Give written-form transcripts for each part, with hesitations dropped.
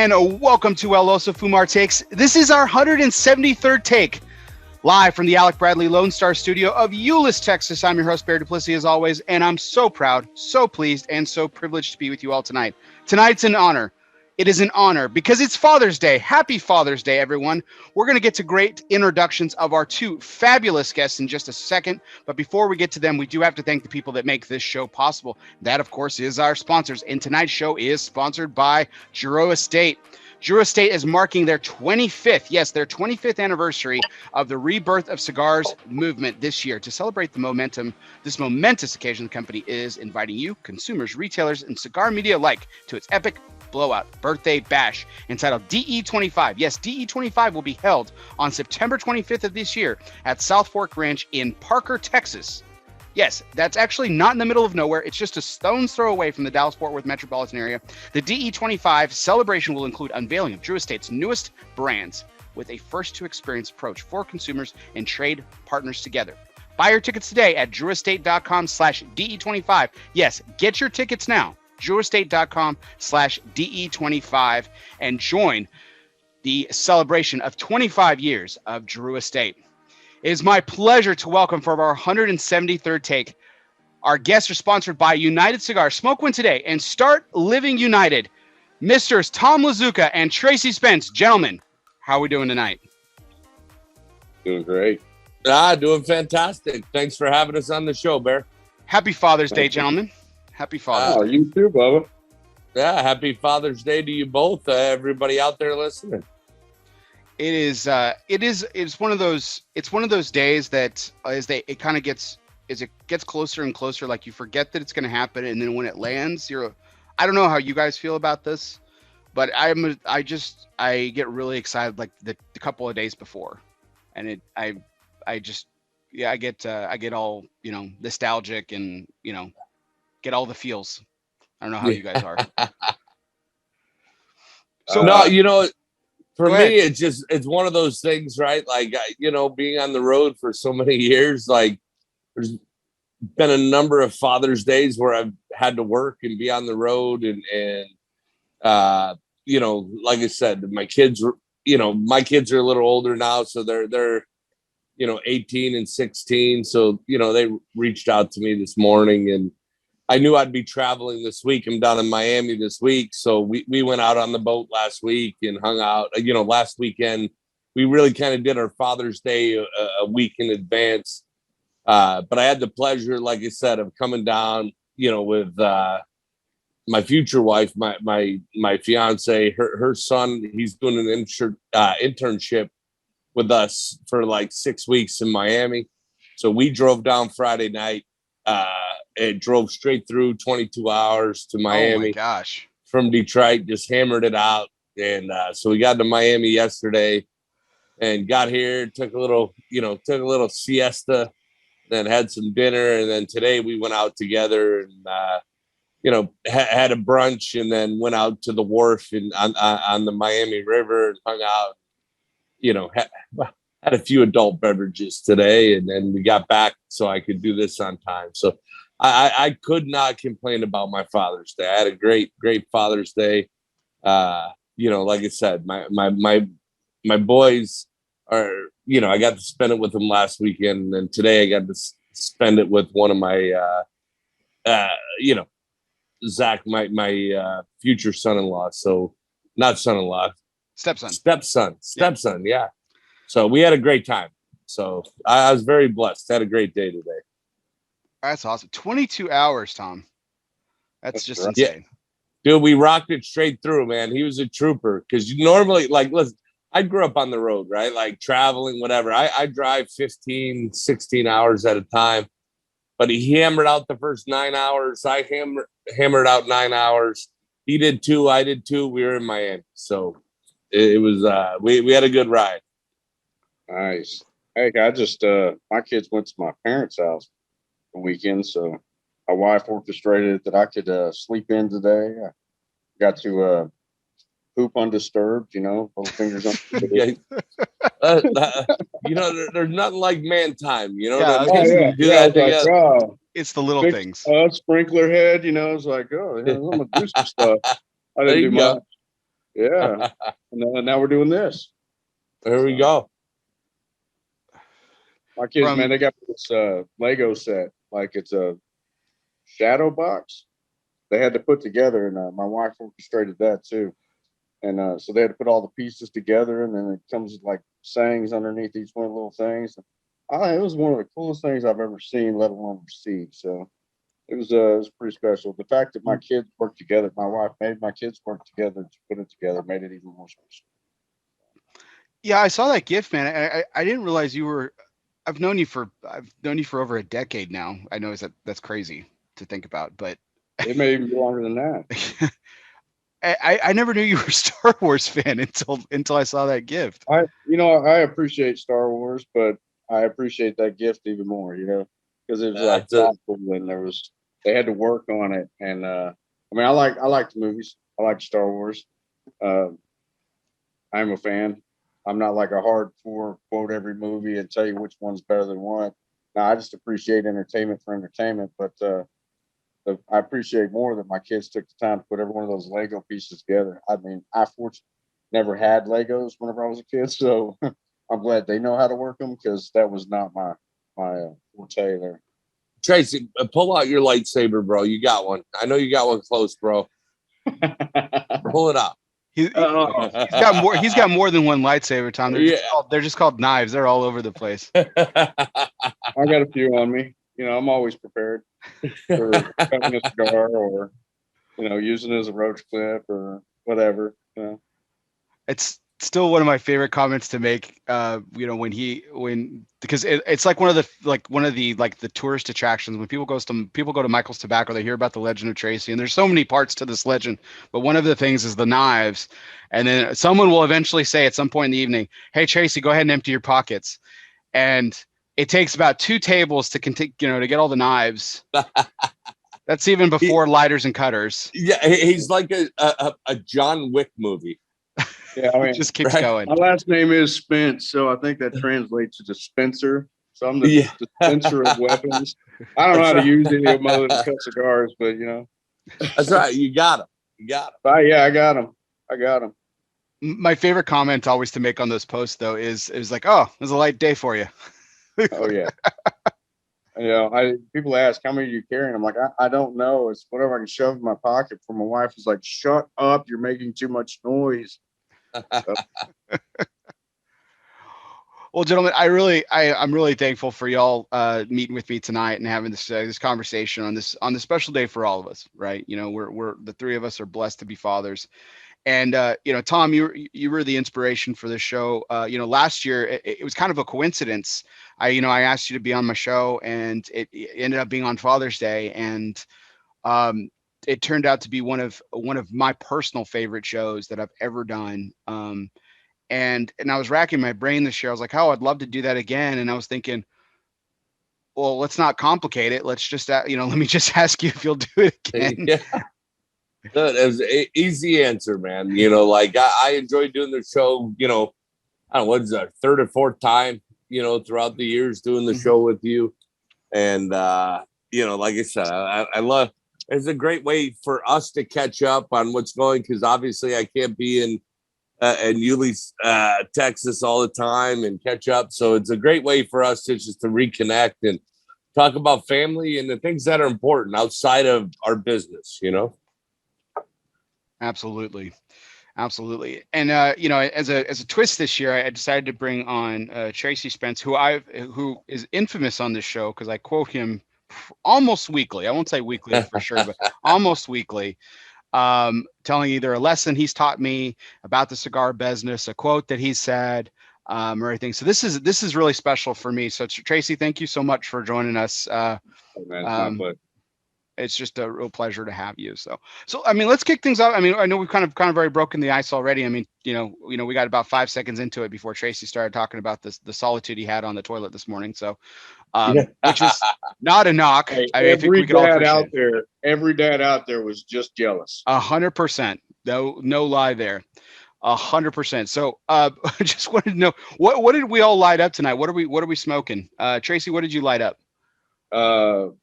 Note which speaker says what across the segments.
Speaker 1: and welcome to Euless Fumar Takes. This is our 173rd take, live from the Alec Bradley Lone Star studio of Euless, Texas. I'm your host, Barry Duplessis, as always, and I'm so proud, so pleased, and so privileged to be with you all tonight. Tonight's an honor. It is an honor because it's Father's Day. Happy Father's Day, everyone. We're going to get to great introductions of our two fabulous guests in just a second. But before we get to them, we do have to thank the people that make this show possible. That, of course, is our sponsors. And tonight's show is sponsored by Drew Estate. Drew Estate is marking their 25th anniversary of the rebirth of cigars movement this year. To celebrate this momentous occasion, the company is inviting you, consumers, retailers, and cigar media alike, to its epic blowout birthday bash entitled DE25. Yes, DE25 will be held on September 25th of this year at South Fork Ranch in Parker, Texas. Yes, that's actually not in the middle of nowhere. It's just a stone's throw away from the Dallas-Fort Worth metropolitan area. The DE25 celebration will include unveiling of Drew Estate's newest brands with a first-to-experience approach for consumers and trade partners together. Buy your tickets today at drewestate.com/DE25. Yes, get your tickets now. drewestate.com/DE25 and join the celebration of 25 years of Drew Estate. It is my pleasure to welcome for our 173rd take. Our guests are sponsored by United Cigars. Smoke one today and start living united. Misters Tom Lazuka and Tracy Spence. Gentlemen, how are we doing tonight?
Speaker 2: Doing great.
Speaker 3: Doing fantastic. Thanks for having us on the show, Bear.
Speaker 1: Happy Father's Day, gentlemen. Happy Father's Day.
Speaker 2: You too, Bubba.
Speaker 3: Yeah, happy Father's Day to you both, everybody out there listening.
Speaker 1: It's one of those days that as it gets closer and closer, like you forget that it's going to happen, and then when it lands, I don't know how you guys feel about this, but I get really excited like the couple of days before, and I get all nostalgic and get all the feels. I don't know how you guys are.
Speaker 3: So for me, it's one of those things, right? Like, being on the road for so many years, like there's been a number of Father's Days where I've had to work and be on the road and like I said, my kids are a little older now. So they're 18 and 16. So, they reached out to me this morning and I knew I'd be traveling this week. I'm down in Miami this week. So we went out on the boat last week and hung out. Last weekend, we really kind of did our Father's Day a week in advance. But I had the pleasure, like I said, of coming down, with my future wife, my fiance, her son. He's doing an internship with us for like 6 weeks in Miami. So we drove down Friday night. It drove straight through 22 hours to Miami.
Speaker 1: Oh my gosh.
Speaker 3: From Detroit, just hammered it out. And so we got to Miami yesterday and got here, took a little siesta, then had some dinner. And then today we went out together and, had a brunch and then went out to the wharf and on the Miami River and hung out, had a few adult beverages today, and then we got back so I could do this on time. So I could not complain about my Father's Day. I had a great Father's Day. Like I said, my boys are, I got to spend it with them last weekend, and today I got to spend it with one of my, Zach, my future son-in-law. So not son-in-law, stepson. Yeah. So we had a great time. So I was very blessed. Had a great day today.
Speaker 1: That's awesome. 22 hours, Tom. That's just
Speaker 2: right.
Speaker 1: insane.
Speaker 3: Dude, we rocked it straight through, man. He was a trooper. Because you normally, listen, I grew up on the road, right? Like traveling, whatever. I drive 15, 16 hours at a time. But he hammered out the first 9 hours. I hammered out 9 hours. He did 2. I did 2. We were in Miami. So it was, we had a good ride.
Speaker 2: Nice. Hey, I just my kids went to my parents' house the weekend, so my wife orchestrated that I could sleep in today. I got to poop undisturbed, both fingers on.
Speaker 3: There's nothing like man time,
Speaker 1: Yeah,
Speaker 3: do that together.
Speaker 2: Like,
Speaker 1: it's the little things.
Speaker 2: Sprinkler head, it's like, I'm gonna do some stuff. I didn't do much. Yeah. And now we're doing this.
Speaker 3: There we go.
Speaker 2: My kids, man, they got this Lego set. Like it's a shadow box they had to put together, and my wife orchestrated that too. And so they had to put all the pieces together, and then it comes with like sayings underneath each one of the little things. It was one of the coolest things I've ever seen, let alone received. So it was pretty special. The fact that my kids worked together, my wife made my kids work together to put it together, made it even more special.
Speaker 1: Yeah, I saw that gift, man. I didn't realize you were. I've known you for over a decade now. I know that's crazy to think about, but
Speaker 2: it may even be longer than that.
Speaker 1: I never knew you were a Star Wars fan until I saw that gift.
Speaker 2: I appreciate Star Wars, but I appreciate that gift even more, because it was like thoughtful, and they had to work on it. And I mean, I like the movies. I like Star Wars. I'm a fan. I'm not like a hardcore quote every movie and tell you which one's better than what. No, I just appreciate entertainment for entertainment, but I appreciate more that my kids took the time to put every one of those Lego pieces together. I mean, I fortunately never had Legos whenever I was a kid, so I'm glad they know how to work them, because that was not my forte there.
Speaker 3: Tracy, pull out your lightsaber, bro. You got one. I know you got one close, bro. Pull it out.
Speaker 1: He's got more. He's got more than one lightsaber, Tom. They're just called knives. They're all over the place.
Speaker 2: I got a few on me. I'm always prepared for cutting a cigar, or using it as a roach clip or whatever.
Speaker 1: It's still one of my favorite comments to make. Because it's like one of the tourist attractions when people go to Michael's Tobacco, they hear about the legend of Tracy, and there's so many parts to this legend, but one of the things is the knives, and then someone will eventually say at some point in the evening, "Hey Tracy, go ahead and empty your pockets," and it takes about 2 tables to to get all the knives. That's even before lighters and cutters.
Speaker 3: Yeah, he's like a John Wick movie.
Speaker 2: Yeah, I mean,
Speaker 1: it just keeps going.
Speaker 2: My last name is Spence, so I think that translates to dispenser. So I'm the dispenser of weapons. I don't know how to use any of them other than cut cigars, but
Speaker 3: That's right. You got them.
Speaker 2: Yeah, I got them.
Speaker 1: My favorite comment always to make on those posts, though, is like, "Oh, it was a light day for you."
Speaker 2: Oh yeah. People ask how many are you carrying. I'm like, I don't know. It's whatever I can shove in my pocket. For my wife is like, "Shut up! You're making too much noise." So.
Speaker 1: Well, gentlemen, I'm really thankful for y'all meeting with me tonight and having this conversation on this special day for all of us, right? We're the 3 of us are blessed to be fathers. And Tom, you were the inspiration for this show. Last year it was kind of a coincidence. I asked you to be on my show, and it ended up being on Father's Day, and it turned out to be one of my personal favorite shows that I've ever done. And I was racking my brain this year. I was like, "Oh, I'd love to do that again." And I was thinking, well, let's not complicate it. Let's just let me just ask you if you'll do it again.
Speaker 3: Yeah. It was an easy answer, man. I enjoyed doing the show. I don't know, what's our 3rd or 4th time, throughout the years doing the show with you. And, like I said, I love, it's a great way for us to catch up on what's going, because obviously I can't be in Euless, Texas all the time and catch up. So it's a great way for us to just to reconnect and talk about family and the things that are important outside of our business,
Speaker 1: Absolutely. And as a twist this year, I decided to bring on Tracy Spence, who is infamous on this show because I quote him almost weekly. I won't say weekly for sure, but almost weekly, telling either a lesson he's taught me about the cigar business, a quote that he said, or anything. So this is really special for me. So Tracy, thank you so much for joining us. It's just a real pleasure to have you. So I mean, let's kick things off. I mean, I know we've kind of already broken the ice already. I mean, we got about 5 seconds into it before Tracy started talking about the solitude he had on the toilet this morning. So, which is not a knock.
Speaker 2: Hey,
Speaker 1: I think we could all appreciate
Speaker 2: it. Every dad out there was just jealous.
Speaker 1: 100%. No lie there. 100%. So, I just wanted to know what did we all light up tonight? What are we smoking? Tracy, what did you light up?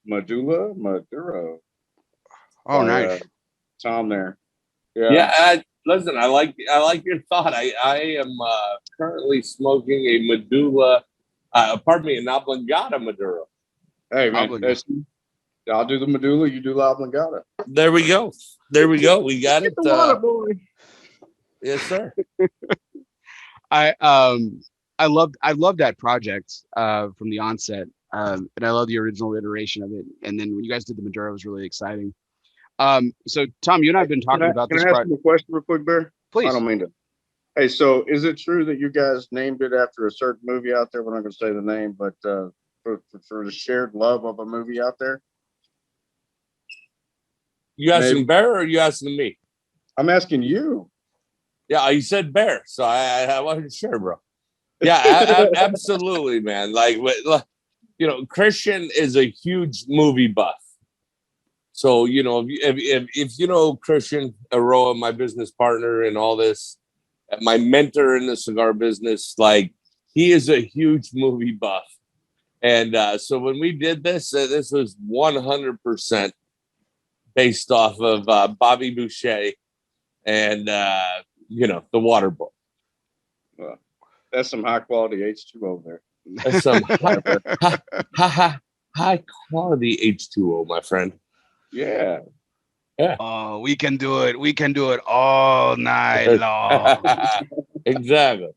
Speaker 2: Maduro.
Speaker 1: Oh, nice.
Speaker 2: Tom there.
Speaker 3: Yeah. listen, I like your thought. I am currently smoking a Medulla, pardon me, an Oblongata Maduro.
Speaker 2: Hey man, I'll do the Medulla. You do La Oblongata.
Speaker 3: There we go. We got it.
Speaker 2: Get the water, boy.
Speaker 3: Yes, sir.
Speaker 1: I loved that project from the onset, and I love the original iteration of it. And then when you guys did the Maduro, it was really exciting. So Tom, you and I have been talking about this.
Speaker 2: Can I ask you a question real quick, Bear?
Speaker 1: Please.
Speaker 2: I don't mean to. Hey, so is it true that you guys named it after a certain movie out there? We're not going to say the name, but for the shared love of a movie out there.
Speaker 3: You asking Bear or are you asking me?
Speaker 2: I'm asking you.
Speaker 3: Yeah, you said Bear, so I wasn't sure, bro. Yeah, absolutely, man. Like, you know, Christian is a huge movie buff. So, you know, if you know Christian Aroa, my business partner and all this, my mentor in the cigar business, like he is a huge movie buff. And so when we did this, this was 100% based off of Bobby Boucher and, you know, The Water Boy.
Speaker 2: Well, that's some high quality H2O there.
Speaker 3: That's some high quality H2O, my friend.
Speaker 2: Yeah.
Speaker 1: Oh, we can do it. We can do it all night long.
Speaker 3: Exactly.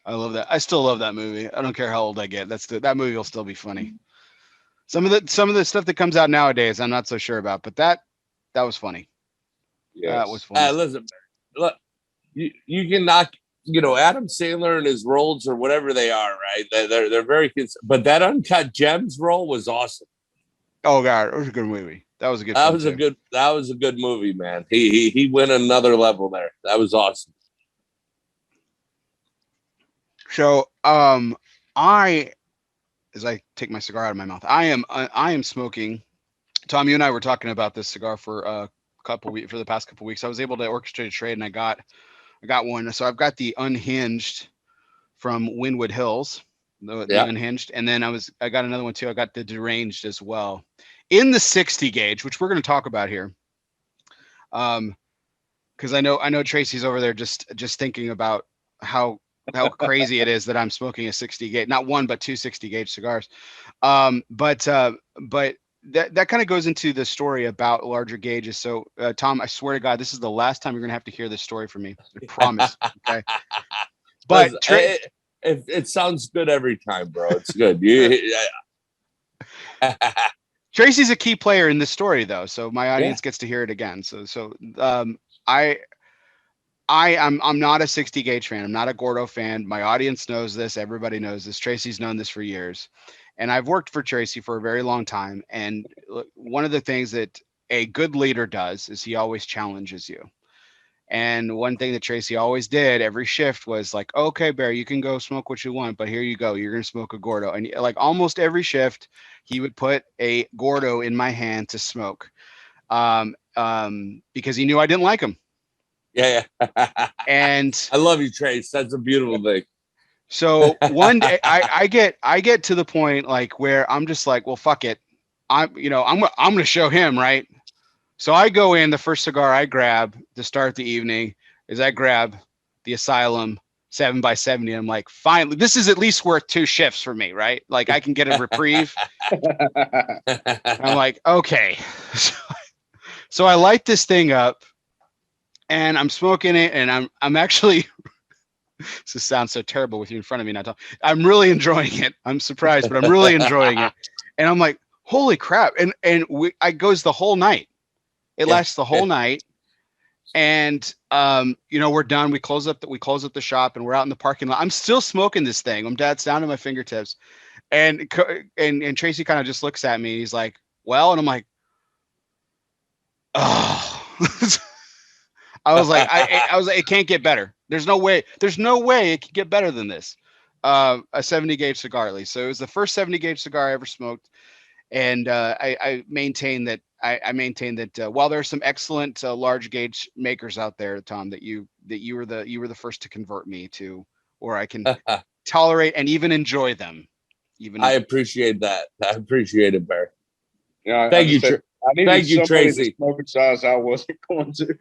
Speaker 1: I love that. I still love that movie. I don't care how old I get. That movie will still be funny. Some of the stuff that comes out nowadays, I'm not so sure about, but that was funny.
Speaker 2: Yes.
Speaker 1: That was funny.
Speaker 3: Listen, look, you can knock, you know, Adam Sandler and his roles or whatever they are, right? They're very but that Uncut Gems role was awesome.
Speaker 1: Oh God, it was a good movie. That was a good.
Speaker 3: That was a good movie, man. He went another level there. That was awesome.
Speaker 1: So, as I take my cigar out of my mouth, I am smoking. Tom, you and I were talking about this cigar for the past couple weeks. I was able to orchestrate a trade, and I got one. So I've got the Unhinged from Wynwood Hills, the Unhinged, and then I got another one too. I got the Deranged as well, in the 60 gauge, which we're going to talk about here. Because I know Tracy's over there just thinking about how crazy it is that I'm smoking a 60 gauge, not one but two 60 gauge cigars. But that kind of goes into the story about larger gauges. So Tom, I swear to God, this is the last time you're gonna have to hear this story from me. I promise. Okay. But
Speaker 3: it sounds good every time, bro. It's good.
Speaker 1: Tracy's a key player in this story, though, so my audience gets to hear it again. I'm not a 60 gauge fan. I'm not a Gordo fan. My audience knows this. Everybody knows this. Tracy's known this for years, and I've worked for Tracy for a very long time. And one of the things that a good leader does is he always challenges you. And one thing that Tracy always did every shift was like, okay, Bear, you can go smoke what you want, but here you go. You're going to smoke a Gordo. And like almost every shift, he would put a Gordo in my hand to smoke because he knew I didn't like him.
Speaker 3: Yeah.
Speaker 1: And
Speaker 3: I love you, Trace. That's a beautiful thing.
Speaker 1: So one day I get to the point like where I'm just like, well, fuck it. I'm going to show him, right? So I go in, the first cigar I grab to start the evening is I grab the Asylum 7x70. I'm like, finally, this is at least worth 2 shifts for me, right? Like I can get a reprieve. I'm like, okay. So I light this thing up and I'm smoking it, and I'm actually this sounds so terrible with you in front of me now. I'm really enjoying it. I'm surprised, but I'm really enjoying it. And I'm like, holy crap. And I goes the whole night. It lasts the whole night. And we're done. We close up the shop and we're out in the parking lot. I'm still smoking this thing. Dad's down to my fingertips. And Tracy kind of just looks at me. He's like, well, and I'm like, oh. I was like, it can't get better. There's no way it could get better than this. A 70 gauge cigar, at least. So it was the first 70 gauge cigar I ever smoked. And I maintain that while there are some excellent large gauge makers out there, Tom, that you were the first to convert me to, or I can tolerate and even enjoy them.
Speaker 3: I appreciate that. I appreciate it, Bear.
Speaker 2: Yeah,
Speaker 3: thank you.
Speaker 2: I needed
Speaker 3: Thank you,
Speaker 2: somebody
Speaker 3: Tracy.
Speaker 2: to smoke a size I wasn't going to.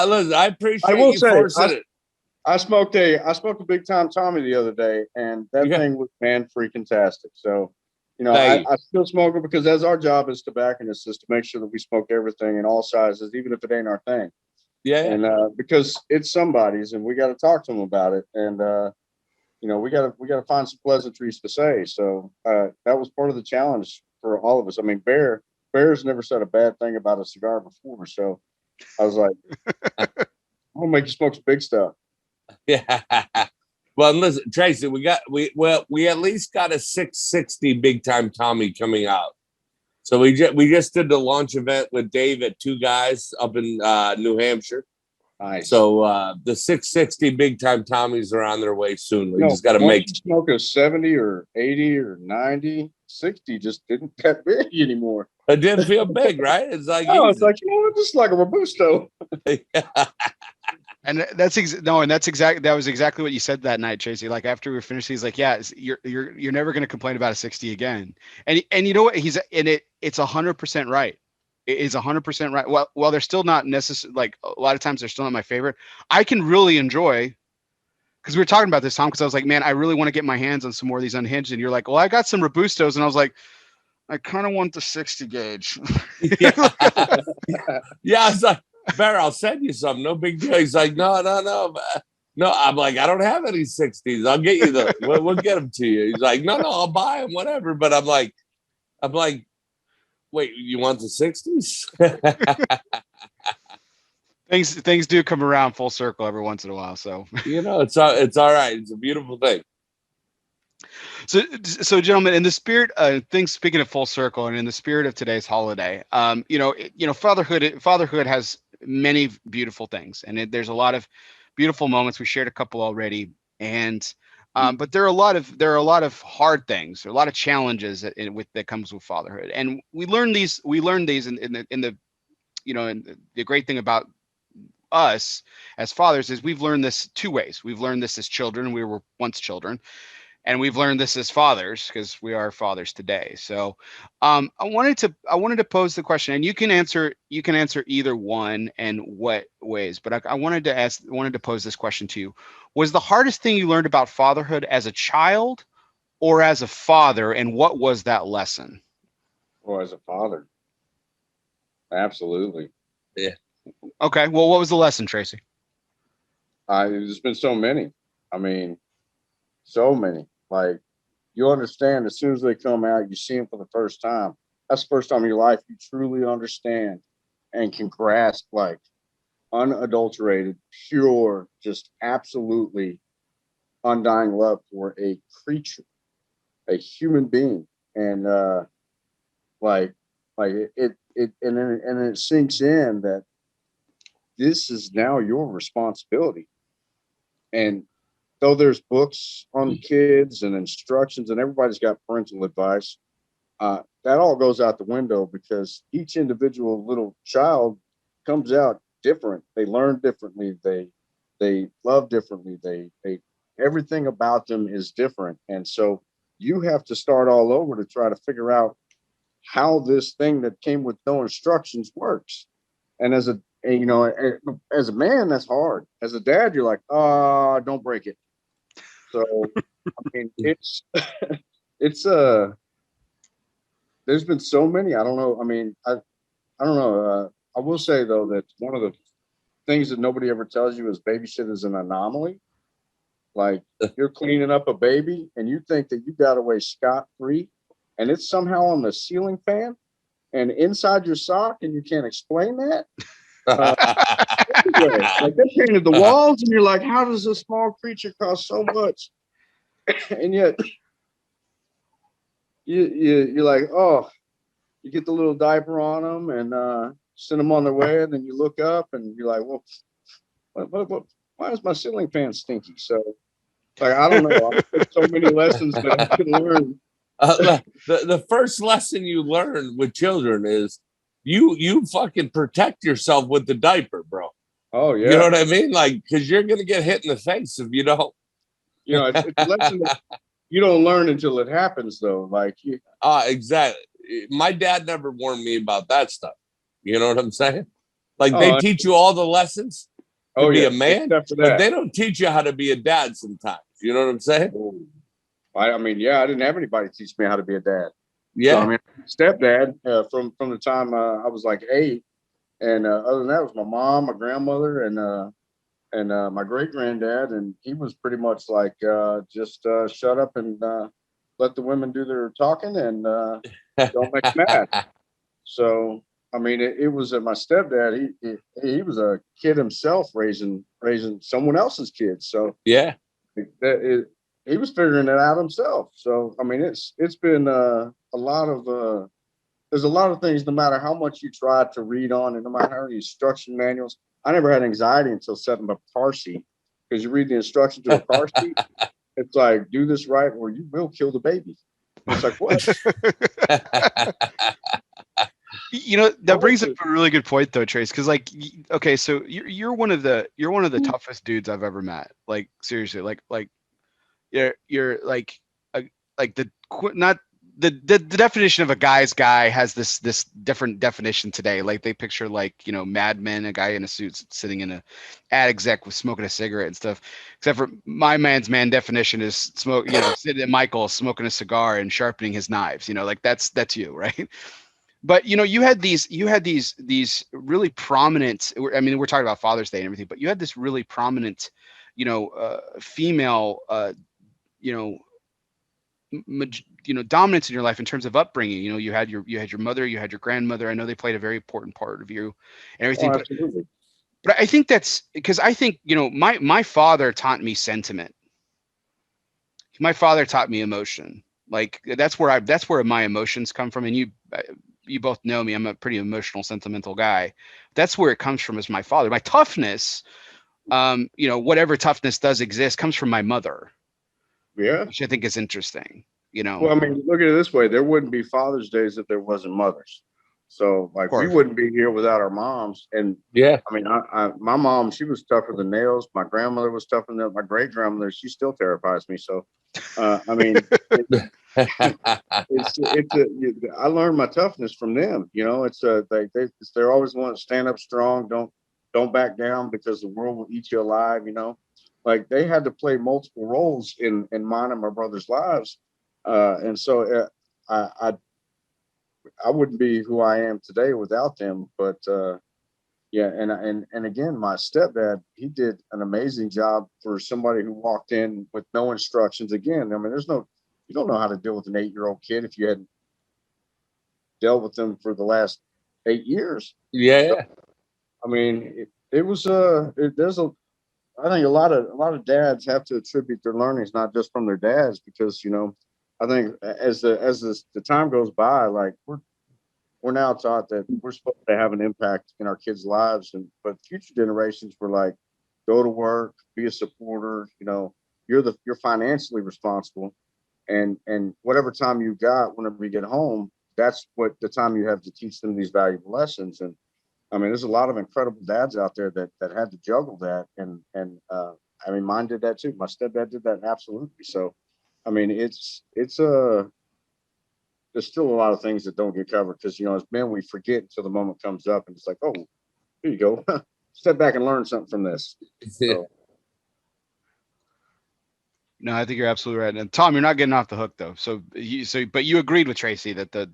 Speaker 3: Listen, I appreciate
Speaker 2: I will
Speaker 3: you
Speaker 2: say,
Speaker 3: forcing it.
Speaker 2: I smoked a big time Tommy the other day, and that thing was man freaking tastic. So, I still smoke it because as our job as tobacconists is to make sure that we smoke everything in all sizes, even if it ain't our thing.
Speaker 3: Yeah.
Speaker 2: And because it's somebody's, and we got to talk to them about it, and we got to find some pleasantries to say. So that was part of the challenge for all of us. I mean, Bear's never said a bad thing about a cigar before, so I was like, I'm gonna make you smoke some big stuff.
Speaker 3: Yeah. Well, listen, Tracy, we at least got a 660 Big Time Tommy coming out. So we just did the launch event with Dave at Two Guys up in New Hampshire.
Speaker 2: Nice.
Speaker 3: So the 660 Big Time Tommies are on their way soon. We just got to make
Speaker 2: smoke a 70 or 80 or 90. 60 just didn't that big anymore.
Speaker 3: It didn't feel big, right? It's like
Speaker 2: it's like just like a Robusto.
Speaker 1: And that was exactly what you said that night, Tracy. Like after we were finished, he's like, "Yeah, you're never going to complain about a 60 again." And you know what? It's 100% right. It is 100% right. Well, they're still not necessarily, like a lot of times they're still not my favorite. I can really enjoy, because we were talking about this, Tom, because I was like, man, I really want to get my hands on some more of these unhinged. And you're like, well, I got some Robustos, and I was like, I kind of want the 60 gauge.
Speaker 3: Yeah. Yeah, I was like, Bear, I'll send you some. No big deal. He's like, no. No, I'm like, I don't have any 60s. I'll get you we'll get them to you. He's like, no, I'll buy them, whatever. But I'm like, wait, you want the 60s?
Speaker 1: Things do come around full circle every once in a while. So
Speaker 3: it's all right. It's a beautiful thing.
Speaker 1: So gentlemen, in the spirit of things, speaking of full circle, and in the spirit of today's holiday, fatherhood has many beautiful things, and there's a lot of beautiful moments. We shared a couple already, and but there are a lot of hard things. There are a lot of challenges that comes with fatherhood, and we learn these in the great thing about us as fathers is we've learned this two ways. We've learned this as children. We were once children. And we've learned this as fathers because we are fathers today. So I wanted to pose the question, and you can answer either one and what ways. But I wanted to pose this question to you. Was the hardest thing you learned about fatherhood as a child or as a father, and what was that lesson?
Speaker 2: Or as a father. Absolutely.
Speaker 3: Yeah.
Speaker 1: Okay. Well, what was the lesson, Tracy?
Speaker 2: There's been so many. I mean, so many. Like, you understand as soon as they come out, you see them for the first time. That's the first time in your life you truly understand and can grasp like unadulterated, pure, just absolutely undying love for a creature, a human being. And and it sinks in that this is now your responsibility. And though there's books on kids and instructions, and everybody's got parental advice, that all goes out the window because each individual little child comes out different. They learn differently. They love differently. They everything about them is different. And so you have to start all over to try to figure out how this thing that came with no instructions works. And as a man, that's hard. As a dad, you're like, don't break it. So, I mean, it's there's been so many. I don't know. I mean, I don't know. I will say though that one of the things that nobody ever tells you is babysit is an anomaly. Like you're cleaning up a baby and you think that you got away scot-free, and it's somehow on the ceiling fan and inside your sock, and you can't explain that. Anyway, like they painted the walls, and you're like, how does a small creature cost so much? And yet you're like, oh, you get the little diaper on them and send them on their way, and then you look up and you're like, well, what why is my ceiling fan stinky? So like, I don't know. So many lessons that I can learn.
Speaker 3: The first lesson you learn with children is you fucking protect yourself with the diaper, bro.
Speaker 2: Oh yeah.
Speaker 3: You know what I mean? Like, because you're gonna get hit in the face if you don't.
Speaker 2: It's a lesson that you don't learn until it happens, though. Like
Speaker 3: exactly. my dad never warned me about that stuff. You know what I'm saying? Like they teach you all the lessons to be a man, but they don't teach you how to be a dad sometimes. You know what I'm saying?
Speaker 2: I mean, yeah, I didn't have anybody teach me how to be a dad.
Speaker 3: Yeah.
Speaker 2: So, I mean, stepdad from the time I was like 8, and other than that, it was my mom, my grandmother, and my great granddad, and he was pretty much like just shut up and let the women do their talking and don't make them mad. So I mean, it was my stepdad. He was a kid himself, raising someone else's kids. So
Speaker 3: yeah,
Speaker 2: he was figuring it out himself. So I mean, it's been a lot of there's a lot of things. No matter how much you try to read on, and no matter how many instruction manuals, I never had anxiety until setting up a car seat, because you read the instructions to a car seat. It's like, do this right, or you will kill the baby. It's like, what?
Speaker 1: You know, that brings up a really good point though, Trace. Because like, okay, so you're one of the toughest dudes I've ever met. Like seriously, like you're like the not the definition of a guy's guy has this different definition today. Like they picture like, you know, Mad Men, a guy in a suit sitting in a ad exec with smoking a cigarette and stuff. Except for my man definition is sitting at Michael's smoking a cigar and sharpening his knives. You know, like that's you, right? But you know, you had these really prominent. I mean, we're talking about Father's Day and everything, but you had this really prominent, female, dominance in your life in terms of upbringing. You know, you had your mother, you had your grandmother. I know they played a very important part of you and everything.
Speaker 2: Oh, absolutely.
Speaker 1: But I think that's because I think, my father taught me sentiment. My father taught me emotion. Like that's where my emotions come from. And you both know me. I'm a pretty emotional, sentimental guy. That's where it comes from, is my father. My toughness, whatever toughness does exist, comes from my mother.
Speaker 2: Yeah.
Speaker 1: Which I think is interesting,
Speaker 2: Well, I mean, look at it this way. There wouldn't be Father's Days if there wasn't mothers. So like we wouldn't be here without our moms. And
Speaker 3: yeah,
Speaker 2: I mean, my mom, she was tougher than nails. My grandmother was tougher than nails. My great grandmother, she still terrifies me. So, I mean, I learned my toughness from them. You know, they're always want to stand up strong. Don't back down, because the world will eat you alive. You know, like they had to play multiple roles in mine and my brother's lives. And so I wouldn't be who I am today without them. But yeah, and again, my stepdad, he did an amazing job for somebody who walked in with no instructions. Again, I mean, you don't know how to deal with an 8-year-old kid if you hadn't dealt with them for the last 8 years.
Speaker 3: Yeah.
Speaker 2: So, I mean, I think a lot of dads have to attribute their learnings not just from their dads, because I think as the time goes by, like we're now taught that we're supposed to have an impact in our kids' lives, but future generations were like, go to work, be a supporter. You're financially responsible, and whatever time you got, whenever you get home, that's what the time you have to teach them these valuable lessons. And I mean, there's a lot of incredible dads out there that had to juggle that, and I mean, mine did that too. My stepdad did that, absolutely. So, I mean, there's still a lot of things that don't get covered, because as men, we forget until the moment comes up, and it's like, oh, here you go, step back and learn something from this. So.
Speaker 1: No, I think you're absolutely right. And Tom, you're not getting off the hook though. But you agreed with Tracy that the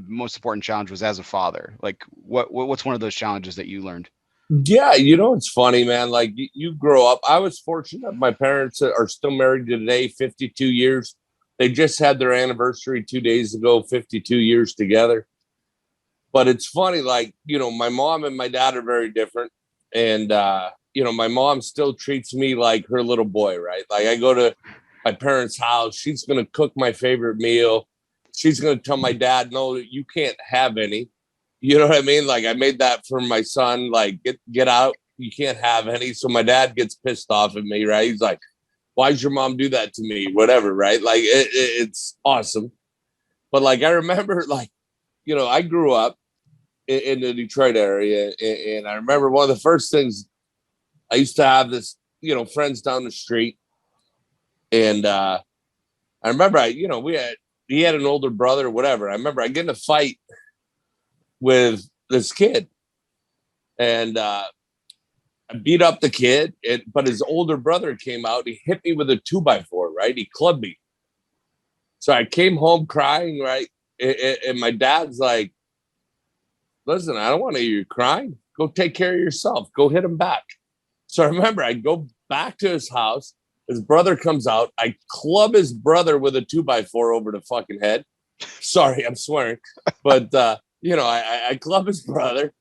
Speaker 1: most important challenge was as a father. Like what's one of those challenges that you learned?
Speaker 3: Yeah, it's funny, man. Like you grow up. I was fortunate. My parents are still married today, 52 years. They just had their anniversary 2 days ago, 52 years together. But it's funny, like, my mom and my dad are very different. And, my mom still treats me like her little boy, right? Like I go to my parents' house, she's going to cook my favorite meal. She's going to tell my dad, no, you can't have any. You know what I mean? Like I made that for my son, like get out. You can't have any. So my dad gets pissed off at me, right? He's like, why'd your mom do that to me? Whatever, right? Like it's awesome. But like, I remember like, I grew up in the Detroit area. And I remember one of the first things I used to have this, friends down the street. And I remember we had he had an older brother or whatever. I remember I get in a fight with this kid, and I beat up the kid, but his older brother came out. He hit me with a 2x4, right? He clubbed me. So I came home crying, right? And my dad's like, listen, I don't want to hear you crying. Go take care of yourself. Go hit him back. So I remember I go back to his house. His brother comes out. I club his brother with a 2x4 over the fucking head. Sorry, I'm swearing. But, I club his brother.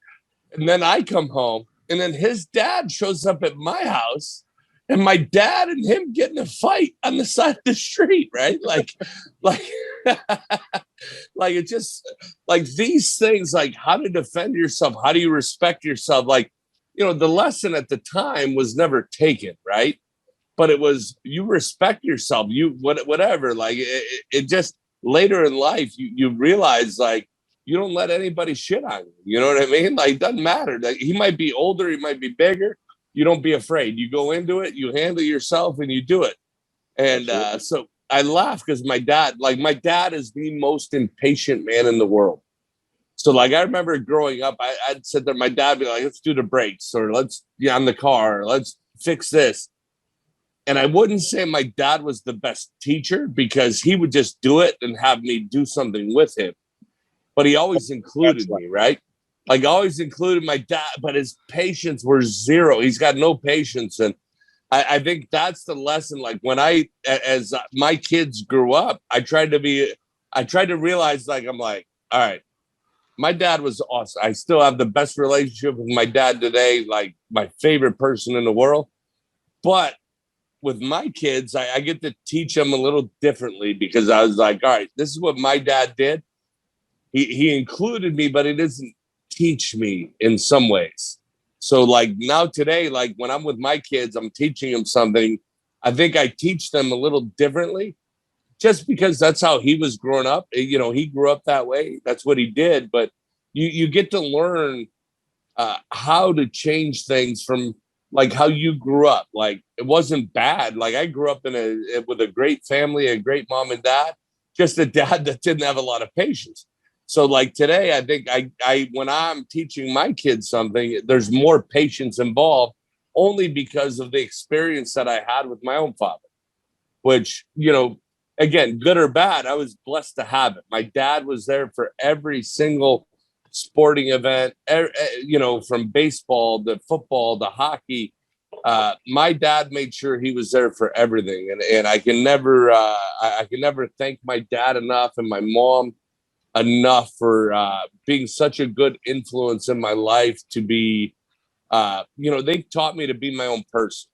Speaker 3: And then I come home. And then his dad shows up at my house. And my dad and him get in a fight on the side of the street, right? Like it's just like these things, like how to defend yourself. How do you respect yourself? Like, the lesson at the time was never taken, right? But it was, you respect yourself, whatever. Like it just later in life, you realize like, you don't let anybody shit on you. You know what I mean? Like, it doesn't matter. Like, he might be older, he might be bigger. You don't be afraid. You go into it, you handle yourself, and you do it. And so I laugh because my dad is the most impatient man in the world. So like I remember growing up, I'd sit there, my dad would be like, let's do the brakes, or let's on the car, let's fix this. And I wouldn't say my dad was the best teacher because he would just do it and have me do something with him. But he always included me, right? Like always included my dad, but his patience were zero. He's got no patience. And I think that's the lesson. Like when as my kids grew up, I tried to realize, like, I'm like, all right, my dad was awesome. I still have the best relationship with my dad today, like my favorite person in the world. But with my kids, I get to teach them a little differently because I was like, all right, this is what my dad did. He included me, but he doesn't teach me in some ways. So like now today, like when I'm with my kids, I'm teaching them something. I think I teach them a little differently just because that's how he was growing up. He grew up that way. That's what he did. But you get to learn how to change things from like how you grew up. Like it wasn't bad. Like I grew up with a great family, a great mom and dad, just a dad that didn't have a lot of patience. So like today, I think I when I'm teaching my kids something, there's more patience involved only because of the experience that I had with my own father, which, again, good or bad, I was blessed to have it. My dad was there for every single sporting event, from baseball to football to hockey. My dad made sure he was there for everything. And I can never thank my dad enough and my mom enough for being such a good influence in my life to be, they taught me to be my own person.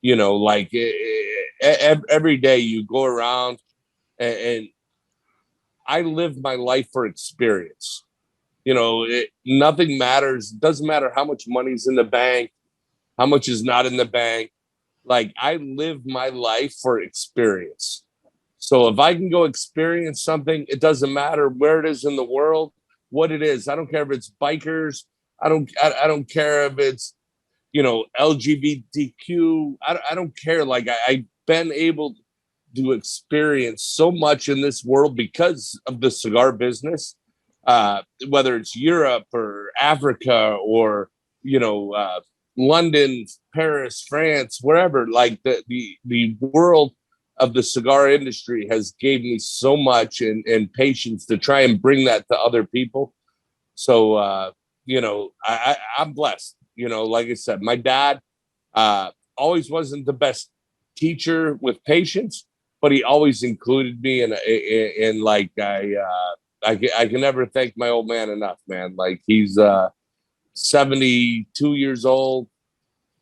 Speaker 3: Like every day you go around and I live my life for experience. Nothing matters. It doesn't matter how much money's in the bank, how much is not in the bank. Like I live my life for experience. So if I can go experience something, it doesn't matter where it is in the world, what it is. I don't care if it's bikers. I don't care if it's, LGBTQ. I don't care. Like I've been able to experience so much in this world because of the cigar business, whether it's Europe or Africa or, London, Paris, France, wherever. Like the world of the cigar industry has gave me so much and patience to try and bring that to other people. So, I'm blessed. Like I said, my dad always wasn't the best teacher with patience, but he always included me. And like, I can never thank my old man enough, man. Like he's 72 years old.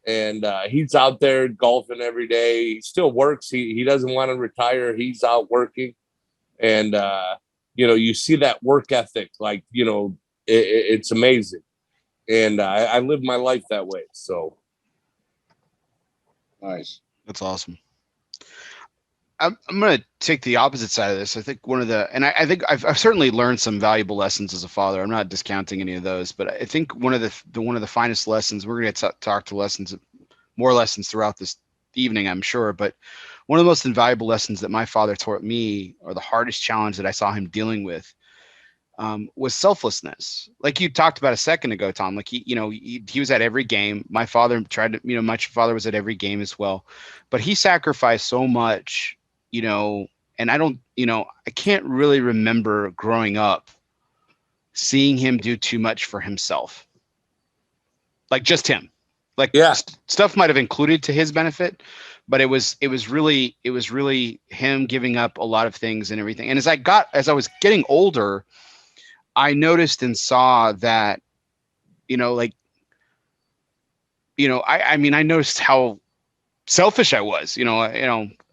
Speaker 3: And he's out there golfing every day. He still works. He doesn't want to retire. He's out working. And, you see that work ethic, like, it's amazing. And I live my life that way. So.
Speaker 2: Nice.
Speaker 1: That's awesome. I'm going to take the opposite side of this. I think I think I've certainly learned some valuable lessons as a father. I'm not discounting any of those, but I think one of the finest lessons, we're going to talk to more lessons throughout this evening, I'm sure. But one of the most invaluable lessons that my father taught me, or the hardest challenge that I saw him dealing with, was selflessness. Like you talked about a second ago, Tom. Like he was at every game. My father tried to, my father was at every game as well, but he sacrificed so much, and I don't, I can't really remember growing up seeing him do too much for himself. Like just him. Like
Speaker 3: Yeah.
Speaker 1: Stuff might have included to his benefit, but it was really him giving up a lot of things and everything. And as I was getting older, I noticed and saw that, I mean, I noticed how selfish I was,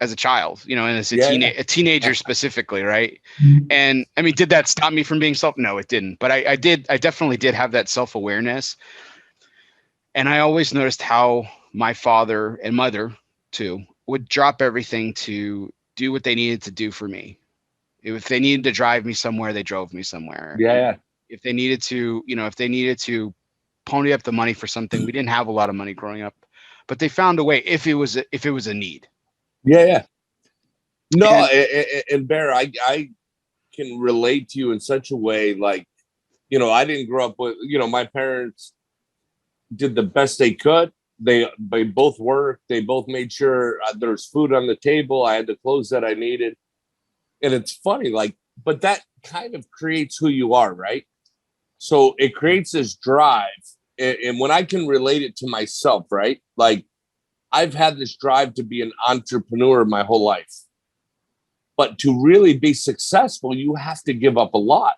Speaker 1: as a child, and as a teenager specifically. Right. And I mean, did that stop me from being No, it didn't. But I definitely did have that self-awareness. And I always noticed how my father and mother too would drop everything to do what they needed to do for me. If they needed to drive me somewhere, they drove me somewhere.
Speaker 3: Yeah.
Speaker 1: If they needed to pony up the money for something, we didn't have a lot of money growing up, but they found a way if it was a need.
Speaker 3: Yeah. No, and Bear, I can relate to you in such a way. Like, I didn't grow up with, my parents did the best they could. They both worked. They both made sure there's food on the table. I had the clothes that I needed. And it's funny, like, but that kind of creates who you are, right? So it creates this drive. And when I can relate it to myself, right? Like, I've had this drive to be an entrepreneur my whole life. But to really be successful, you have to give up a lot.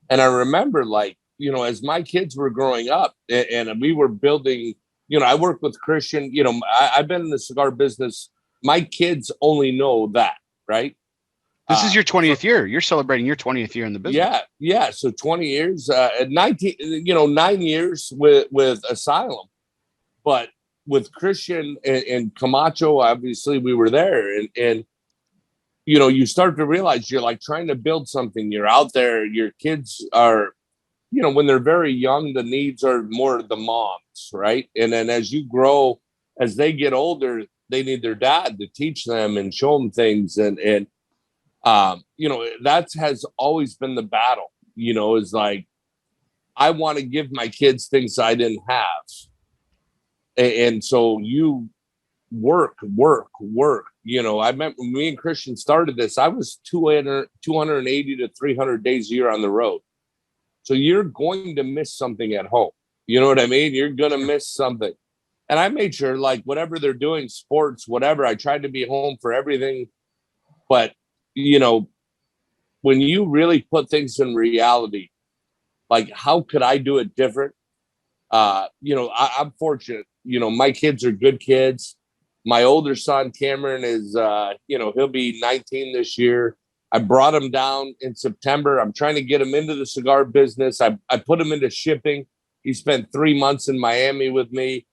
Speaker 3: And I remember, like, as my kids were growing up and we were building, I worked with Christian, I've been in the cigar business. My kids only know that, right?
Speaker 1: This is your 20th year. You're celebrating your 20th year in the business.
Speaker 3: Yeah. So 20 years, 19, 9 years with Asylum, but with Christian and Camacho, obviously we were there, and you start to realize you're like trying to build something. You're out there. Your kids are, when they're very young, the needs are more the moms, right? And then as you grow, as they get older, they need their dad to teach them and show them things, and that has always been the battle, is like, I want to give my kids things I didn't have. And so you work. I remember when me and Christian started this, I was 280 to 300 days a year on the road. So you're going to miss something at home. You know what I mean? You're going to miss something. And I made sure, like, whatever they're doing, sports, whatever, I tried to be home for everything. But when you really put things in reality, like, how could I do it different? I'm fortunate. My kids are good kids. My older son, Cameron, is, he'll be 19 this year. I brought him down in September. I'm trying to get him into the cigar business. I put him into shipping. He spent 3 months in Miami with me,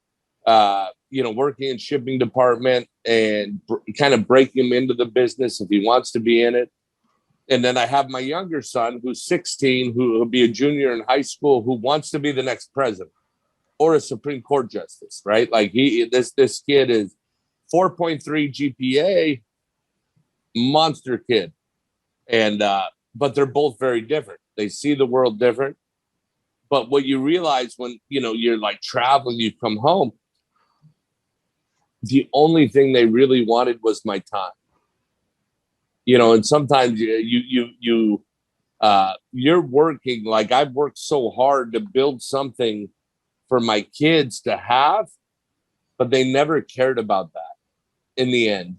Speaker 3: working in shipping department and kind of breaking him into the business if he wants to be in it. And then I have my younger son, who's 16, who will be a junior in high school, who wants to be the next president or a Supreme Court justice, right? Like, this kid is 4.3 GPA, monster kid. And, but they're both very different. They see the world different. But what you realize when, you're like traveling, you come home, the only thing they really wanted was my time. And sometimes you're working, like, I've worked so hard to build something for my kids to have, but they never cared about that in the end.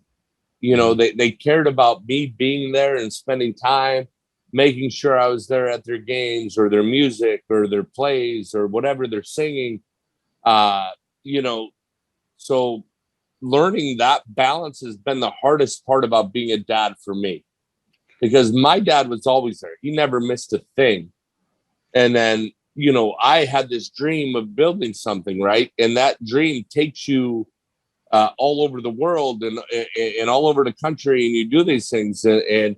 Speaker 3: They cared about me being there and spending time, making sure I was there at their games or their music or their plays or whatever they're singing. So learning that balance has been the hardest part about being a dad for me, because my dad was always there. He never missed a thing. And then, I had this dream of building something, right? And that dream takes you all over the world and all over the country, and you do these things. And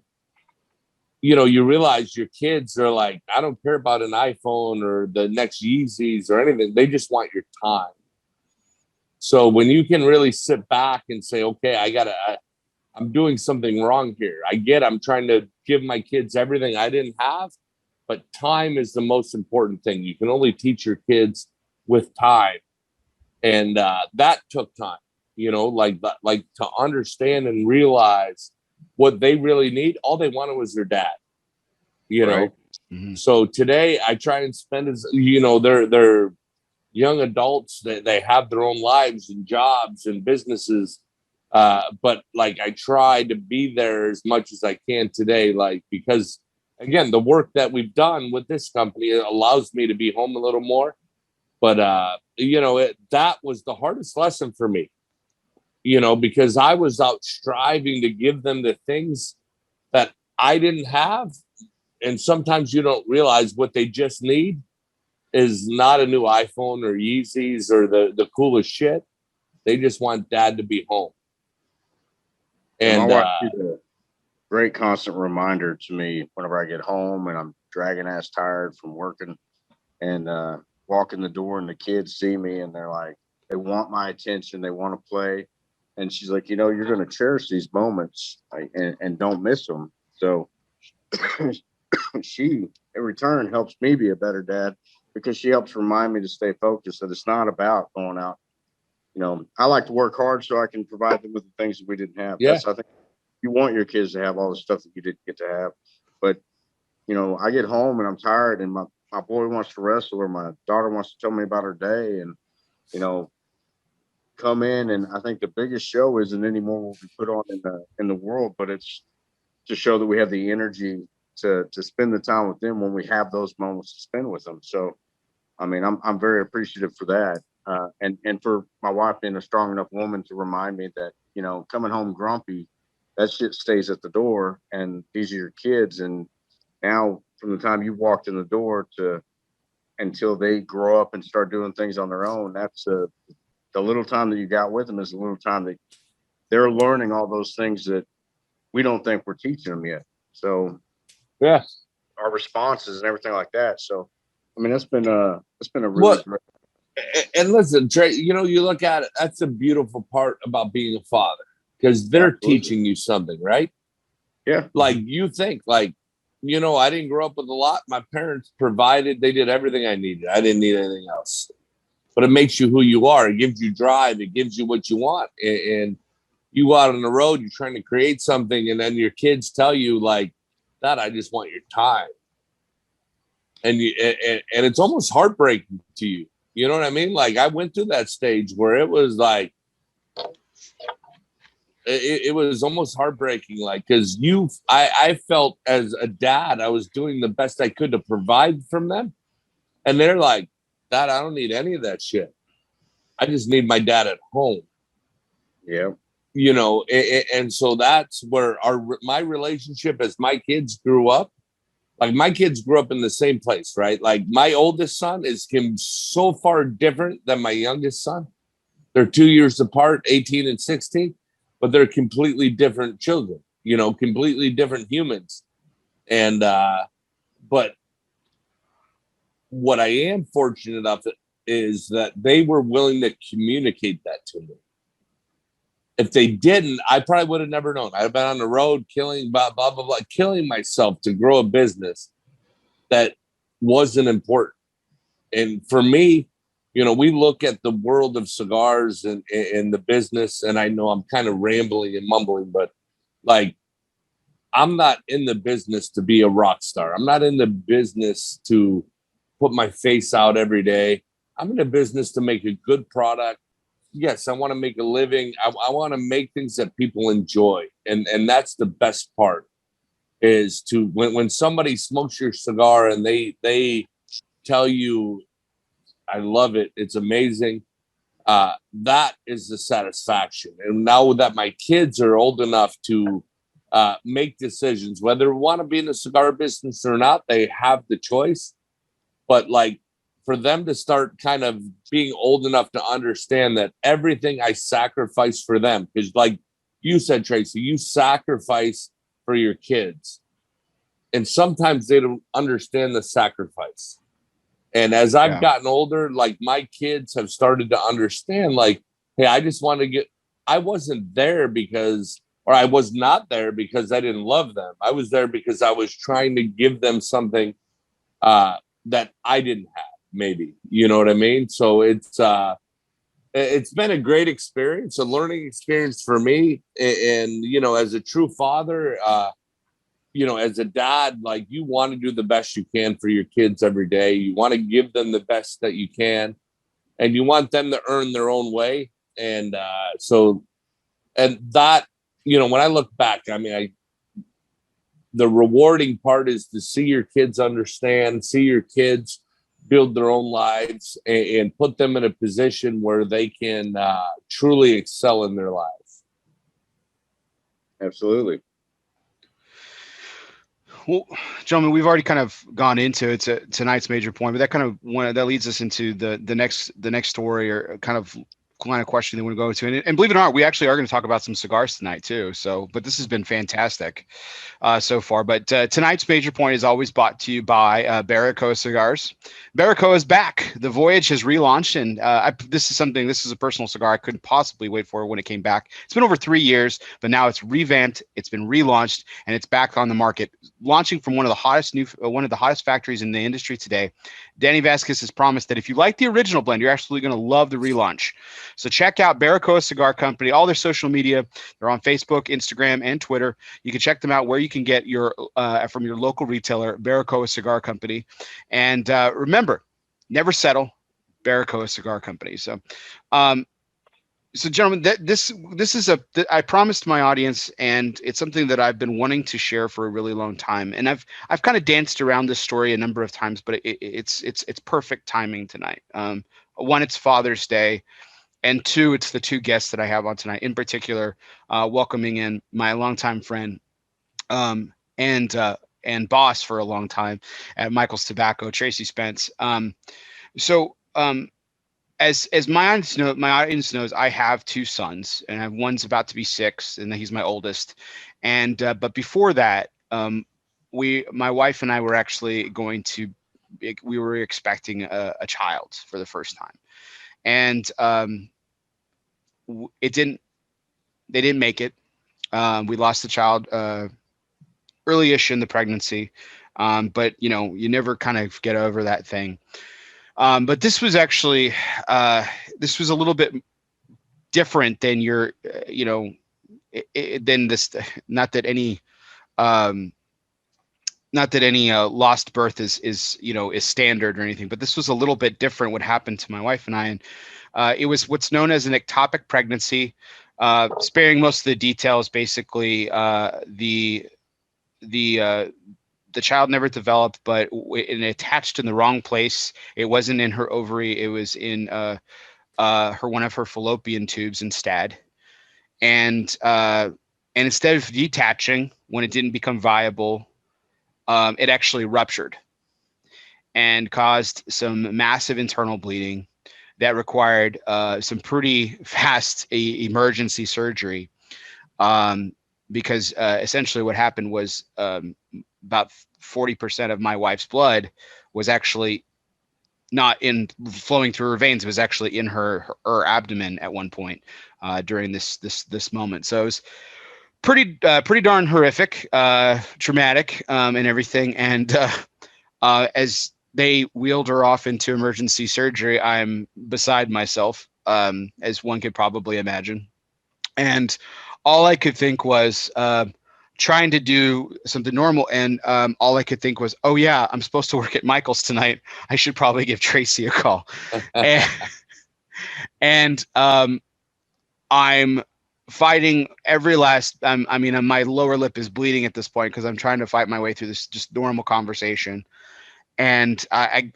Speaker 3: you realize your kids are like, I don't care about an iPhone or the next Yeezys or anything. They just want your time. So when you can really sit back and say, okay, I'm doing something wrong here. I'm trying to give my kids everything I didn't have, but time is the most important thing. You can only teach your kids with time. And that took time, like to understand and realize what they really need. All they wanted was their dad,
Speaker 2: Right.
Speaker 3: Mm-hmm. So today I try and spend they're young adults that they have their own lives and jobs and businesses. But like I try to be there as much as I can today, like, because again, the work that we've done with this company allows me to be home a little more. But that was the hardest lesson for me, because I was out striving to give them the things that I didn't have. And sometimes you don't realize what they just need is not a new iPhone or Yeezys or the coolest shit. They just want dad to be home.
Speaker 2: And my wife is a great constant reminder to me whenever I get home and I'm dragging ass tired from working and walk in the door and the kids see me and they're like, they want my attention. They want to play. And she's like, you're going to cherish these moments and don't miss them. So she, in return, helps me be a better dad because she helps remind me to stay focused, that it's not about going out. I like to work hard so I can provide them with the things that we didn't have.
Speaker 3: Yeah.
Speaker 2: I think you want your kids to have all the stuff that you didn't get to have. But, I get home and I'm tired and my boy wants to wrestle or my daughter wants to tell me about her day and, come in. And I think the biggest show isn't anymore what we put on in the world, but it's to show that we have the energy to spend the time with them when we have those moments to spend with them. So, I mean, I'm very appreciative for that. And for my wife being a strong enough woman to remind me that, coming home grumpy, that shit stays at the door and these are your kids. And now from the time you walked in the door to until they grow up and start doing things on their own, that's the little time that you got with them is a little time that they're learning all those things that we don't think we're teaching them yet. So
Speaker 3: yeah,
Speaker 2: our responses and everything like that. So, I mean, it's been a really great.
Speaker 3: And listen, Trey, you look at it, that's a beautiful part about being a father because they're teaching you something, right?
Speaker 2: Yeah.
Speaker 3: Like you think like, I didn't grow up with a lot. My parents provided, they did everything I needed. I didn't need anything else, but it makes you who you are. It gives you drive. It gives you what you want. And you go out on the road, you're trying to create something. And then your kids tell you like, Dad, I just want your time. And it's almost heartbreaking to you. You know what I mean? Like I went through that stage where it was like, it was almost heartbreaking. Like, cause I felt as a dad, I was doing the best I could to provide from them. And they're like, Dad, I don't need any of that shit. I just need my dad at home.
Speaker 2: Yeah.
Speaker 3: And so that's where my relationship as my kids grew up. Like my kids grew up in the same place, right? Like my oldest son is so far different than my youngest son. They're 2 years apart, 18 and 16, but they're completely different children, completely different humans. And, but what I am fortunate enough is that they were willing to communicate that to me. If they didn't, I probably would have never known. I'd have been on the road killing, blah, blah, blah, blah, killing myself to grow a business that wasn't important. And for me, we look at the world of cigars and the business, and I know I'm kind of rambling and mumbling, but like, I'm not in the business to be a rock star. I'm not in the business to put my face out every day. I'm in the business to make a good product. Yes, I want to make a living. I want to make things that people enjoy. And that's the best part is to when somebody smokes your cigar and they tell you, I love it. It's amazing. That is the satisfaction. And now that my kids are old enough to make decisions, whether they want to be in the cigar business or not, they have the choice. But like for them to start kind of being old enough to understand that everything I sacrifice for them, because like you said, Tracy, you sacrifice for your kids. And sometimes they don't understand the sacrifice. And as I've gotten older, like my kids have started to understand, like, hey, I just want to get, I wasn't there because, or I was not there because I didn't love them. I was there because I was trying to give them something that I didn't have, maybe, you know what I mean? So it's been a great experience, a learning experience for me. And, you know, as a true father, you know, as a dad, like, you want to do the best you can for your kids every day. You want to give them the best that you can, and you want them to earn their own way. And and that, you know, when I look back, I mean, the rewarding part is to see your kids understand, see your kids build their own lives, and put them in a position where they can truly excel in their lives.
Speaker 2: Absolutely.
Speaker 1: Well, gentlemen, we've already kind of gone into it, tonight's major point, but that kind of that leads us into the next story, or kind of line of question they want to go to. And believe it or not, we actually are going to talk about some cigars tonight too. So, but this has been fantastic so far. But tonight's major point is always brought to you by Barrico Cigars. Barrico is back. The voyage has relaunched, and this is a personal cigar I couldn't possibly wait for when it came back. It's been over 3 years, but now it's revamped, it's been relaunched, and it's back on the market, launching from one of the hottest factories in the industry today. Danny Vasquez has promised that if you like the original blend, you're absolutely going to love the relaunch. So check out Barrico Cigar Company, all their social media. They're on Facebook, Instagram, and Twitter. You can check them out where you can get your from your local retailer, Barrico Cigar Company. And remember, never settle. Barrico Cigar Company. So, gentlemen, this is I promised my audience, and it's something that I've been wanting to share for a really long time. And I've kind of danced around this story a number of times, but it's perfect timing tonight. One, it's Father's Day. And two, it's the two guests that I have on tonight, in particular, welcoming in my longtime friend and boss for a long time at Michael's Tobacco, Tracy Spence. As my audience knows, I have two sons, and one's about to be 6, and he's my oldest. And but before that, my wife and I were actually we were expecting a child for the first time, and they didn't make it. We lost the child early-ish in the pregnancy, but you never kind of get over that thing. But this was actually this was a little bit different than than this. Not that any lost birth is standard or anything, but this was a little bit different. What happened to my wife and I, and it was what's known as an ectopic pregnancy. Sparing most of the details, basically, the child never developed, but it attached in the wrong place. It wasn't in her ovary; it was in one of her fallopian tubes instead. And instead of detaching when it didn't become viable, it actually ruptured and caused some massive internal bleeding that required some pretty fast emergency surgery. Because essentially what happened was about 40% of my wife's blood was actually not flowing through her veins. It was actually in her abdomen at one point during this moment. So it was pretty darn horrific, traumatic, and everything. And as they wheeled her off into emergency surgery, I'm beside myself, as one could probably imagine. And all I could think was trying to do something normal. And all I could think was, oh, yeah, I'm supposed to work at Michael's tonight. I should probably give Tracy a call. and I'm fighting every last, my lower lip is bleeding at this point because I'm trying to fight my way through this just normal conversation. And I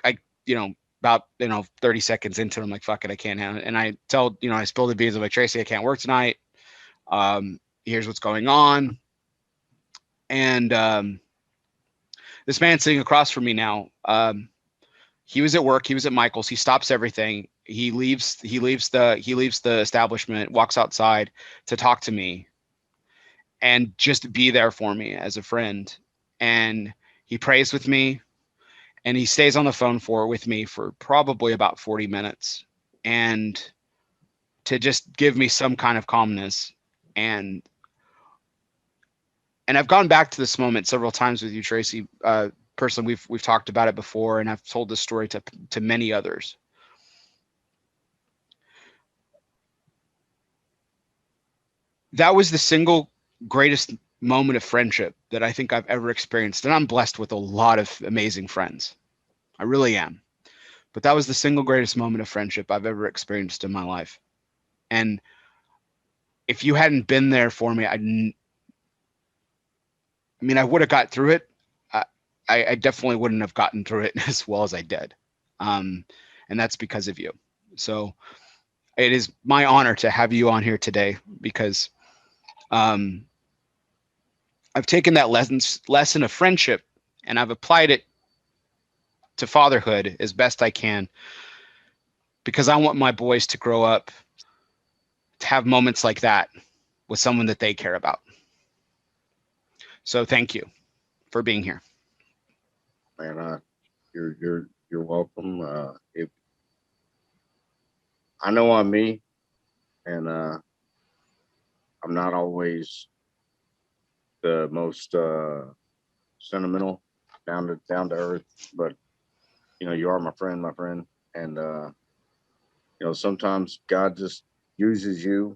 Speaker 1: about 30 seconds into it, I'm like, fuck it, I can't handle it. And I I spill the beans. I'm like, Tracy, I can't work tonight. Here's what's going on. And this man sitting across from me now, he was at work. He was at Michael's. He stops everything. He leaves the establishment, walks outside to talk to me and just be there for me as a friend. And he prays with me, and he stays on the phone with me for probably about 40 minutes. And to just give me some kind of calmness. And I've gone back to this moment several times with you, Tracy. Personally, we've talked about it before, and I've told this story to many others. That was the single greatest moment of friendship that I think I've ever experienced. And I'm blessed with a lot of amazing friends. I really am. But that was the single greatest moment of friendship I've ever experienced in my life. And if you hadn't been there for me, I mean, I would have got through it. I definitely wouldn't have gotten through it as well as I did. And that's because of you. So it is my honor to have you on here today, because I've taken that lesson of friendship and I've applied it to fatherhood as best I can, because I want my boys to grow up to have moments like that with someone that they care about. So thank you for being here.
Speaker 2: Man, you're welcome. If I know I'm me, and I'm not always the most sentimental, down to earth, but you are my friend, and sometimes God just uses you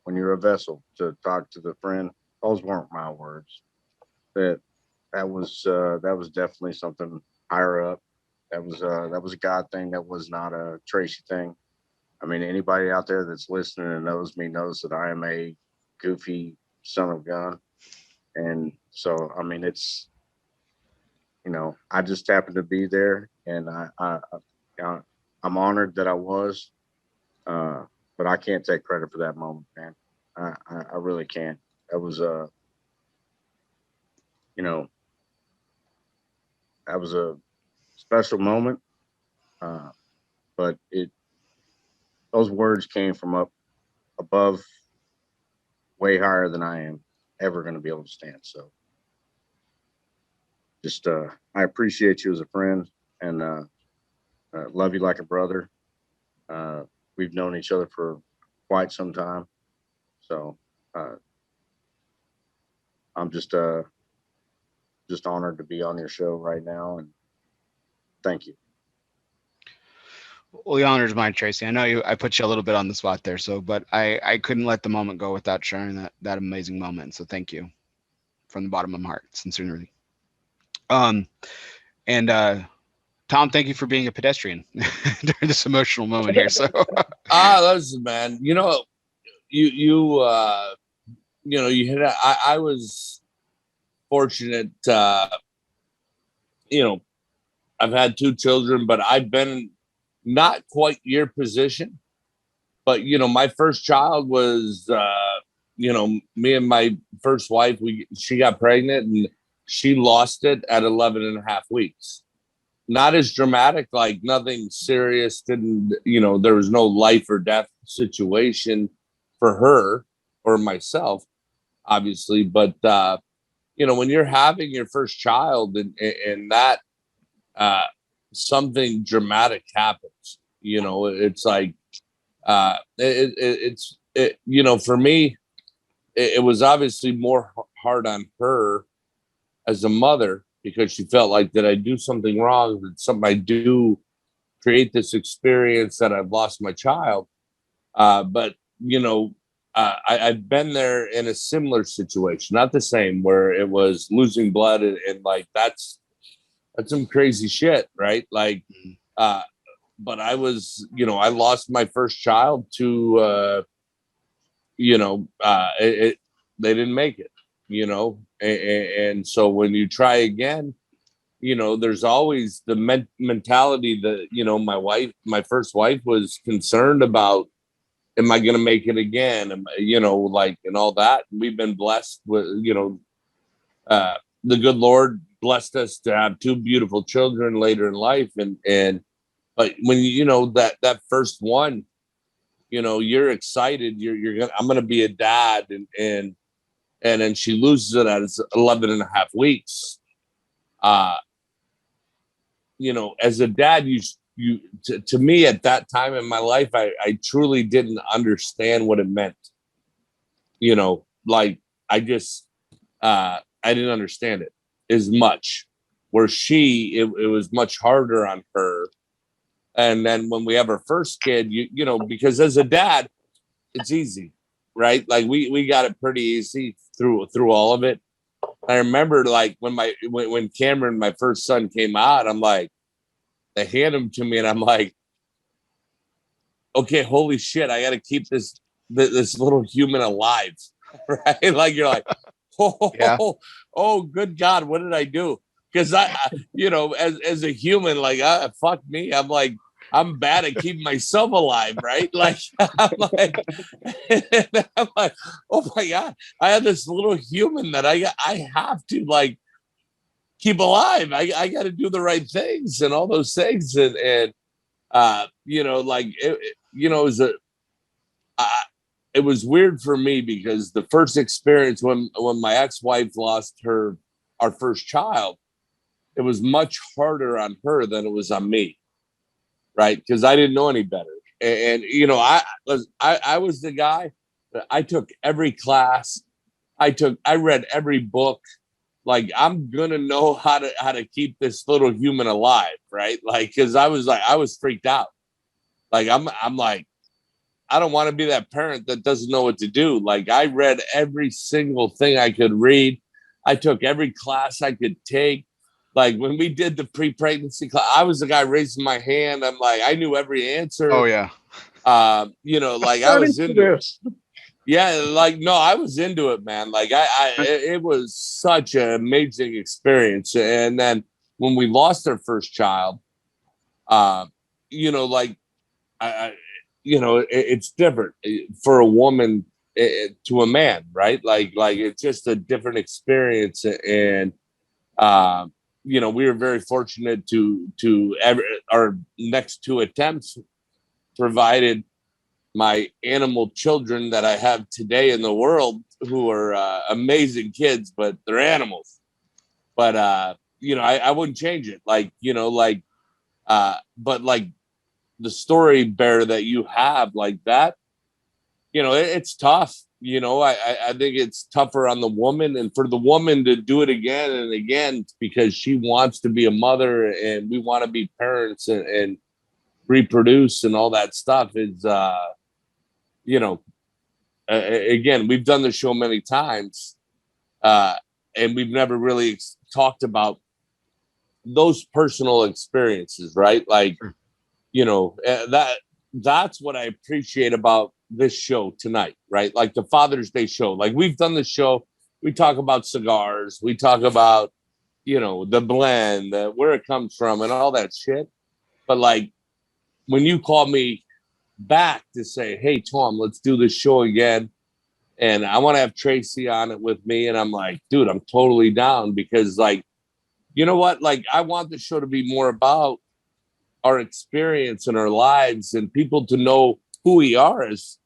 Speaker 2: when you're a vessel to talk to the friend. Those weren't my words. That was definitely something higher up. That was a God thing. That was not a Tracy thing. I mean, anybody out there that's listening and knows me knows that I am a goofy son of gun. And so, I mean, it's, I just happened to be there, and I'm honored that I was, but I can't take credit for that moment, man. I really can't. That was you know, that was a special moment, but those words came from up above, way higher than I am ever going to be able to stand. So just I appreciate you as a friend, and love you like a brother. We've known each other for quite some time, so I'm just honored to be on your show right now, and thank you.
Speaker 1: Well, the honor is mine, Tracy. I know I put you a little bit on the spot there, but I couldn't let the moment go without sharing that amazing moment. So thank you from the bottom of my heart, sincerely. And Tom, thank you for being a pedestrian during this emotional moment here. So
Speaker 3: listen, man, you hit it. I was fortunate. I've had 2 children, but I've been not quite your position. But my first child was, me and my first wife. She got pregnant and she lost it at 11 and a half weeks. Not as dramatic, like nothing serious. Didn't there was no life or death situation for her or myself, obviously. But when you're having your first child and that something dramatic happens, it's like for me, it was obviously more hard on her as a mother, because she felt like, did I do something wrong? Did something I do create this experience that I've lost my child? But I've been there in a similar situation, not the same, where it was losing blood, and like that's some crazy shit, right? Like, but I was, I lost my first child to, they didn't make it, and so when you try again, there's always the mentality that, my first wife was concerned about, am I going to make it again? Like, and all that. We've been blessed with, the good Lord blessed us to have 2 beautiful children later in life. But when that first one, you're excited, I'm going to be a dad. And then she loses it at 11 and a half weeks. As a dad, you to me at that time in my life, I truly didn't understand what it meant. You know, like I didn't understand it as much. Where it was much harder on her. And then when we have our first kid, you know, because as a dad, it's easy, right? Like we got it pretty easy through all of it. I remember like when Cameron, my first son, came out, I'm like, they hand him to me, and I'm like, okay, holy shit, I got to keep this little human alive, right? Like you're like,
Speaker 1: Yeah.
Speaker 3: oh, good God, what did I do? Because you know, as a human, like, fuck me, I'm like, I'm bad at keeping myself alive, right? Like, I'm like, I'm like, oh my God, I have this little human that I have to like keep alive. I got to do the right things and all those things, and you know, like, you know, it was weird for me because the first experience when my ex-wife lost our first child, it was much harder on her than it was on me, right? Because I didn't know any better. And you know, I was the guy that I took every class, I read every book. Like, I'm gonna know how to keep this little human alive, right? Like, because I was freaked out. Like, I'm like, I don't want to be that parent that doesn't know what to do. Like, I read every single thing I could read. I took every class I could take. Like, when we did the pre-pregnancy class, I was the guy raising my hand. I'm like, I knew every answer.
Speaker 1: Oh yeah.
Speaker 3: You know, like I was into this. Yeah, like no, I was into it, man. Like it was such an amazing experience. And then when we lost our first child, you know, like I you know, it's different for a woman to a man, right? Like it's just a different experience. And you know, we were very fortunate to our next two attempts provided my animal children that I have today in the world, who are amazing kids, but they're animals. But you know, I wouldn't change it. Like, you know, like but like the story, Bear, that you have like that, you know, it's tough. You know, I think it's tougher on the woman, and for the woman to do it again and again because she wants to be a mother and we want to be parents and reproduce and all that stuff is you know, again, we've done the show many times, and we've never really talked about those personal experiences, right? Like, you know, that's what I appreciate about this show tonight, right? Like the Father's Day show. Like, we've done the show, we talk about cigars, we talk about, you know, the blend, where it comes from, and all that shit. But like, when you call me back to say, hey, Tom, let's do this show again, and I want to have Tracy on it with me, and I'm like, dude, I'm totally down, because like, you know what, like, I want the show to be more about our experience in our lives and people to know who we are as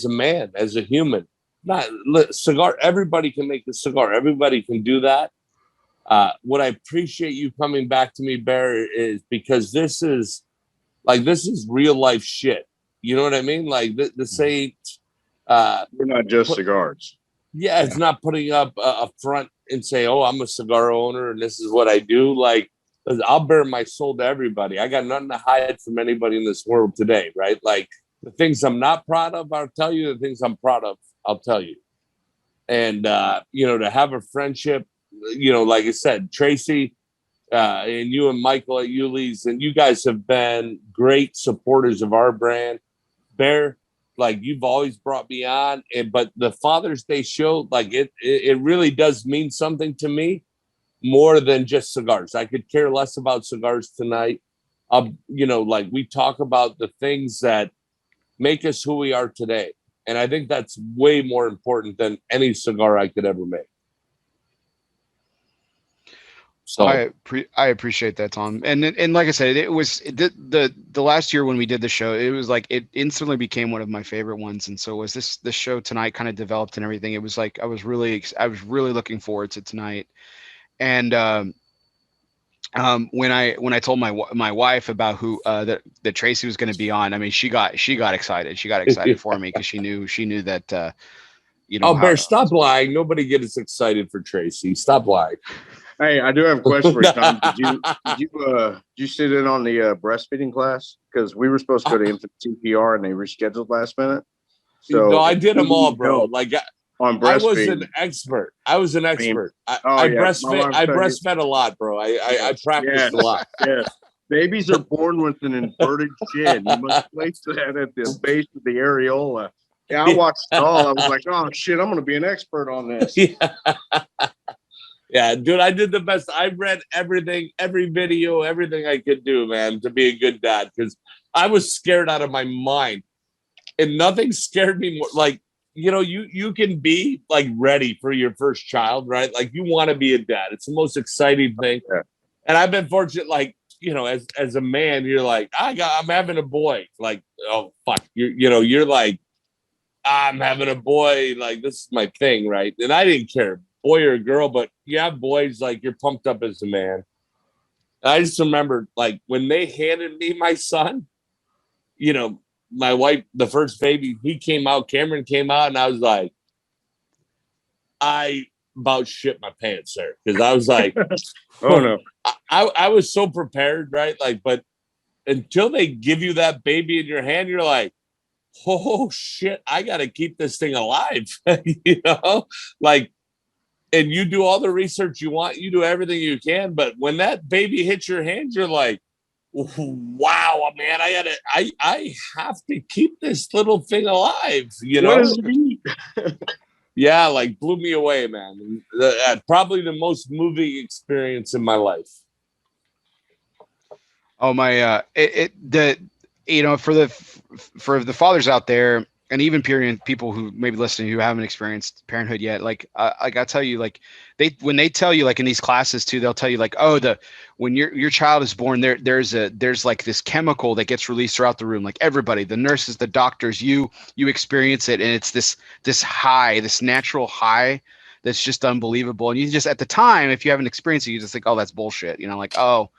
Speaker 3: a man, as a human. Not cigar, everybody can make the cigar, everybody can do that. What I appreciate you coming back to me, Bear, is because this is real life shit. You know what I mean? Like this ain't
Speaker 2: we're not just cigars.
Speaker 3: Yeah, it's not putting up a front and say, oh, I'm a cigar owner and this is what I do. Like, I'll bare my soul to everybody. I got nothing to hide from anybody in this world today, right? Like, the things I'm not proud of, I'll tell you. The things I'm proud of, I'll tell you. And you know, to have a friendship, you know, like I said, Tracy, and you and Michael at Euless, and you guys have been great supporters of our brand. Bear, like, you've always brought me on, but the Father's Day show, like, it really does mean something to me, more than just cigars. I could care less about cigars tonight. You know, like, we talk about the things that make us who we are today, and I think that's way more important than any cigar I could ever make. So
Speaker 1: I appreciate that, Tom. And like I said, it was the last year when we did the show, it was like it instantly became one of my favorite ones. And so was this show tonight kind of developed and everything. It was like I was really looking forward to tonight. And when I told my wife about who that Tracy was going to be on, I mean, she got excited. She got excited for me because she knew that
Speaker 3: Oh,
Speaker 1: how.
Speaker 3: Bear, stop lying. Nobody gets excited for Tracy. Stop lying.
Speaker 2: Hey, I do have a question for you, Tom. Did you sit in on the breastfeeding class? Because we were supposed to go to infant CPR and they rescheduled last minute.
Speaker 3: No,
Speaker 2: So
Speaker 3: I
Speaker 2: if
Speaker 3: did
Speaker 2: you
Speaker 3: them all,
Speaker 2: need
Speaker 3: bro.
Speaker 2: help
Speaker 3: Like
Speaker 2: on
Speaker 3: I was an
Speaker 2: breastfeeding,
Speaker 3: expert. I was an
Speaker 2: I mean,
Speaker 3: expert.
Speaker 2: oh
Speaker 3: I
Speaker 2: yeah, my
Speaker 3: breastfed.
Speaker 2: wife
Speaker 3: I
Speaker 2: tell you,
Speaker 3: breastfed a lot, bro. I
Speaker 2: yes,
Speaker 3: practiced a
Speaker 2: yes,
Speaker 3: lot.
Speaker 2: yes. Babies are born with an inverted chin. You must place that at the base of the areola. Yeah, I watched it all. I was like, oh shit, I'm going to be an expert on this.
Speaker 3: Yeah. Yeah, dude, I did the best. I read everything, every video, everything I could do, man, to be a good dad because I was scared out of my mind. And nothing scared me more. Like, you can be like ready for your first child, right? Like you want to be a dad. It's the most exciting thing.
Speaker 2: Yeah.
Speaker 3: And I've been fortunate, like, as a man, you're like, I'm having a boy. Like, oh fuck. You're like, I'm having a boy, like this is my thing, right? And I didn't care, boy or girl, but you have boys, like you're pumped up as a man. And I just remember like when they handed me my son, you know, my wife, the first baby, Cameron came out, and I was like, I about shit my pants there. Because I was like,
Speaker 2: Oh no.
Speaker 3: I was so prepared, right? Like, but until they give you that baby in your hand, you're like, oh shit, I gotta keep this thing alive. Like, and you do all the research you want, you do everything you can, but when that baby hits your hand, you're like, wow, man, I have to keep this little thing alive,
Speaker 2: What does it eat?
Speaker 3: Yeah, like blew me away, man. Probably the most moving experience in my life.
Speaker 1: Oh my! For the fathers out there, and even period people who maybe listening who haven't experienced parenthood yet, like I tell you, like when they tell you, like in these classes too, they'll tell you like, oh, when your child is born, there's like this chemical that gets released throughout the room, like everybody, the nurses, the doctors, you experience it, and it's this high, this natural high. That's just unbelievable. And you just, at the time, if you haven't experienced it, you just think, oh, that's bullshit. Like, oh,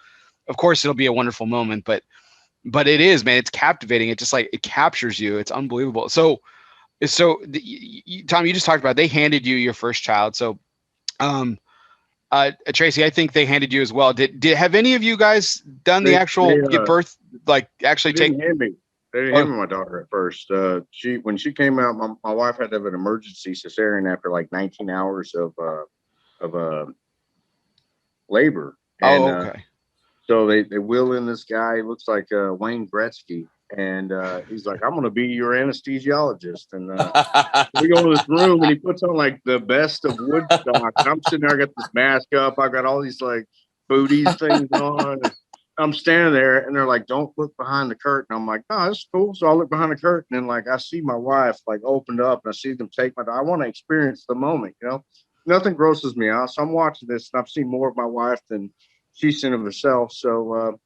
Speaker 1: of course it'll be a wonderful moment, but it is, man, it's captivating. It just like, it captures you. It's unbelievable. Tom, you just talked about, they handed you your first child. So, Tracy, I think they handed you as well. Did have any of you guys done the actual give birth, like actually
Speaker 2: they
Speaker 1: take?
Speaker 2: didn't hand me. They didn't hand me my daughter at first. When she came out, my wife had to have an emergency cesarean after like 19 hours of labor. And
Speaker 1: Okay.
Speaker 2: so they wheel in this guy. He looks like Wayne Gretzky, and he's like, "I'm going to be your anesthesiologist." And we go to this room, and he puts on like the best of Woodstock. And I'm sitting there, I got this mask up, I got all these like booties things on. And I'm standing there, and they're like, "Don't look behind the curtain." I'm like, "Oh, that's cool." So I look behind the curtain, and like I see my wife like opened up, and I see them take my. I want to experience the moment, Nothing grosses me out. So I'm watching this, and I've seen more of my wife than she's seen of herself. So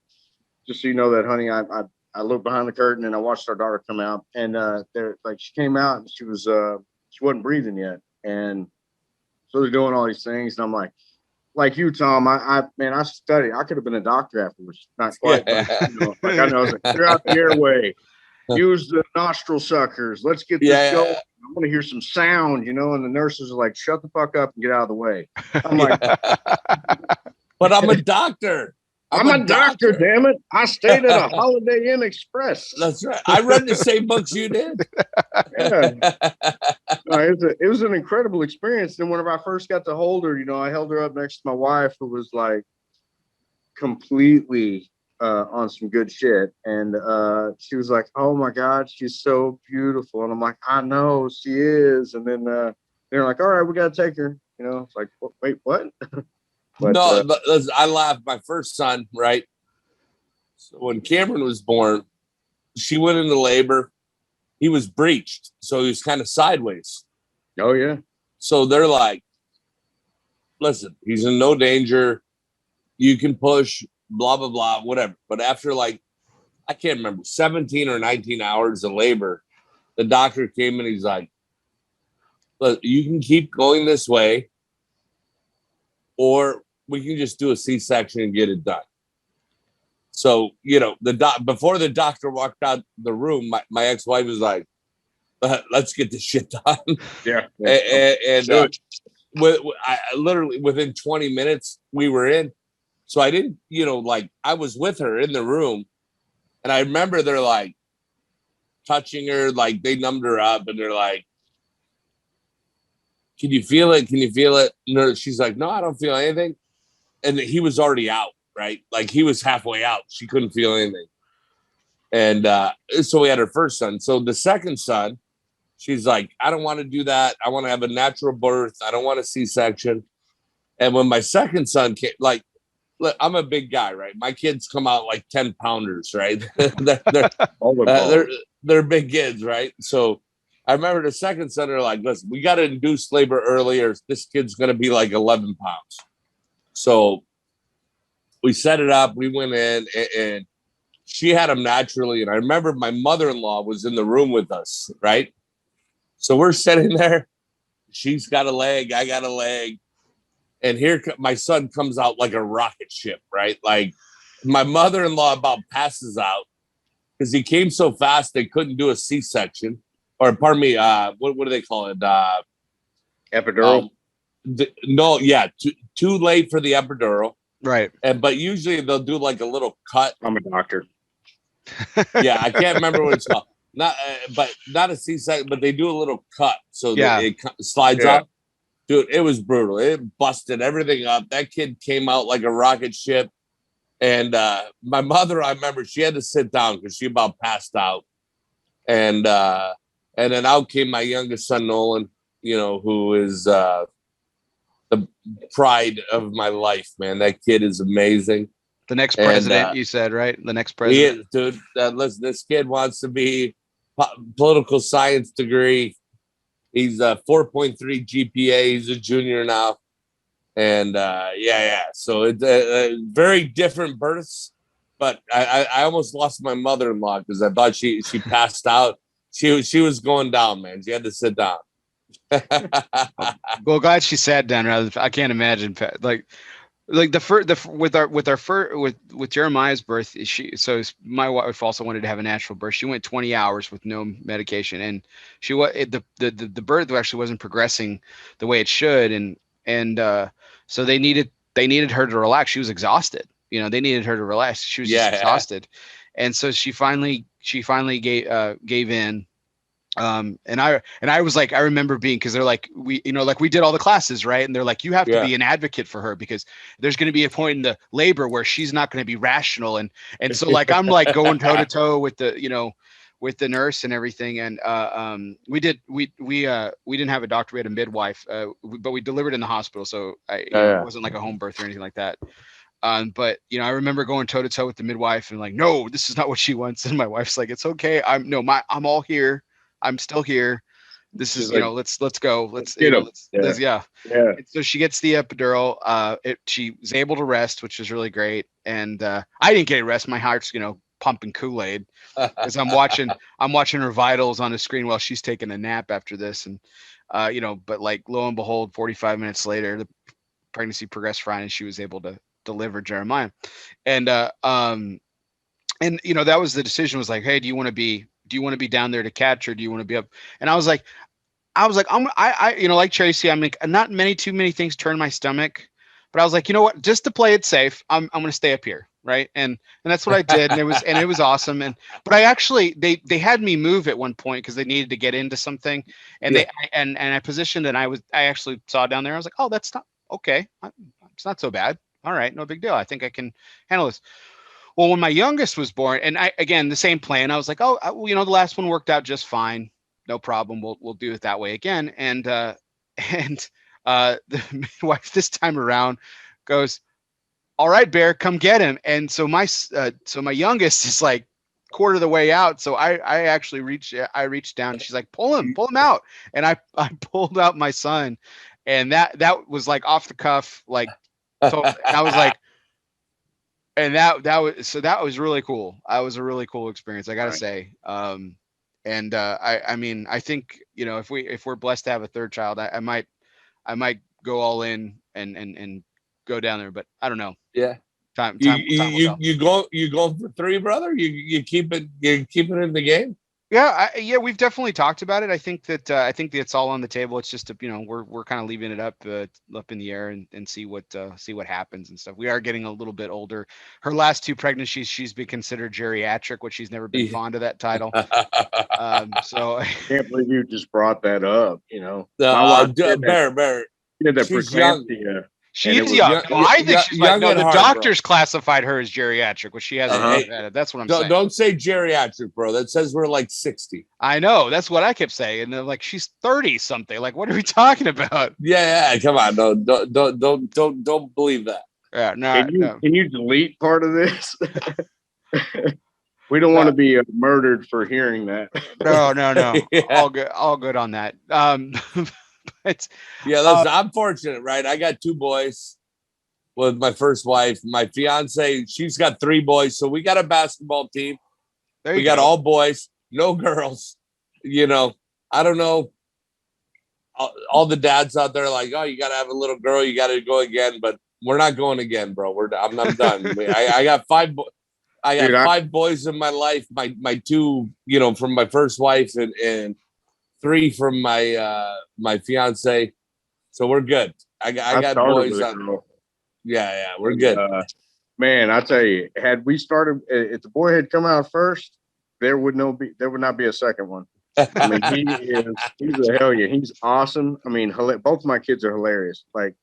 Speaker 2: just so you know that, honey, I looked behind the curtain and I watched our daughter come out, and they're like, she came out and she wasn't breathing yet, and so they're doing all these things, and I'm like you, Tom, I studied. I could have been a doctor afterwards, not quite,
Speaker 3: Yeah.
Speaker 2: but like I know, I was like, clear out the airway, use the nostril suckers, let's get this going. I want to hear some sound, and the nurses are like, shut the fuck up and get out of the way. I'm like,
Speaker 3: but I'm a doctor.
Speaker 2: I'm a doctor, damn it. I stayed at a Holiday Inn Express.
Speaker 3: That's right. I read the same books you did.
Speaker 2: Yeah. It was an incredible experience. And whenever I first got to hold her, I held her up next to my wife, who was like completely on some good shit. And she was like, oh my God, she's so beautiful. And I'm like, I know she is. And then they're like, all right, we got to take her. It's like, wait, what?
Speaker 3: But I laughed. My first son, right? So when Cameron was born, she went into labor. He was breeched, so he was kind of sideways.
Speaker 2: Oh, yeah.
Speaker 3: So they're like, listen, he's in no danger. You can push, blah, blah, blah, whatever. But after I can't remember, 17 or 19 hours of labor, the doctor came and he's like, look, you can keep going this way, or we can just do a C-section and get it done. So, you know, before the doctor walked out the room, my ex-wife was like, let's get this shit done.
Speaker 2: Yeah.
Speaker 3: And literally within 20 minutes we were in. So I didn't, you know, like I was with her in the room, and I remember they're like touching her, like they numbed her up, and they're like, can you feel it? Can you feel it? No, she's like, no, I don't feel anything. And he was already out, right? Like he was halfway out. She couldn't feel anything. And so we had her first son. So the second son, she's like, I don't want to do that. I want to have a natural birth. I don't want a C-section. And when my second son came, like, look, I'm a big guy, right? My kids come out like 10 pounders, right? they're big kids, right? So I remember the second son, they're like, listen, we got to induce labor earlier. This kid's going to be like 11 pounds. So we set it up. We went in, and she had him naturally. And I remember my mother-in-law was in the room with us, right? So we're sitting there. She's got a leg. I got a leg. And here my son comes out like a rocket ship, right? Like my mother-in-law about passes out because he came so fast they couldn't do a C-section. Or pardon me, what do they call it?
Speaker 2: Epidural?
Speaker 3: No, yeah, too late for the epidural.
Speaker 1: Right.
Speaker 3: But usually they'll do like a little cut.
Speaker 2: I'm a doctor.
Speaker 3: Yeah, I can't remember what it's called. But not a C-section, but they do a little cut so that it slides up. Dude, it was brutal. It busted everything up. That kid came out like a rocket ship. And my mother, I remember, she had to sit down because she about passed out. And then out came my youngest son, Nolan, you know, who is the pride of my life, man. That kid is amazing.
Speaker 1: The next president, you said, right? The next president.
Speaker 3: He is, dude. Listen, this kid wants to be political science degree. He's a 4.3 GPA. He's a junior now. And so it's very different births. But I almost lost my mother-in-law because I thought she passed out. She was going down, man. She had to sit down.
Speaker 1: Well, glad she sat down. I can't imagine with Jeremiah's birth. My wife also wanted to have a natural birth. She went 20 hours with no medication, and the birth actually wasn't progressing the way it should, and so they needed her to relax. She was exhausted. You know, they needed her to relax. She was just exhausted, and so she finally gave in. And I was like, I remember being, because they're like, we did all the classes, right? And they're like, you have to be an advocate for her because there's going to be a point in the labor where she's not going to be rational. And so like, I'm like going toe to toe with with the nurse and everything. And we didn't have a doctor. We had a midwife, but we delivered in the hospital. So it wasn't like a home birth or anything like that. But I remember going toe to toe with the midwife and like, no, this is not what she wants. And my wife's like, it's okay. I'm all here. I'm still here. This is, like, let's go. Let's get them. Yeah. And so she gets the epidural. She was able to rest, which was really great. And I didn't get a rest. My heart's, pumping Kool-Aid because I'm watching her vitals on the screen while she's taking a nap after this. And, but like lo and behold, 45 minutes later, the pregnancy progressed fine and she was able to deliver Jeremiah. And, that was the decision, was like, hey, do you want to be down there to catch, or do you want to be up? And I was like, like Tracy, I'm like, not too many things turn my stomach, but I was like, you know what, just to play it safe, I'm going to stay up here. Right. And that's what I did. And it was awesome. But I actually, they had me move at one point because they needed to get into something, and I positioned, and I actually saw down there. I was like, oh, that's not okay. It's not so bad. All right. No big deal. I think I can handle this. Well, when my youngest was born, and again, the same plan, I was like, oh, the last one worked out just fine. No problem. We'll do it that way again. And the midwife this time around goes, all right, Bear, come get him. And so my youngest is like quarter of the way out. So I actually reached down, and she's like, pull him out. And I pulled out my son, and that was like off the cuff, like, and I was like, and that was really cool. That was a really cool experience, I gotta say. I mean, I think, if we're blessed to have a third child, I might go all in and go down there, but I don't know.
Speaker 3: Yeah.
Speaker 1: Time will tell.
Speaker 3: You going for 3, brother? You keep it in the game?
Speaker 1: Yeah, we've definitely talked about it. I think that it's all on the table. It's just we're kind of leaving it up in the air and see what happens and stuff. We are getting a little bit older. Her last 2 pregnancies, she's been considered geriatric, which she's never been fond of that title. So
Speaker 2: I can't believe you just brought that up. My wife
Speaker 3: Bear.
Speaker 2: did that
Speaker 3: She's young.
Speaker 1: She is young. I think she's young. No, the doctors classified her as geriatric, which she hasn't had. That's what I'm saying.
Speaker 3: Don't say geriatric, bro. That says we're like 60.
Speaker 1: I know. That's what I kept saying. And they're like, she's 30 something. Like, what are we talking about?
Speaker 3: Yeah. Come on. No, don't believe that.
Speaker 1: Yeah. No.
Speaker 2: Can you delete part of this? We don't want to be murdered for hearing that.
Speaker 1: No. Yeah. All good on that. But
Speaker 3: yeah, listen, I'm fortunate, right? I got 2 boys with my first wife. My fiance, she's got 3 boys. So we got a basketball team. We got all boys, no girls. I don't know. All the dads out there are like, oh, you got to have a little girl. You got to go again. But we're not going again, bro. I'm done. I got 5 5 boys in my life. My 2, from my first wife and 3 from my fiance. So we're good. I got boys on. Yeah, we're good.
Speaker 2: Man, I tell you, had we started, if the boy had come out first, there would not be a second one. I mean, he's a hell yeah. He's awesome. I mean, both my kids are hilarious. Like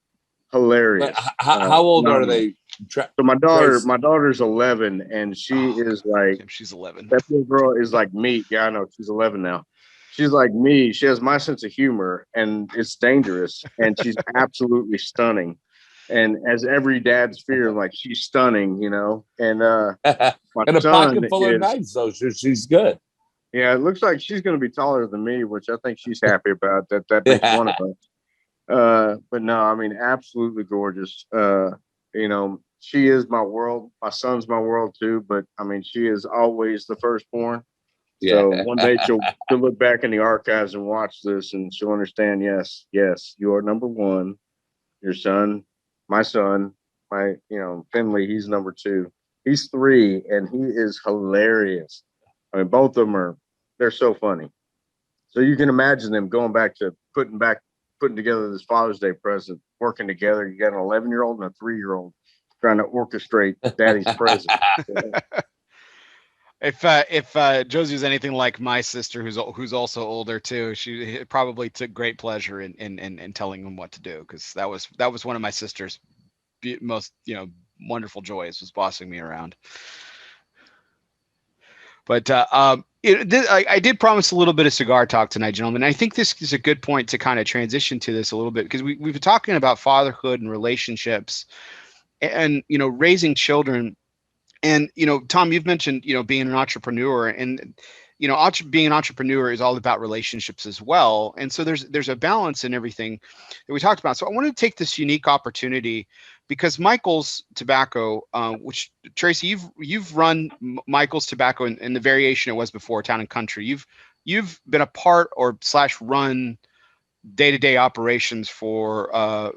Speaker 2: hilarious.
Speaker 3: How old are they?
Speaker 2: So my daughter's 11, and she is like,
Speaker 1: she's 11.
Speaker 2: That little girl is like me. Yeah, I know. She's 11 now. She's like me. She has my sense of humor, and it's dangerous. And she's absolutely stunning. And as every dad's fear, like she's stunning, And my
Speaker 3: and a pocket full of knives, though. She's good.
Speaker 2: Yeah, it looks like she's going to be taller than me, which I think she's happy about. That makes one of us. But no, I mean, absolutely gorgeous. She is my world. My son's my world too. But I mean, she is always the firstborn. So one day she'll look back in the archives and watch this, and she'll understand. Yes, you are number 1. Your son, my son, Finley. He's number 2. He's 3, and he is hilarious. I mean, both of them they're so funny. So you can imagine them going back to putting together this Father's Day present, working together. You got an 11-year-old and a 3-year-old trying to orchestrate Daddy's present.
Speaker 1: If Josie was anything like my sister, who's also older too, she probably took great pleasure in telling him what to do, because that was one of my sister's most wonderful joys, was bossing me around. But I did promise a little bit of cigar talk tonight, gentlemen. I think this is a good point to kind of transition to this a little bit, because we've been talking about fatherhood and relationships and raising children. And Tom, you've mentioned being an entrepreneur, and being an entrepreneur is all about relationships as well. And so there's a balance in everything that we talked about. So I wanted to take this unique opportunity, because Michael's Tobacco, which Tracy, you've run Michael's Tobacco in the variation it was before, Town and Country. You've been a part or / run day-to-day operations for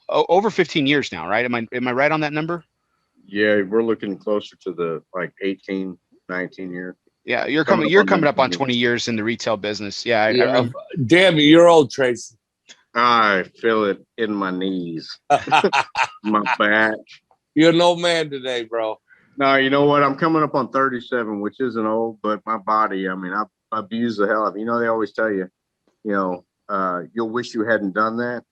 Speaker 1: over 15 years now, right? Am I right on that number?
Speaker 2: Yeah, we're looking closer to the 18, 19 years.
Speaker 1: Yeah, you're coming up on 20 years in the retail business. Yeah, I remember.
Speaker 3: Damn, you're old, Tracy.
Speaker 2: I feel it in my knees, my back.
Speaker 3: You're an old man today, bro.
Speaker 2: No, you know what? I'm coming up on 37, which isn't old, but my body, I mean, I've abused the hell of it. They always tell you, you'll wish you hadn't done that.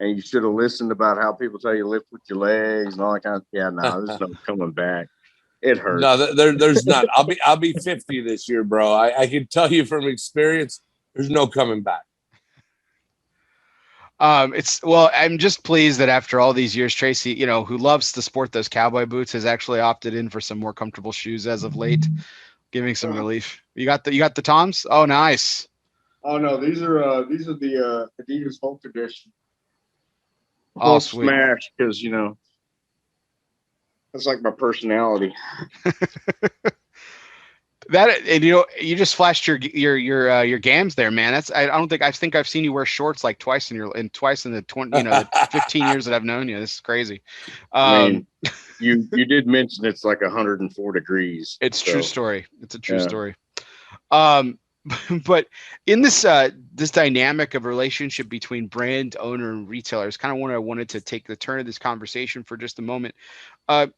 Speaker 2: And you should have listened about how people tell you lift with your legs and all that kind of. Yeah, no, there's no coming back. It hurts.
Speaker 3: No, there's not. I'll be 50 this year, bro. I can tell you from experience, there's no coming back.
Speaker 1: I'm just pleased that after all these years, Tracy, who loves to sport those cowboy boots, has actually opted in for some more comfortable shoes as of late, giving some relief. You got the Toms? Oh, nice.
Speaker 2: Oh no, these are the Adidas Hulk Edition.
Speaker 1: Oh, sweet.
Speaker 2: Smash, because that's like my personality.
Speaker 1: That, and you just flashed your gams there, man. That's I think I've seen you wear shorts like twice in the 20 the 15 years that I've known you. This is crazy.
Speaker 2: I mean, you did mention it's like 104 degrees.
Speaker 1: It's
Speaker 2: so,
Speaker 1: true story. It's a true story. But in this this dynamic of relationship between brand owner and retailers, kind of what I wanted to take the turn of this conversation for just a moment. So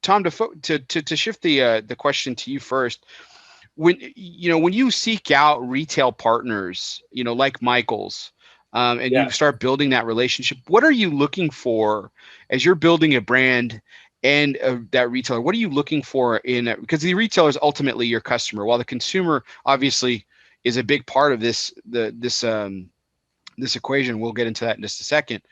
Speaker 1: Tom, to shift the question to you first, when you seek out retail partners, like Michael's, and you start building that relationship, what are you looking for as you're building a brand and that retailer? What are you looking for because the retailer is ultimately your customer, while the consumer obviously is a big part of this equation. We'll get into that in just a second.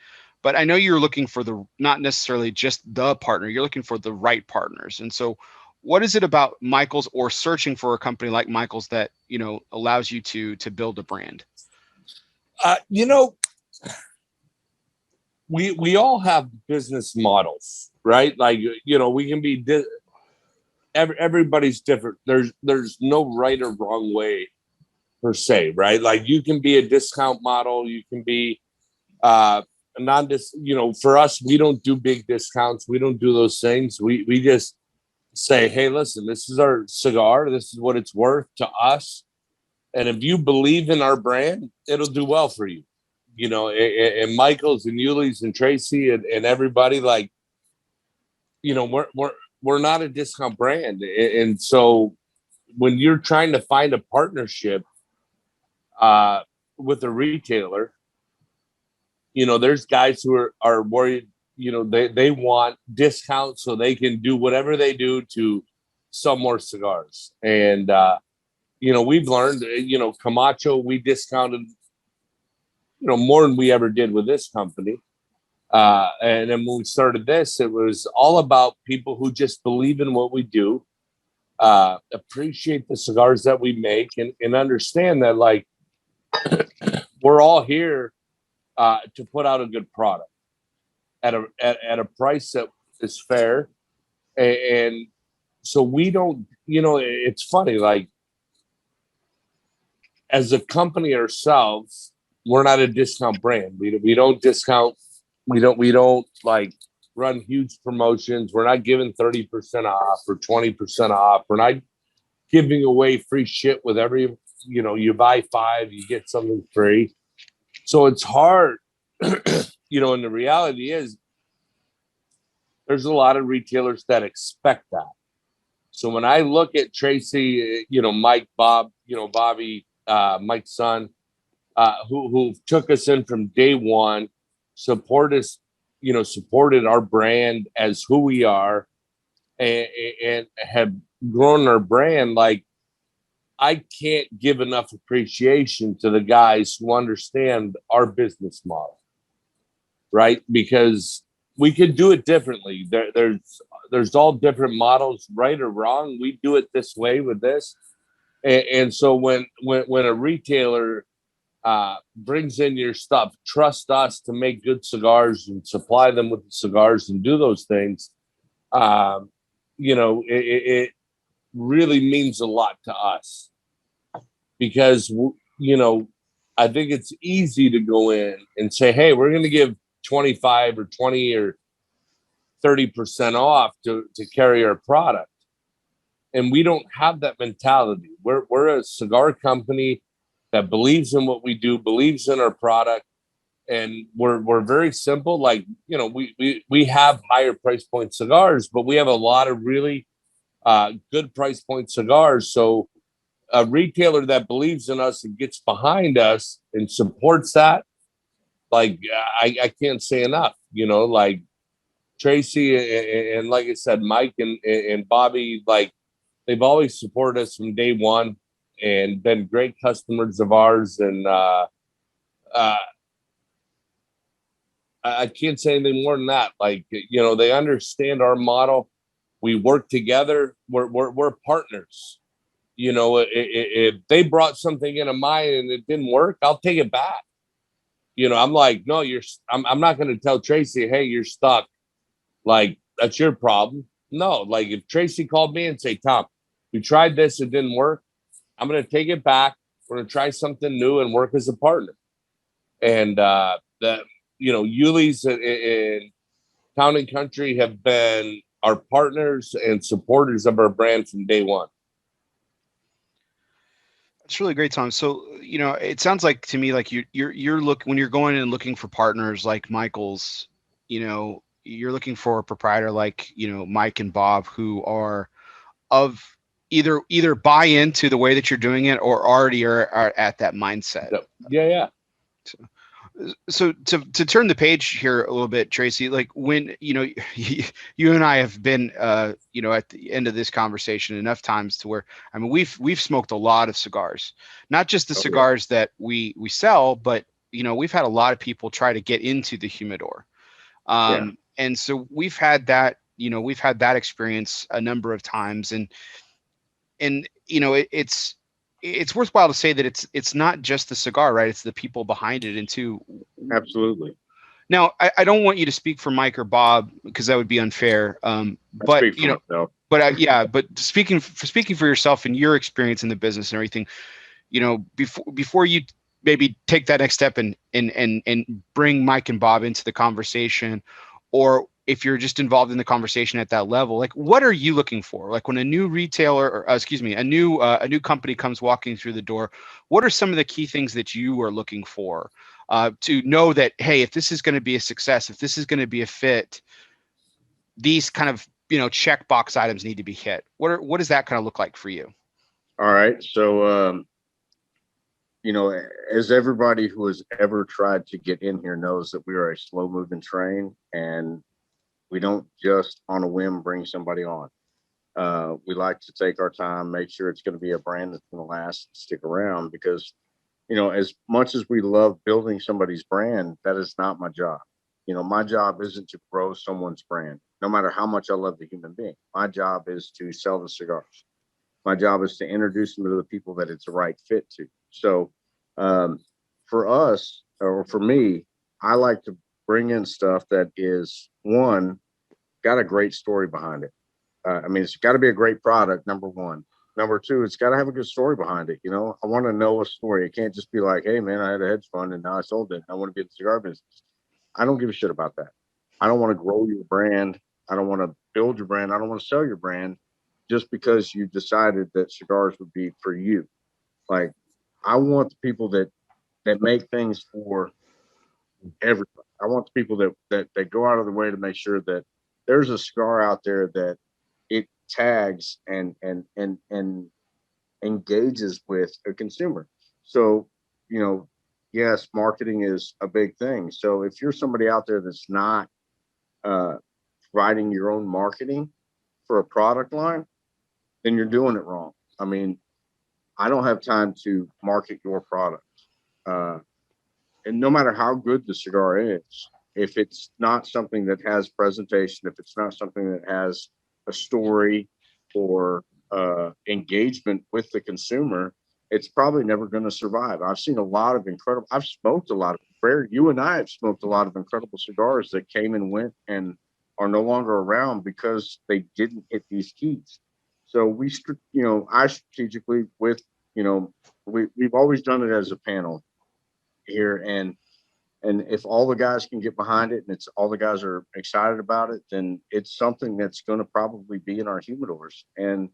Speaker 1: But I know you're looking for not necessarily just the partner, you're looking for the right partners. And so what is it about Michael's or searching for a company like Michael's that, allows you to build a brand?
Speaker 3: We all have business models, right? Like, we can be, everybody's different. There's no right or wrong way per se, right? Like you can be a discount model, you can be, for us, we don't do big discounts. We don't do those things. We just say, hey, listen, this is our cigar. This is what it's worth to us. And if you believe in our brand, it'll do well for you. And Michael's and Euless and Tracy and everybody, like, we're not a discount brand. And so when you're trying to find a partnership with a retailer, there's guys who are worried, they want discounts so they can do whatever they do to sell more cigars. And, we've learned, Camacho, we discounted, more than we ever did with this company. And then when we started this, it was all about people who just believe in what we do, appreciate the cigars that we make, and understand that, like, we're all here to put out a good product at a price that is fair. And so we don't, it's funny, like, as a company ourselves, we're not a discount brand. We don't discount. We don't like run huge promotions. We're not giving 30% off or 20% off. We're not giving away free shit with every, you buy 5, you get something free. So it's hard, and the reality is there's a lot of retailers that expect that. So when I look at Tracy, Mike, Bob, Bobby, Mike's son, who took us in from day one, supported our brand as who we are, and have grown our brand. Like, I can't give enough appreciation to the guys who understand our business model, right? Because we could do it differently. There's all different models, right or wrong. We do it this way with this. And so when a retailer brings in your stuff, trust us to make good cigars and supply them with the cigars and do those things, it really means a lot to us, because, I think it's easy to go in and say, hey, we're going to give 25 or 20 or 30% off to carry our product. And we don't have that mentality. We're a cigar company that believes in what we do, believes in our product. And we're very simple. Like, we have higher price point cigars, but we have a lot of really good price point cigars. So a retailer that believes in us and gets behind us and supports that, like, I can't say enough, like Tracy and like I said, Mike and Bobby, like, they've always supported us from day one and been great customers of ours. And I can't say anything more than that. Like, they understand our model. We work together. We're partners. If they brought something into mine and it didn't work, I'll take it back. I'm like, no, I'm not going to tell Tracy, hey, you're stuck. Like, that's your problem. No, like, if Tracy called me and say, Tom, We tried this, it didn't work. I'm going to take it back. We're going to try something new and work as a partner. And Euless in Town and Country have been our partners and supporters of our brand from day one.
Speaker 1: It's really great, Tom. So, it sounds like to me like you're when you're going and looking for partners like Michael's, you're looking for a proprietor like, Mike and Bob, who are of either buy into the way that you're doing it or already are at that mindset.
Speaker 3: Yeah.
Speaker 1: So to turn the page here a little bit, Tracy, like when, you and I have been, at the end of this conversation enough times to where, I mean, we've smoked a lot of cigars, not just the cigars that we sell, but, we've had a lot of people try to get into the humidor. And so we've had that experience a number of times, and it's worthwhile to say that it's not just the cigar, right? It's the people behind it. And two,
Speaker 2: absolutely.
Speaker 1: Now, I don't want you to speak for Mike or Bob because that would be unfair. But but speaking for yourself and your experience in the business and everything, before you maybe take that next step and bring Mike and Bob into the conversation, or if you're just involved in the conversation at that level, like what are you looking for? Like when a new retailer, or a new company comes walking through the door, what are some of the key things that you are looking for to know that, hey, if this is going to be a success, if this is going to be a fit, these kind of checkbox items need to be hit. What does that kind of look like for you?
Speaker 2: All right, so as everybody who has ever tried to get in here knows, that we are a slow moving train, and we don't just on a whim bring somebody on. We like to take our time, make sure it's going to be a brand that's going to last, stick around, because, as much as we love building somebody's brand, that is not my job. My job isn't to grow someone's brand, no matter how much I love the human being. My job is to sell the cigars. My job is to introduce them to the people that it's a right fit to. So for us, or for me, I like to bring in stuff that is, one, got a great story behind it. It's got to be a great product, number one. Number two, it's got to have a good story behind it. I want to know a story. It can't just be like, hey, man, I had a hedge fund and now I sold it. I want to be in the cigar business. I don't give a shit about that. I don't want to grow your brand. I don't want to build your brand. I don't want to sell your brand just because you decided that cigars would be for you. Like, I want the people that make things for everybody. I want the people that go out of the way to make sure that there's a cigar out there that it tags and engages with a consumer. So, yes, marketing is a big thing. So if you're somebody out there that's not writing your own marketing for a product line, then you're doing it wrong. I don't have time to market your product. And no matter how good the cigar is, if it's not something that has presentation, if it's not something that has a story or engagement with the consumer, it's probably never going to survive. I've smoked a lot of, you and I have smoked a lot of incredible cigars that came and went and are no longer around because they didn't hit these keys. So I strategically we've always done it as a panel here, and if all the guys can get behind it and it's all the guys are excited about it, then it's something that's going to probably be in our humidors. And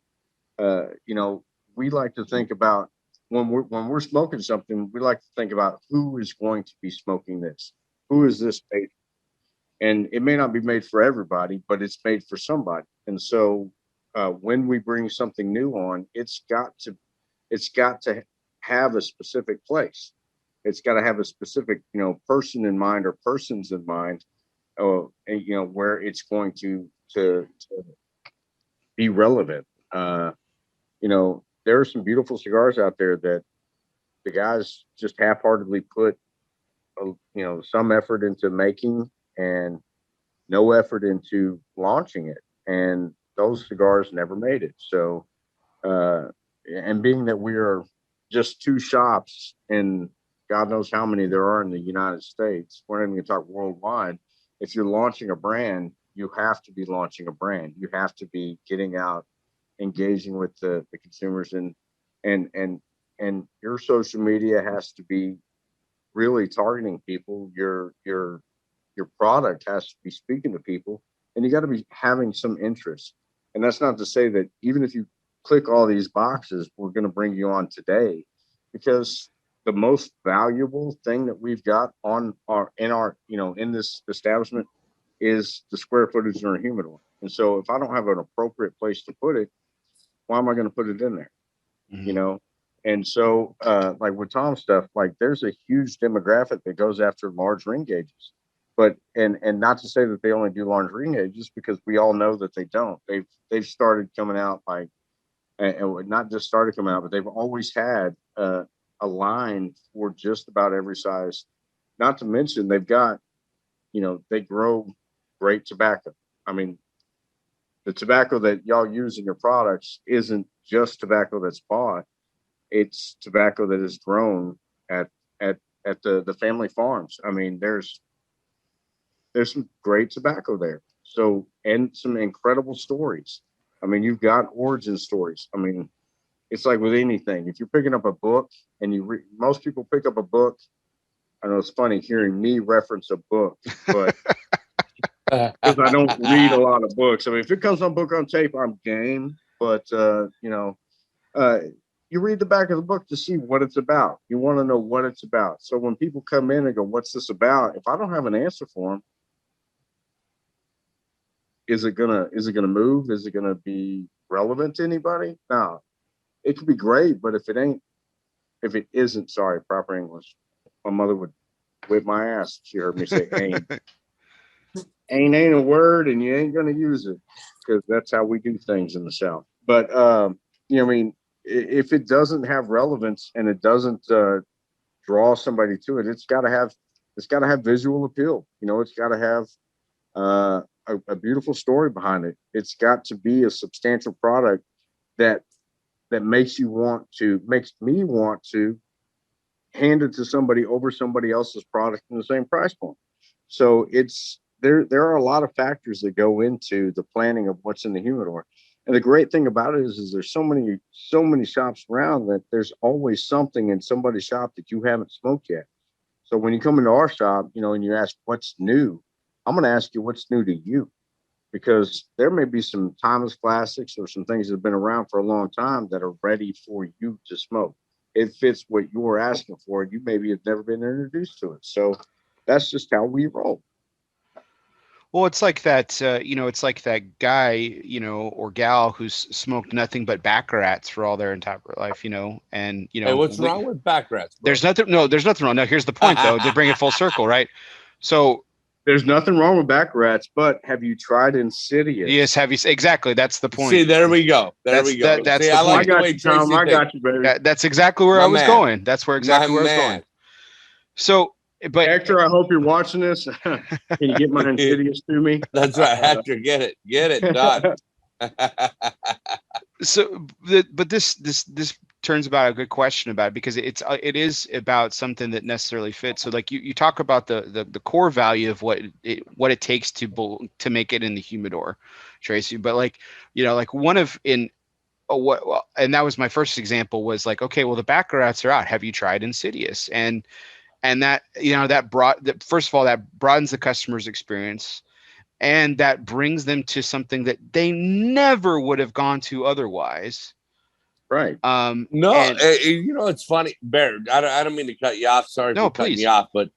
Speaker 2: we like to think about, when we're smoking something, we like to think about who is going to be smoking this, who is this made, and it may not be made for everybody, but it's made for somebody. And so when we bring something new on, it's got to have a specific place. It's got to have a specific, person in mind or persons in mind, where it's going to be relevant. There are some beautiful cigars out there that the guys just half-heartedly put, some effort into making and no effort into launching it. And those cigars never made it. So, and being that we are just two shops in God knows how many there are in the United States, we're not even going to talk worldwide. If you're launching a brand, you have to be launching a brand. You have to be getting out engaging with the consumers, and your social media has to be really targeting people. Your product has to be speaking to people, and you got to be having some interest. And that's not to say that even if you click all these boxes, we're going to bring you on today, because the most valuable thing that we've got on our in this establishment is the square footage in our humidor. And so if I don't have an appropriate place to put it, why am I going to put it in there?
Speaker 1: Mhm.
Speaker 2: You know? And so like with Tom's stuff, like there's a huge demographic that goes after large ring gauges. But and not to say that they only do large ring gauges, because we all know that they don't. They've started coming out like, and not just started coming out, but they've always had a line for just about every size. Not to mention they've got, they grow great tobacco. I mean, the tobacco that y'all use in your products isn't just tobacco that's bought. It's tobacco that is grown at the family farms. I mean, there's some great tobacco there. So, and some incredible stories. I mean, you've got origin stories. I mean, it's like with anything. If you're picking up a book and most people pick up a book. I know it's funny hearing me reference a book, but because I don't read a lot of books. I mean, if it comes on book on tape, I'm game. But you read the back of the book to see what it's about. You want to know what it's about. So when people come in and go, "What's this about?" If I don't have an answer for them, is it gonna move? Is it gonna be relevant to anybody? No. It could be great, but if it isn't, sorry, proper English, my mother would whip my ass if she heard me say ain't. Ain't a word, and you ain't gonna use it, because that's how we do things in the South. But I mean, if it doesn't have relevance and it doesn't draw somebody to it, it's got to have visual appeal. It's got to have a beautiful story behind it. It's got to be a substantial product that makes me want to hand it to somebody over somebody else's product in the same price point. So there are a lot of factors that go into the planning of what's in the humidor. And the great thing about it is there's so many shops around that there's always something in somebody's shop that you haven't smoked yet. So when you come into our shop, and you ask what's new, I'm going to ask you what's new to you, because there may be some timeless classics or some things that have been around for a long time that are ready for you to smoke. It fits what you're asking for. You maybe have never been introduced to it. So that's just how we roll.
Speaker 1: Well, it's like that, it's like that guy, or gal who's smoked nothing but baccarats for all their entire life, and,
Speaker 3: Hey, what's wrong with baccarats, bro?
Speaker 1: There's nothing wrong. Now, here's the point, though, to bring it full circle, right? So
Speaker 2: there's nothing wrong with baccarats, but have you tried Insidious?
Speaker 1: Yes, exactly. That's the point.
Speaker 3: See, there we go. That's
Speaker 1: See,
Speaker 3: the point.
Speaker 1: I
Speaker 3: like the way Tracy
Speaker 2: I got you, baby.
Speaker 1: That's exactly where I was going. That's where I was going. So, but
Speaker 2: Hector, I hope you're watching this. Can you get my Insidious to me?
Speaker 3: That's right, Hector. Get it done.
Speaker 1: So, but this turns about a good question about it, because it is about something that necessarily fits. So, like you talk about the core value of what it takes to make it in the humidor, Tracy. But like one of in. And that was my first example, was like, okay, well, the baccarats are out. Have you tried Insidious? And that, first of all, that broadens the customer's experience, and that brings them to something that they never would have gone to otherwise.
Speaker 2: Right.
Speaker 3: It's funny, Bear. I don't mean to cut you off. Sorry for cutting you off, but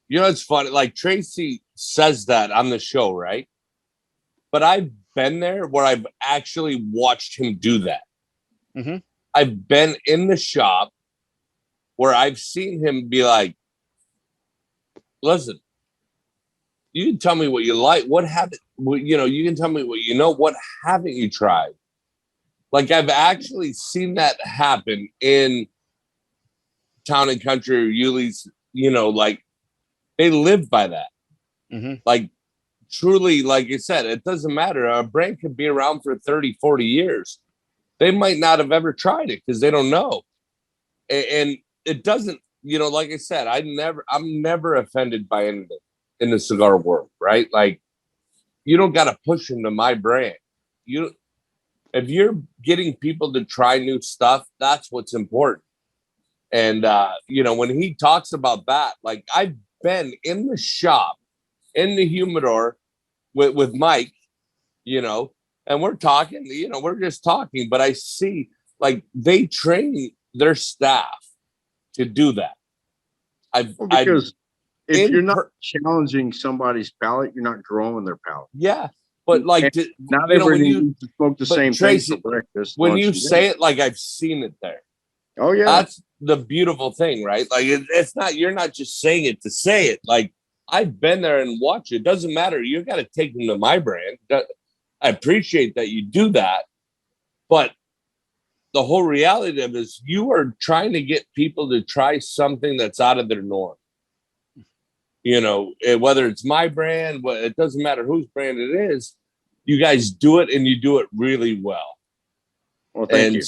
Speaker 3: it's funny. Like Tracy says that on the show, right? But I've been there where I've actually watched him do that.
Speaker 1: Mm-hmm.
Speaker 3: I've been in the shop where I've seen him be like, listen, you can tell me what you like. You can tell me what haven't you tried? Like, I've actually seen that happen in Town and Country or Euless, like they live by that.
Speaker 1: Mm-hmm.
Speaker 3: Like, truly, like you said, it doesn't matter. A brand could be around for 30, 40 years. They might not have ever tried it because they don't know. And it doesn't, like I said, I'm never offended by anything in the cigar world, right? Like, you don't got to push into my brand. If you're getting people to try new stuff, that's what's important. And when he talks about that, like I've been in the shop, in the humidor with Mike, and we're talking, we're just talking, but I see like they train their staff to do that.
Speaker 2: Because if you're not challenging somebody's palate, you're not growing their palate.
Speaker 3: Yeah. But like,
Speaker 2: not everybody needs to smoke the same
Speaker 3: Tracy,
Speaker 2: thing for breakfast.
Speaker 3: When you say it, like I've seen it there.
Speaker 2: Oh yeah.
Speaker 3: That's the beautiful thing, right? Like it's not, you're not just saying it to say it. Like I've been there and watched it. It doesn't matter. You got to take them to my brand. I appreciate that you do that. But the whole reality of it is you are trying to get people to try something that's out of their norm. Whether it's my brand, it doesn't matter whose brand it is. You guys do it and you do it really well.
Speaker 2: Well, thank you.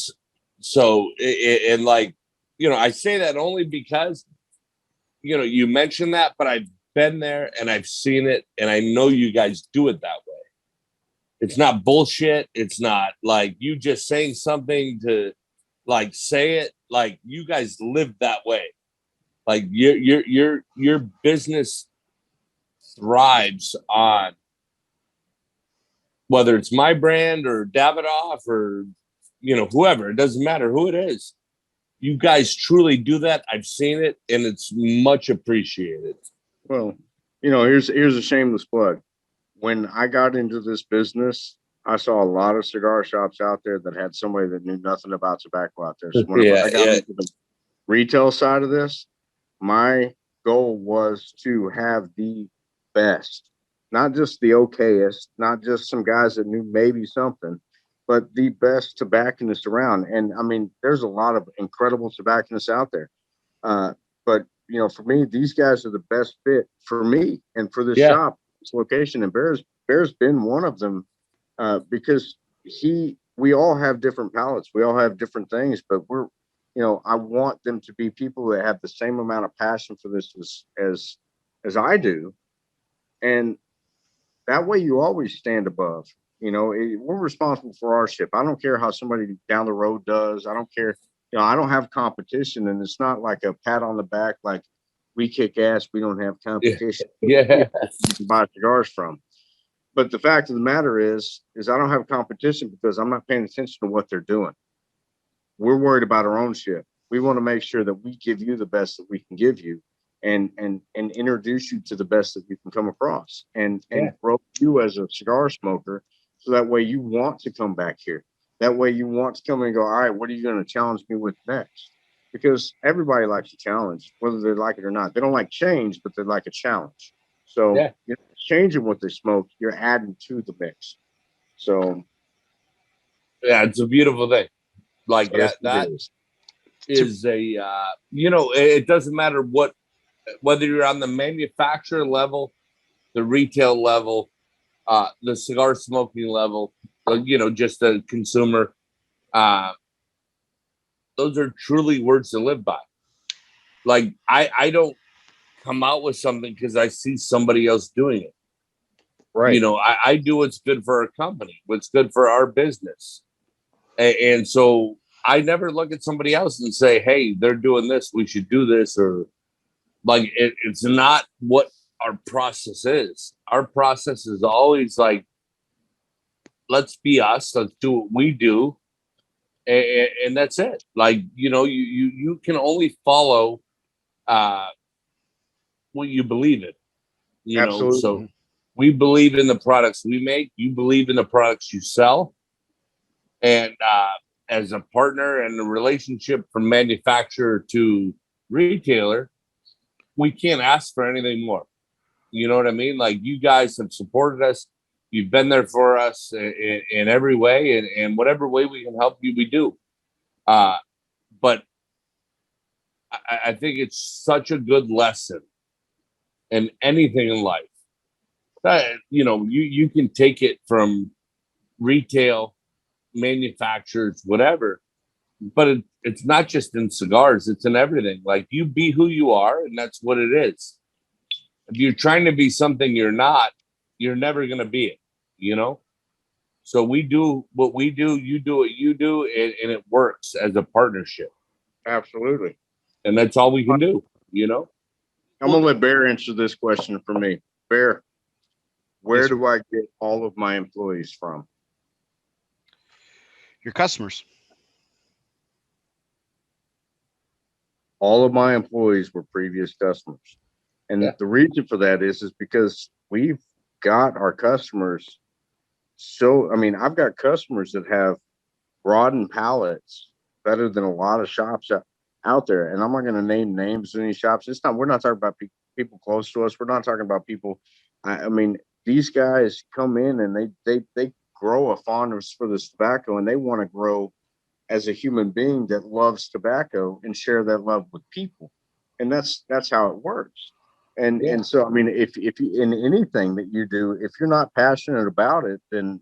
Speaker 3: So, and like, I say that only because, you mentioned that, but I've been there and I've seen it and I know you guys do it that way. It's not bullshit. It's not like you just saying something to like say it. Like you guys live that way. Like your business thrives on whether it's my brand or Davidoff or whoever. It doesn't matter who it is. You guys truly do that. I've seen it, and it's much appreciated.
Speaker 2: Well, here's a shameless plug. When I got into this business, I saw a lot of cigar shops out there that had somebody that knew nothing about tobacco out there. So whenever I got into the retail side of this, my goal was to have the best, not just the okayest, not just some guys that knew maybe something, but the best tobacconists around. And I mean, there's a lot of incredible tobacconists out there. But for me, these guys are the best fit for me and for this shop, this location. And Bear's been one of them, because we all have different palates. We all have different things, but I want them to be people that have the same amount of passion for this as I do. And that way you always stand above. We're responsible for our ship. I don't care how somebody down the road does. I don't care. I don't have competition, and it's not like a pat on the back, like we kick ass. We don't have competition.
Speaker 3: Yeah.
Speaker 2: You can buy cigars from. But the fact of the matter is I don't have competition because I'm not paying attention to what they're doing. We're worried about our own shit. We want to make sure that we give you the best that we can give you, and introduce you to the best that you can come across, and grow you as a cigar smoker. So that way you want to come back here. That way you want to come and go, all right, what are you going to challenge me with next? Because everybody likes a challenge, whether they like it or not. They don't like change, but they like a challenge. So you're changing what they smoke, you're adding to the mix. So
Speaker 3: it's a beautiful thing. Like that is a it doesn't matter whether you're on the manufacturer level, the retail level, the cigar smoking level, just the consumer. Those are truly words to live by. Like I don't come out with something because I see somebody else doing it.
Speaker 2: Right.
Speaker 3: I do what's good for our company, what's good for our business. And so I never look at somebody else and say, hey, they're doing this, we should do this. Or like, it's not what our process is. Our process is always like, let's be us. Let's do what we do. And that's it. Like, you can only follow what you believe in,
Speaker 2: Absolutely.
Speaker 3: So we believe in the products we make. You believe in the products you sell. And as a partner and a relationship from manufacturer to retailer, we can't ask for anything more. You know what I mean? Like, you guys have supported us. You've been there for us in every way, and whatever way we can help you, we do. But I think it's such a good lesson in anything in life. You can take it from retail, manufacturers, whatever, but it's not just in cigars, it's in everything. Like, you be who you are, and that's what it is. If you're trying to be something you're not, you're never going to be it, So we do what we do, you do what you do, and it works as a partnership.
Speaker 2: Absolutely.
Speaker 3: And that's all we can do, you know?
Speaker 2: I'm going to let Bear answer this question for me. Bear, where do I get all of my employees from?
Speaker 1: Your customers.
Speaker 2: All of my employees were previous customers. And the reason for that is because we've got our customers. So, I mean, I've got customers that have broadened palettes better than a lot of shops out there. And I'm not going to name names of any shops. We're not talking about people close to us. We're not talking about people. I mean, these guys come in and they grow a fondness for this tobacco, and they want to grow as a human being that loves tobacco and share that love with people. And that's how it works. And so, I mean, if you, in anything that you do, if you're not passionate about it, then,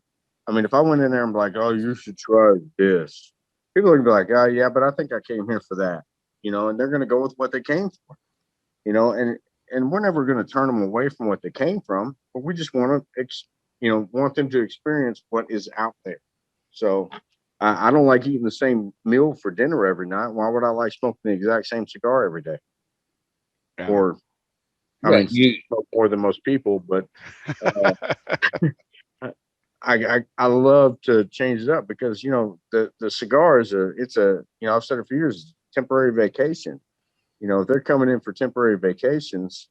Speaker 2: I mean, if I went in there and be like, oh, you should try this, people are gonna be like, oh yeah, but I think I came here for that, you know, and they're gonna go with what they came for, you know, and we're never gonna turn them away from what they came from, but we just want to, want them to experience what is out there. So I don't like eating the same meal for dinner every night. Why would I like smoking the exact same cigar every day? Yeah. Or I mean, you smoke more than most people, but I love to change it up because, you know, the cigar is I've said it for years, temporary vacation. You know, if they're coming in for temporary vacations,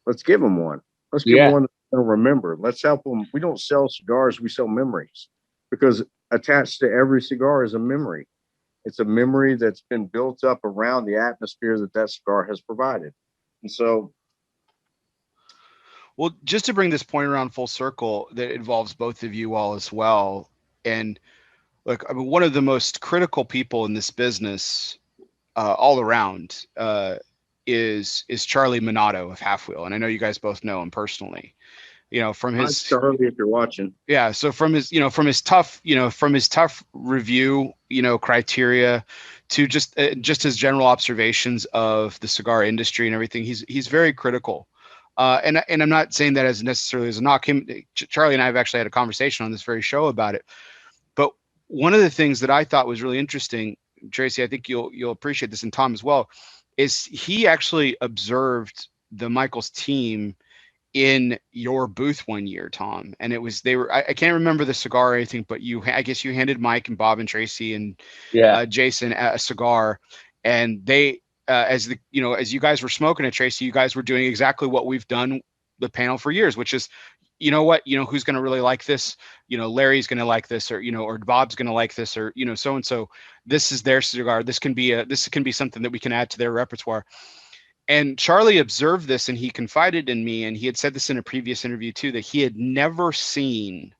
Speaker 2: let's give them one. Let's give them one they'll remember. Let's help them. We don't sell cigars, we sell memories, because attached to every cigar is a memory. It's a memory that's been built up around the atmosphere that cigar has provided. And so,
Speaker 1: well, just to bring this point around full circle, that involves both of you all as well. And look, I mean, one of the most critical people in this business, all around, is Charlie Minato of Half Wheel, and I know you guys both know him personally. You know, from his
Speaker 2: Charlie, if you're watching,
Speaker 1: yeah. So from his tough review, criteria, to just his general observations of the cigar industry and everything, he's very critical. And I'm not saying that as necessarily as a knock. Charlie and I have actually had a conversation on this very show about it. But one of the things that I thought was really interesting, Tracy, I think you'll appreciate this, and Tom as well, is he actually observed the Michaels team in your booth one year, Tom, and I can't remember the cigar or anything, but I guess you handed Mike and Bob and Tracy and Jason a cigar, and they as you guys were smoking it, Tracy, you guys were doing exactly what we've done the panel for years, which is, who's going to really like this, Larry's going to like this, or Bob's going to like this, or so and so, this is their cigar, this can be something that we can add to their repertoire. And Charlie observed this, and he confided in me, and he had said this in a previous interview too, that he had never seen,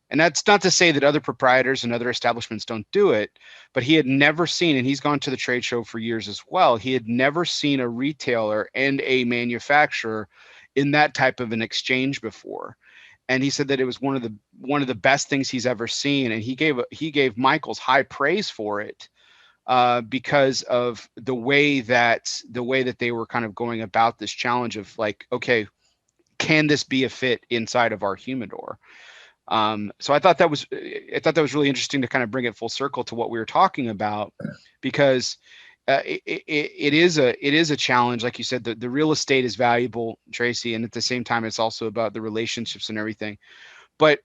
Speaker 1: and that's not to say that other proprietors and other establishments don't do it, but he had never seen, and he's gone to the trade show for years as well, he had never seen a retailer and a manufacturer in that type of an exchange before. And he said that it was one of the best things he's ever seen, and he gave Michaels high praise for it. Because of the way that they were kind of going about this challenge of like, okay, can this be a fit inside of our humidor? So I thought that was really interesting to kind of bring it full circle to what we were talking about, because it is a challenge. Like you said, the real estate is valuable, Tracy, and at the same time, it's also about the relationships and everything. But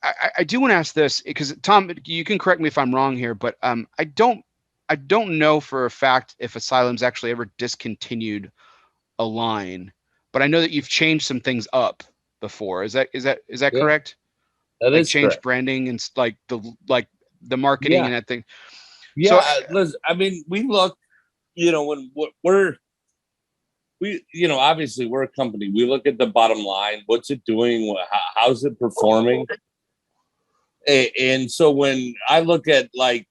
Speaker 1: I do want to ask this, because Tom, you can correct me if I'm wrong here, but I don't know for a fact if Asylum's actually ever discontinued a line, but I know that you've changed some things up before. Is that correct?
Speaker 3: That
Speaker 1: like
Speaker 3: is
Speaker 1: change
Speaker 3: correct.
Speaker 1: Branding and like the marketing and that thing.
Speaker 3: Yeah, so, listen, I mean, we look, when obviously we're a company. We look at the bottom line. What's it doing? How's it performing? And so when I look at like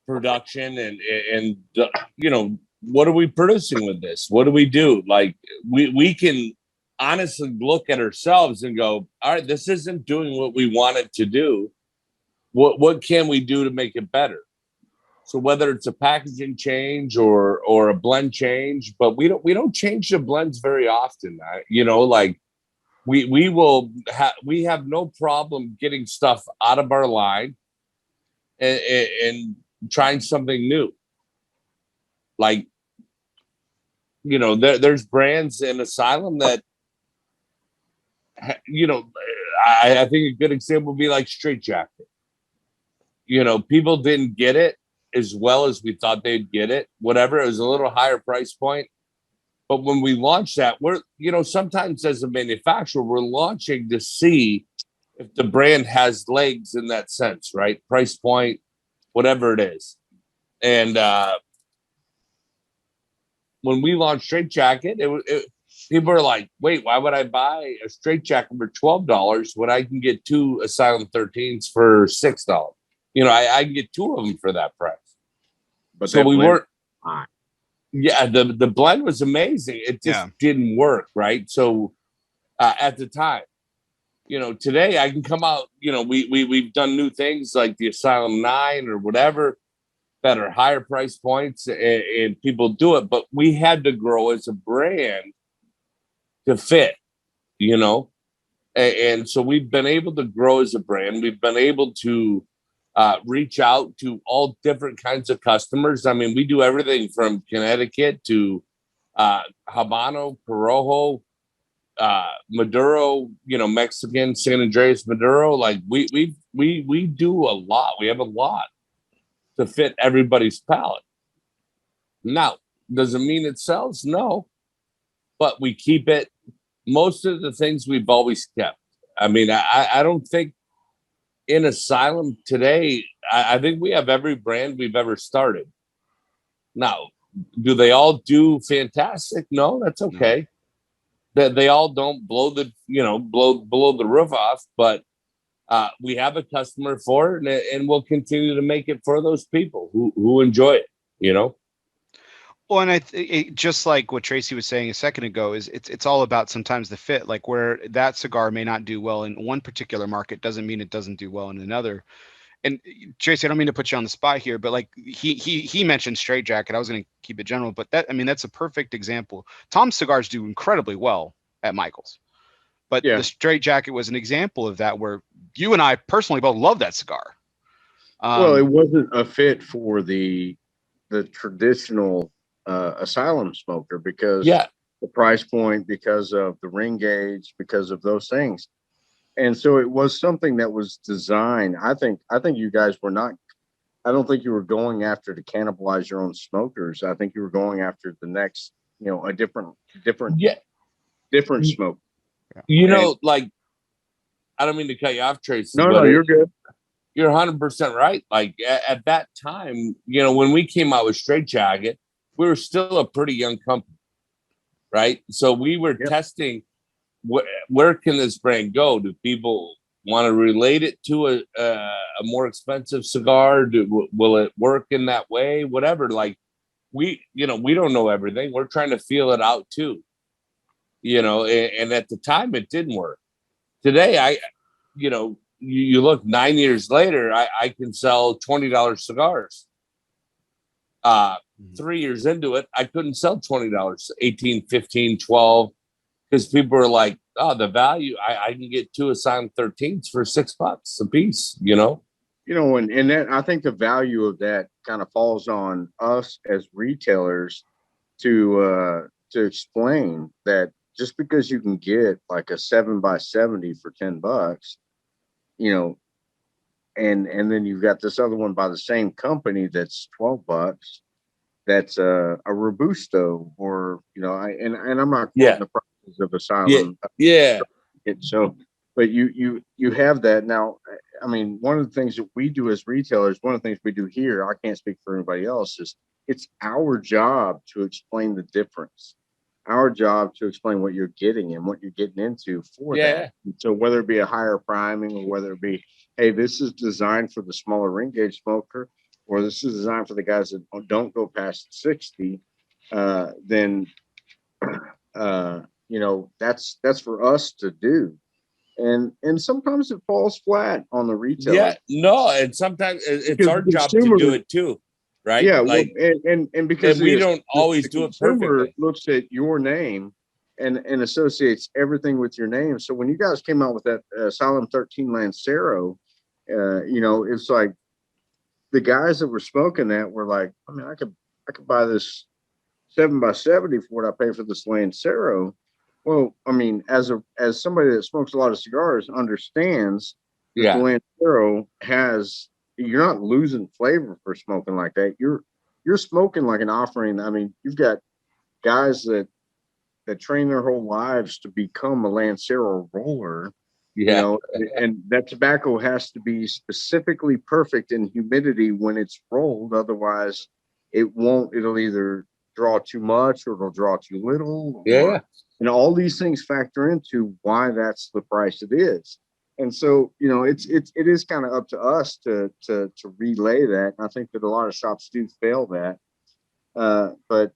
Speaker 3: production and what are we producing with this? What do we do? Like we can honestly look at ourselves and go, all right, this isn't doing what we want it to do. What can we do to make it better? So whether it's a packaging change or a blend change, but we don't change the blends very often. Like we have no problem getting stuff out of our line and trying something new. Like, there's brands in Asylum that, I think a good example would be like Straight Jacket. People didn't get it as well as we thought they'd get it. Whatever, it was a little higher price point. But when we launch that, we're, sometimes as a manufacturer, we're launching to see if the brand has legs in that sense, right? Price point, whatever it is. And when we launched Straight Jacket, people are like, wait, why would I buy a Straight Jacket for $12 when I can get 2 Asylum 13s for $6? I can get 2 of them for that price.
Speaker 2: But
Speaker 3: so we weren't.
Speaker 2: High.
Speaker 3: Yeah, the blend was amazing. It just didn't work, right? So at the time, today I can come out. We've done new things like the Asylum 9 or whatever that are higher price points, and people do it. But we had to grow as a brand to fit, and so we've been able to grow as a brand. We've been able to reach out to all different kinds of customers. I mean, we do everything from Connecticut to Habano, Corojo, Maduro, Mexican, San Andreas, Maduro. Like we do a lot. We have a lot to fit everybody's palate. Now, does it mean it sells? No, but we keep it. Most of the things we've always kept. I mean, I don't think in Asylum today, I think we have every brand we've ever started. Now, do they all do fantastic? No, that's okay. That they all don't blow the blow the roof off, but we have a customer for it, and we'll continue to make it for those people who enjoy it.
Speaker 1: Well, and just like what Tracy was saying a second ago, is it's all about sometimes the fit. Like where that cigar may not do well in one particular market doesn't mean it doesn't do well in another. And Tracy, I don't mean to put you on the spot here, but like he mentioned Straight Jacket. I was going to keep it general, but that's a perfect example. Tom's cigars do incredibly well at Michael's, but the Straight Jacket was an example of that, where you and I personally both love that cigar.
Speaker 2: Well, it wasn't a fit for the traditional Asylum smoker because the price point, because of the ring gauge, because of those things. And so it was something that was designed. I think you guys were not, I don't think you were going after to cannibalize your own smokers. I think you were going after the next, a different smoke.
Speaker 3: Like, I don't mean to cut you off, Tracy.
Speaker 2: No, you're good.
Speaker 3: You're 100% right. Like at that time, when we came out with Straight Jacket, we were still a pretty young company, right? So we were testing where can this brand go? Do people want to relate it to a more expensive cigar? Will it work in that way? Whatever. Like we don't know everything. We're trying to feel it out too. And at the time it didn't work. Today, you look 9 years later, I can sell $20 cigars. 3 years into it, I couldn't sell $20, 18, 15, 12, because people were like, oh, the value, I can get 2 Asylum 13s for $6 a piece,
Speaker 2: and that, I think the value of that kind of falls on us as retailers to explain that just because you can get like a 7x70 for $10, and then you've got this other one by the same company that's $12. That's a Robusto, or and I'm not quoting the prices of Asylum. So, but you have that now. I mean, one of the things that we do as retailers, one of the things we do here, I can't speak for anybody else, is it's our job to explain the difference. Our job to explain what you're getting and what you're getting into for that. So whether it be a higher priming, or whether it be, hey, this is designed for the smaller ring gauge smoker, or this is designed for the guys that don't go past 60, then that's for us to do. And sometimes it falls flat on the retailer.
Speaker 3: And sometimes it's our job to do it too, right?
Speaker 2: And because
Speaker 3: we don't always do it perfectly.
Speaker 2: Looks at your name and associates everything with your name. So when you guys came out with that Asylum 13 Lancero, it's like the guys that were smoking that were like, I mean, I could buy this 7x70 for what I pay for this Lancero. Well, I mean, as somebody that smokes a lot of cigars understands that the Lancero you're not losing flavor for smoking like that. You're smoking like an offering. I mean, you've got guys that train their whole lives to become a Lancero roller. And that tobacco has to be specifically perfect in humidity when it's rolled. Otherwise, it'll either draw too much or it'll draw too little. And all these things factor into why that's the price it is. And so, it is kind of up to us to relay that. And I think that a lot of shops do fail that. But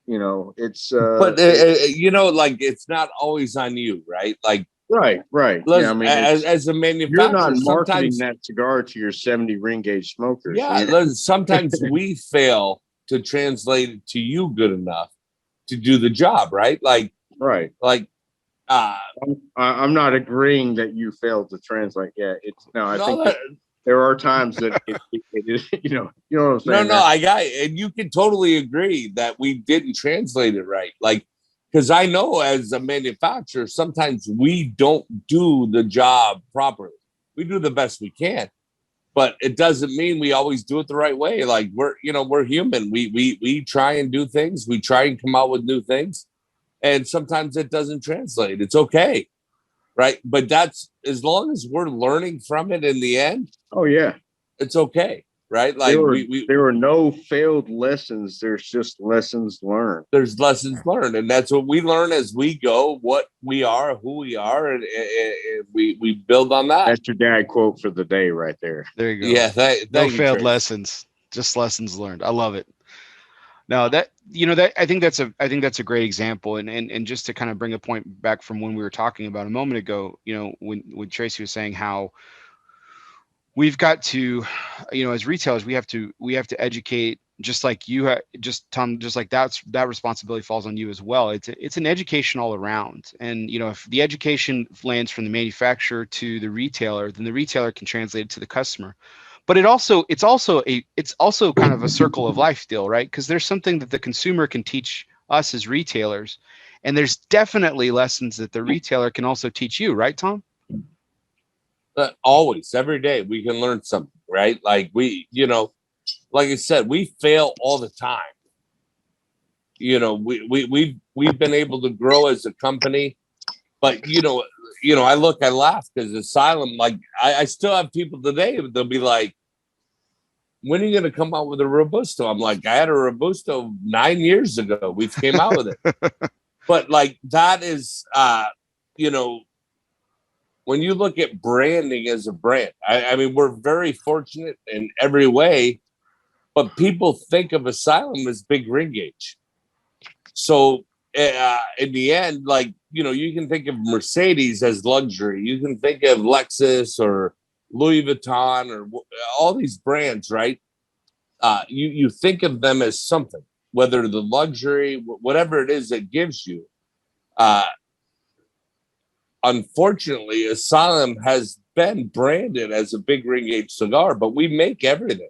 Speaker 2: it's
Speaker 3: like it's not always on you, right? Like
Speaker 2: right.
Speaker 3: Yeah, I mean, as a manufacturer,
Speaker 2: you're not marketing that cigar to your 70 ring gauge smokers.
Speaker 3: Yeah, sometimes we fail to translate it to you good enough to do the job, right?
Speaker 2: I'm not agreeing that you failed to translate. Yeah, I think there are times that it is, you know what I'm saying?
Speaker 3: No, I got it. And you can totally agree that we didn't translate it right. Like, because I know as a manufacturer, sometimes we don't do the job properly. We do the best we can, but it doesn't mean we always do it the right way. Like we're human. We try and do things. We try and come out with new things. And sometimes it doesn't translate. It's okay. Right. But that's as long as we're learning from it in the end.
Speaker 2: Oh, yeah.
Speaker 3: It's okay. Right. Like
Speaker 2: there are no failed lessons. There's just lessons learned.
Speaker 3: There's lessons learned. And that's what we learn as we go, what we are, who we are. And we build on that.
Speaker 2: That's your dad quote for the day right there.
Speaker 1: There you go.
Speaker 3: Yeah.
Speaker 1: No failed lessons, just lessons learned. I love it. No, I think that's a great example. And just to kind of bring a point back from when we were talking about a moment ago, when Tracy was saying how we've got to, as retailers, we have to educate, just like you, Tom, just like that responsibility falls on you as well. It's an education all around. And, if the education lands from the manufacturer to the retailer, then the retailer can translate it to the customer. But it's also kind of a circle of life deal, right? Because there's something that the consumer can teach us as retailers, and there's definitely lessons that the retailer can also teach you, right, Tom?
Speaker 3: Always, every day, we can learn something, right? Like like I said, we fail all the time. We've been able to grow as a company, but I laugh because Asylum, like I still have people today, they'll be like, when are you going to come out with a Robusto? I'm like, I had a Robusto 9 years ago. We came out with it. But like, that is, when you look at branding as a brand, I mean, we're very fortunate in every way, but people think of Asylum as big ring gauge. So in the end, like, you can think of Mercedes as luxury. You can think of Lexus or Louis Vuitton or all these brands, right? You think of them as something, whether the luxury, whatever it is that gives you. Unfortunately, Asylum has been branded as a big ring gauge cigar, but we make everything.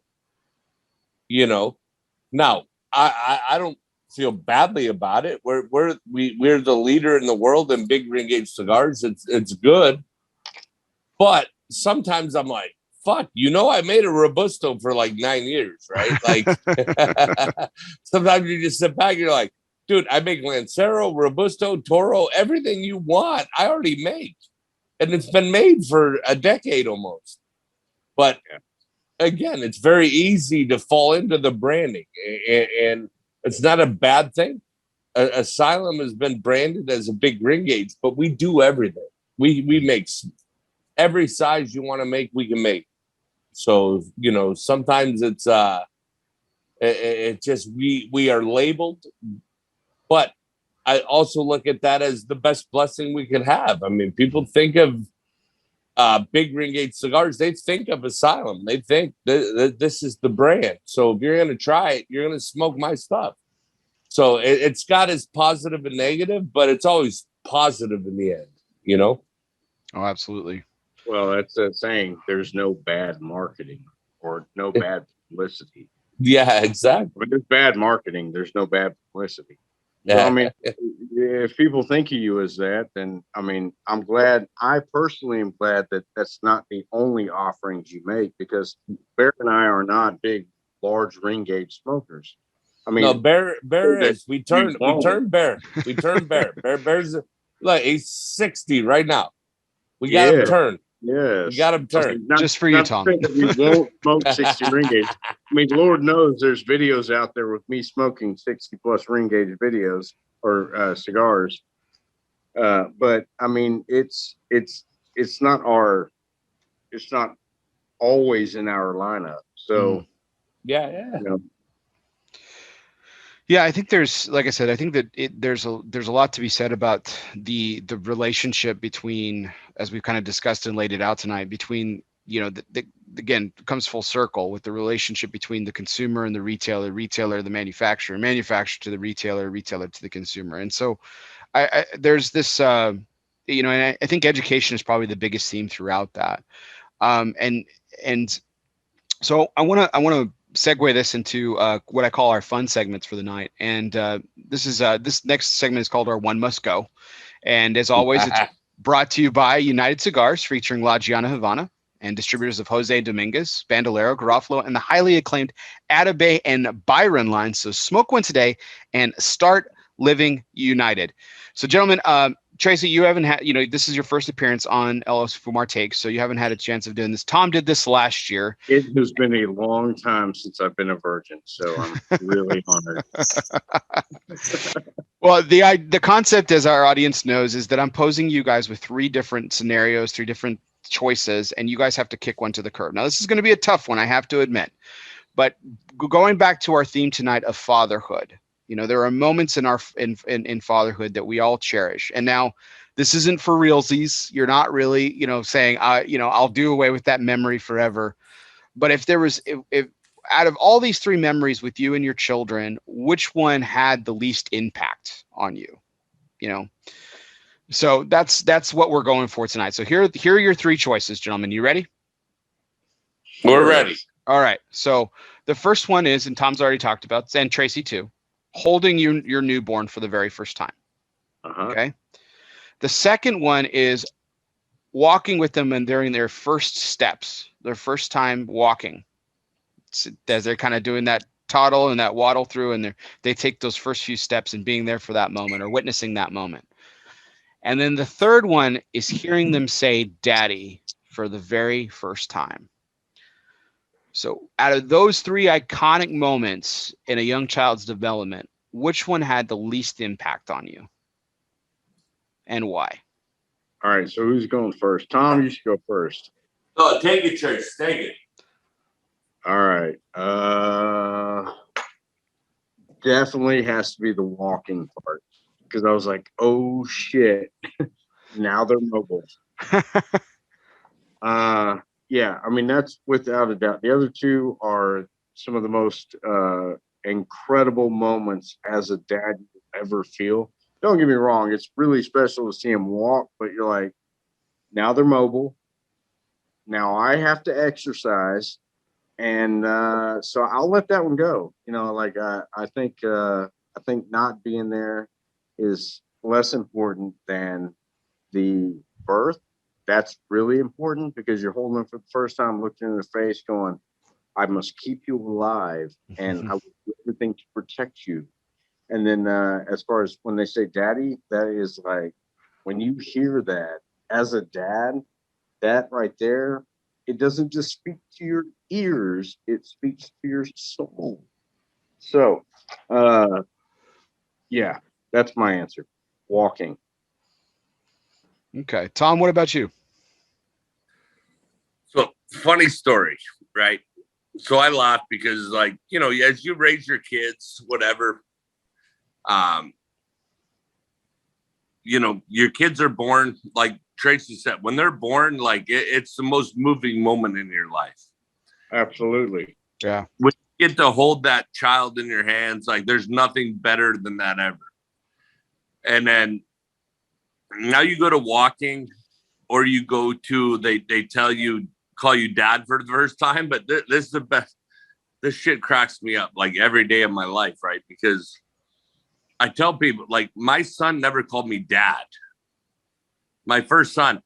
Speaker 3: Now I don't feel badly about it. We're the leader in the world in big ring gauge cigars. It's good, but sometimes I'm like, fuck, I made a Robusto for like 9 years, right? Like sometimes you just sit back and you're like, dude, I make Lancero, Robusto, Toro, everything you want, I already make. And it's been made for a decade almost. But again, it's very easy to fall into the branding, and it's not a bad thing. Asylum has been branded as a big ring gauge, but we do everything. We make every size you want to make, we can make. So, sometimes it's just we are labeled, but I also look at that as the best blessing we can have. I mean, people think of big ring gauge cigars, they think of Asylum. They think that this is the brand. So if you're going to try it, you're going to smoke my stuff. So it's got its positive and negative, but it's always positive in the end, you know?
Speaker 1: Oh, absolutely.
Speaker 2: Well, that's a saying. There's no bad marketing or no bad publicity.
Speaker 3: Yeah, exactly.
Speaker 2: When there's bad marketing, there's no bad publicity.
Speaker 3: Yeah.
Speaker 2: So, I mean, if people think of you as that, then, I mean, I'm glad. I personally am glad that that's not the only offerings you make, because Bear and I are not big, large ring gauge smokers. I mean,
Speaker 3: No, Bear is. We turn Bear. Bear's like he's 60 right now. We got him turned.
Speaker 2: Yes.
Speaker 3: We got him turned.
Speaker 1: Just for you, Tom.
Speaker 2: We won't smoke 60 ring gauge. I mean, Lord knows there's videos out there with me smoking 60 plus ring gauge videos or cigars. But I mean, it's not always in our lineup. So
Speaker 3: yeah.
Speaker 2: You know,
Speaker 1: yeah, I think there's, like I said, I think that there's a lot to be said about the relationship between, as we've kind of discussed and laid it out tonight, between, you know, again, it comes full circle with the relationship between the consumer and the retailer, the manufacturer to the retailer to the consumer. And so I there's this, you know, and I think education is probably the biggest theme throughout that. And so I want to segue this into what I call our fun segments for the night. And this next segment is called our One Must Go. And as always, it's brought to you by United Cigars, featuring La Giana Havana, and distributors of Jose Dominguez, Bandolero, Garofalo, and the highly acclaimed Atabey and Byron lines. So smoke one today and start living united. So, gentlemen, Tracy, you haven't had, you know, this is your first appearance on Euless Fumar Takes, so you haven't had a chance of doing this. Tom did this last year.
Speaker 2: It has been a long time since I've been a virgin, so I'm really honored.
Speaker 1: Well, the concept, as our audience knows, is that I'm posing you guys with three different scenarios, three different choices, and you guys have to kick one to the curb. Now, this is going to be a tough one, I have to admit. But going back to our theme tonight of fatherhood, you know, there are moments in our in fatherhood that we all cherish. And now, this isn't for realsies. You're not really, you know, saying, you know, I'll do away with that memory forever. But if there was, if out of all these three memories with you and your children, which one had the least impact on you? You know, so that's what we're going for tonight. So here are your three choices, gentlemen. You ready?
Speaker 3: We're ready.
Speaker 1: All right. So the first one is, and Tom's already talked about, and Tracy too, holding your newborn for the very first time. Okay. The second one is walking with them and during their first steps, their first time walking, as they're kind of doing that toddle and that waddle through, and they take those first few steps and being there for that moment or witnessing that moment. And then the third one is hearing them say daddy for the very first time. So out of those three iconic moments in a young child's development, which one had the least impact on you and why?
Speaker 2: All right, so who's going first? Tom, you should go first.
Speaker 3: Oh, take it, Trace. Take it.
Speaker 2: All right. Definitely has to be the walking part, because I was like, oh shit, now they're mobile. Yeah, I mean, that's without a doubt. The other two are some of the most incredible moments as a dad you ever feel. Don't get me wrong, it's really special to see them walk, but you're like, now they're mobile. Now I have to exercise. And so I'll let that one go. You know, like I think not being there is less important than the birth. That's really important, because you're holding them for the first time, looking in their face, going, I must keep you alive, and I will do everything to protect you. And then as far as when they say daddy, that is like, when you hear that as a dad, that right there, it doesn't just speak to your ears, it speaks to your soul. So, yeah, that's my answer. Walking.
Speaker 1: Okay. Tom, what about you?
Speaker 3: So, funny story, right? So I laugh because, like, you know, as you raise your kids, whatever, you know, your kids are born, like Tracy said, when they're born, like it's the most moving moment in your life.
Speaker 2: Absolutely.
Speaker 1: Yeah.
Speaker 3: When get to hold that child in your hands. Like there's nothing better than that ever. And then now you go to walking, or you go to, they call you dad for the first time. But this is the best. This shit cracks me up like every day of my life, right? Because I tell people, like, my son never called me dad. My first son.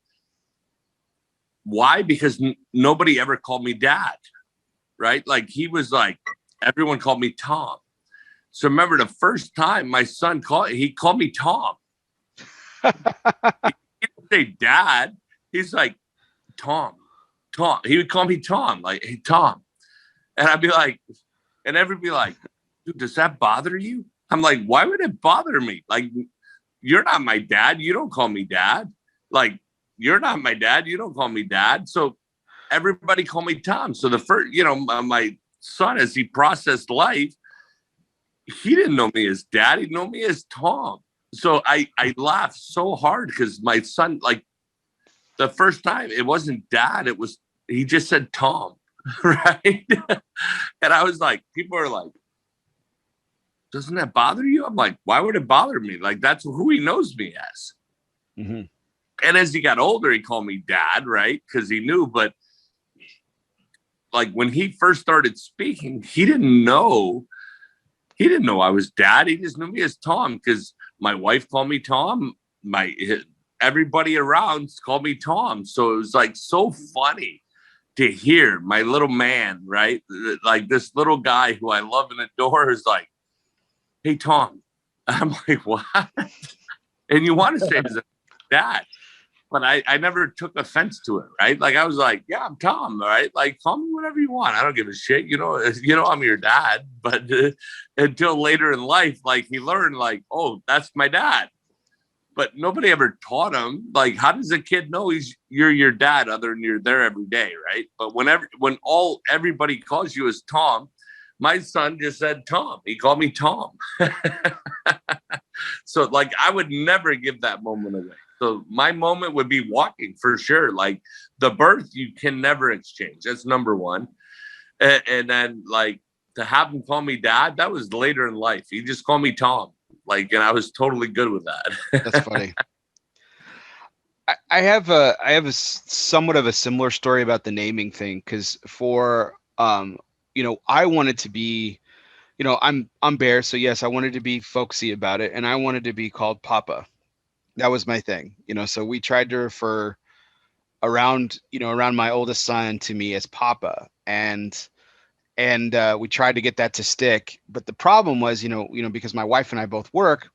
Speaker 3: Why? Because nobody ever called me dad, right? Like, he was like, everyone called me Tom. So remember the first time my son called me Tom. He didn't say dad. He's like, Tom. He would call me Tom, like, hey, Tom. And I'd be like, and everybody be like, dude, does that bother you? I'm like, why would it bother me? Like, you're not my dad. You don't call me dad. Like, you're not my dad. You don't call me dad. So everybody call me Tom. So the first, my son, as he processed life, he didn't know me as dad. He knew me as Tom. So I laughed so hard because my son, like, the first time it wasn't dad. He just said Tom. Right. And I was like, people are like, doesn't that bother you? I'm like, why would it bother me? Like, that's who he knows me as.
Speaker 1: Mm-hmm.
Speaker 3: And as he got older, he called me dad, right? Because he knew. But like when he first started speaking, he didn't know I was dad. He just knew me as Tom because my wife called me Tom. Everybody around called me Tom. So it was like so funny to hear my little man, right? Like this little guy who I love and adore is like, hey, Tom. I'm like, what? And you want to say his dad. But I never took offense to it, right? Like I was like, yeah, I'm Tom, right? Like call me whatever you want. I don't give a shit. I'm your dad. But until later in life, like he learned like, oh, that's my dad. But nobody ever taught him. Like, how does a kid know you're your dad other than you're there every day, right? But when everybody calls you as Tom, my son just said Tom. He called me Tom. So like I would never give that moment away. So my moment would be walking for sure. Like the birth, you can never exchange. That's number one. And then like to have him call me dad, that was later in life. He just called me Tom. Like, and I was totally good with that.
Speaker 1: That's funny. I have a somewhat of a similar story about the naming thing. Cause for, I wanted to be, I'm Bear. So yes, I wanted to be folksy about it. And I wanted to be called Papa. That was my thing, so we tried to refer around my oldest son to me as Papa, and we tried to get that to stick. But the problem was, because my wife and I both work,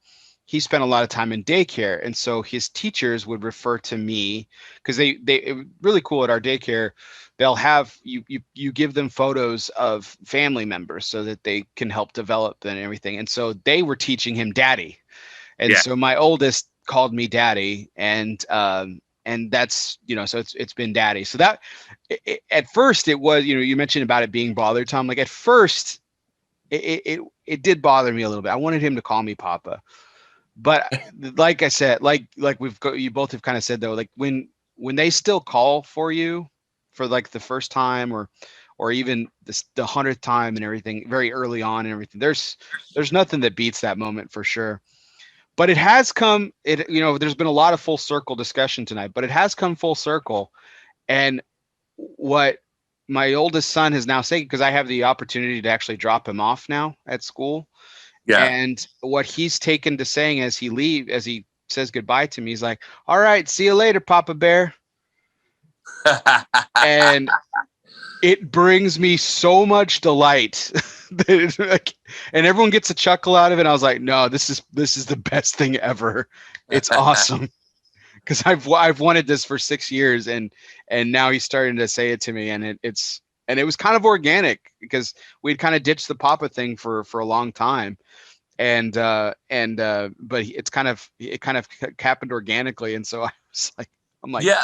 Speaker 1: he spent a lot of time in daycare. And so his teachers would refer to me because they really cool at our daycare. They'll have you give them photos of family members so that they can help develop and everything. And so they were teaching him daddy. And so my oldest called me daddy, and that's, so it's been daddy. So that at first it was, you mentioned about it being bothered, Tom. Like at first it did bother me a little bit. I wanted him to call me Papa, but like I said, like you both have kind of said though, like when they still call for you for like the first time or even the 100th time and everything very early on and everything, there's nothing that beats that moment for sure. But it has come, there's been a lot of full circle discussion tonight, but it has come full circle. And what my oldest son has now said, because I have the opportunity to actually drop him off now at school.
Speaker 3: Yeah.
Speaker 1: And what he's taken to saying as he says goodbye to me, he's like, all right, see you later, Papa Bear. And it brings me so much delight that and everyone gets a chuckle out of it. And I was like, no, this is the best thing ever. It's awesome. Cause I've wanted this for 6 years and now he's starting to say it to me, and it was kind of organic because we'd kind of ditched the Papa thing for a long time. But it kind of happened organically. And so I'm like,
Speaker 3: yeah,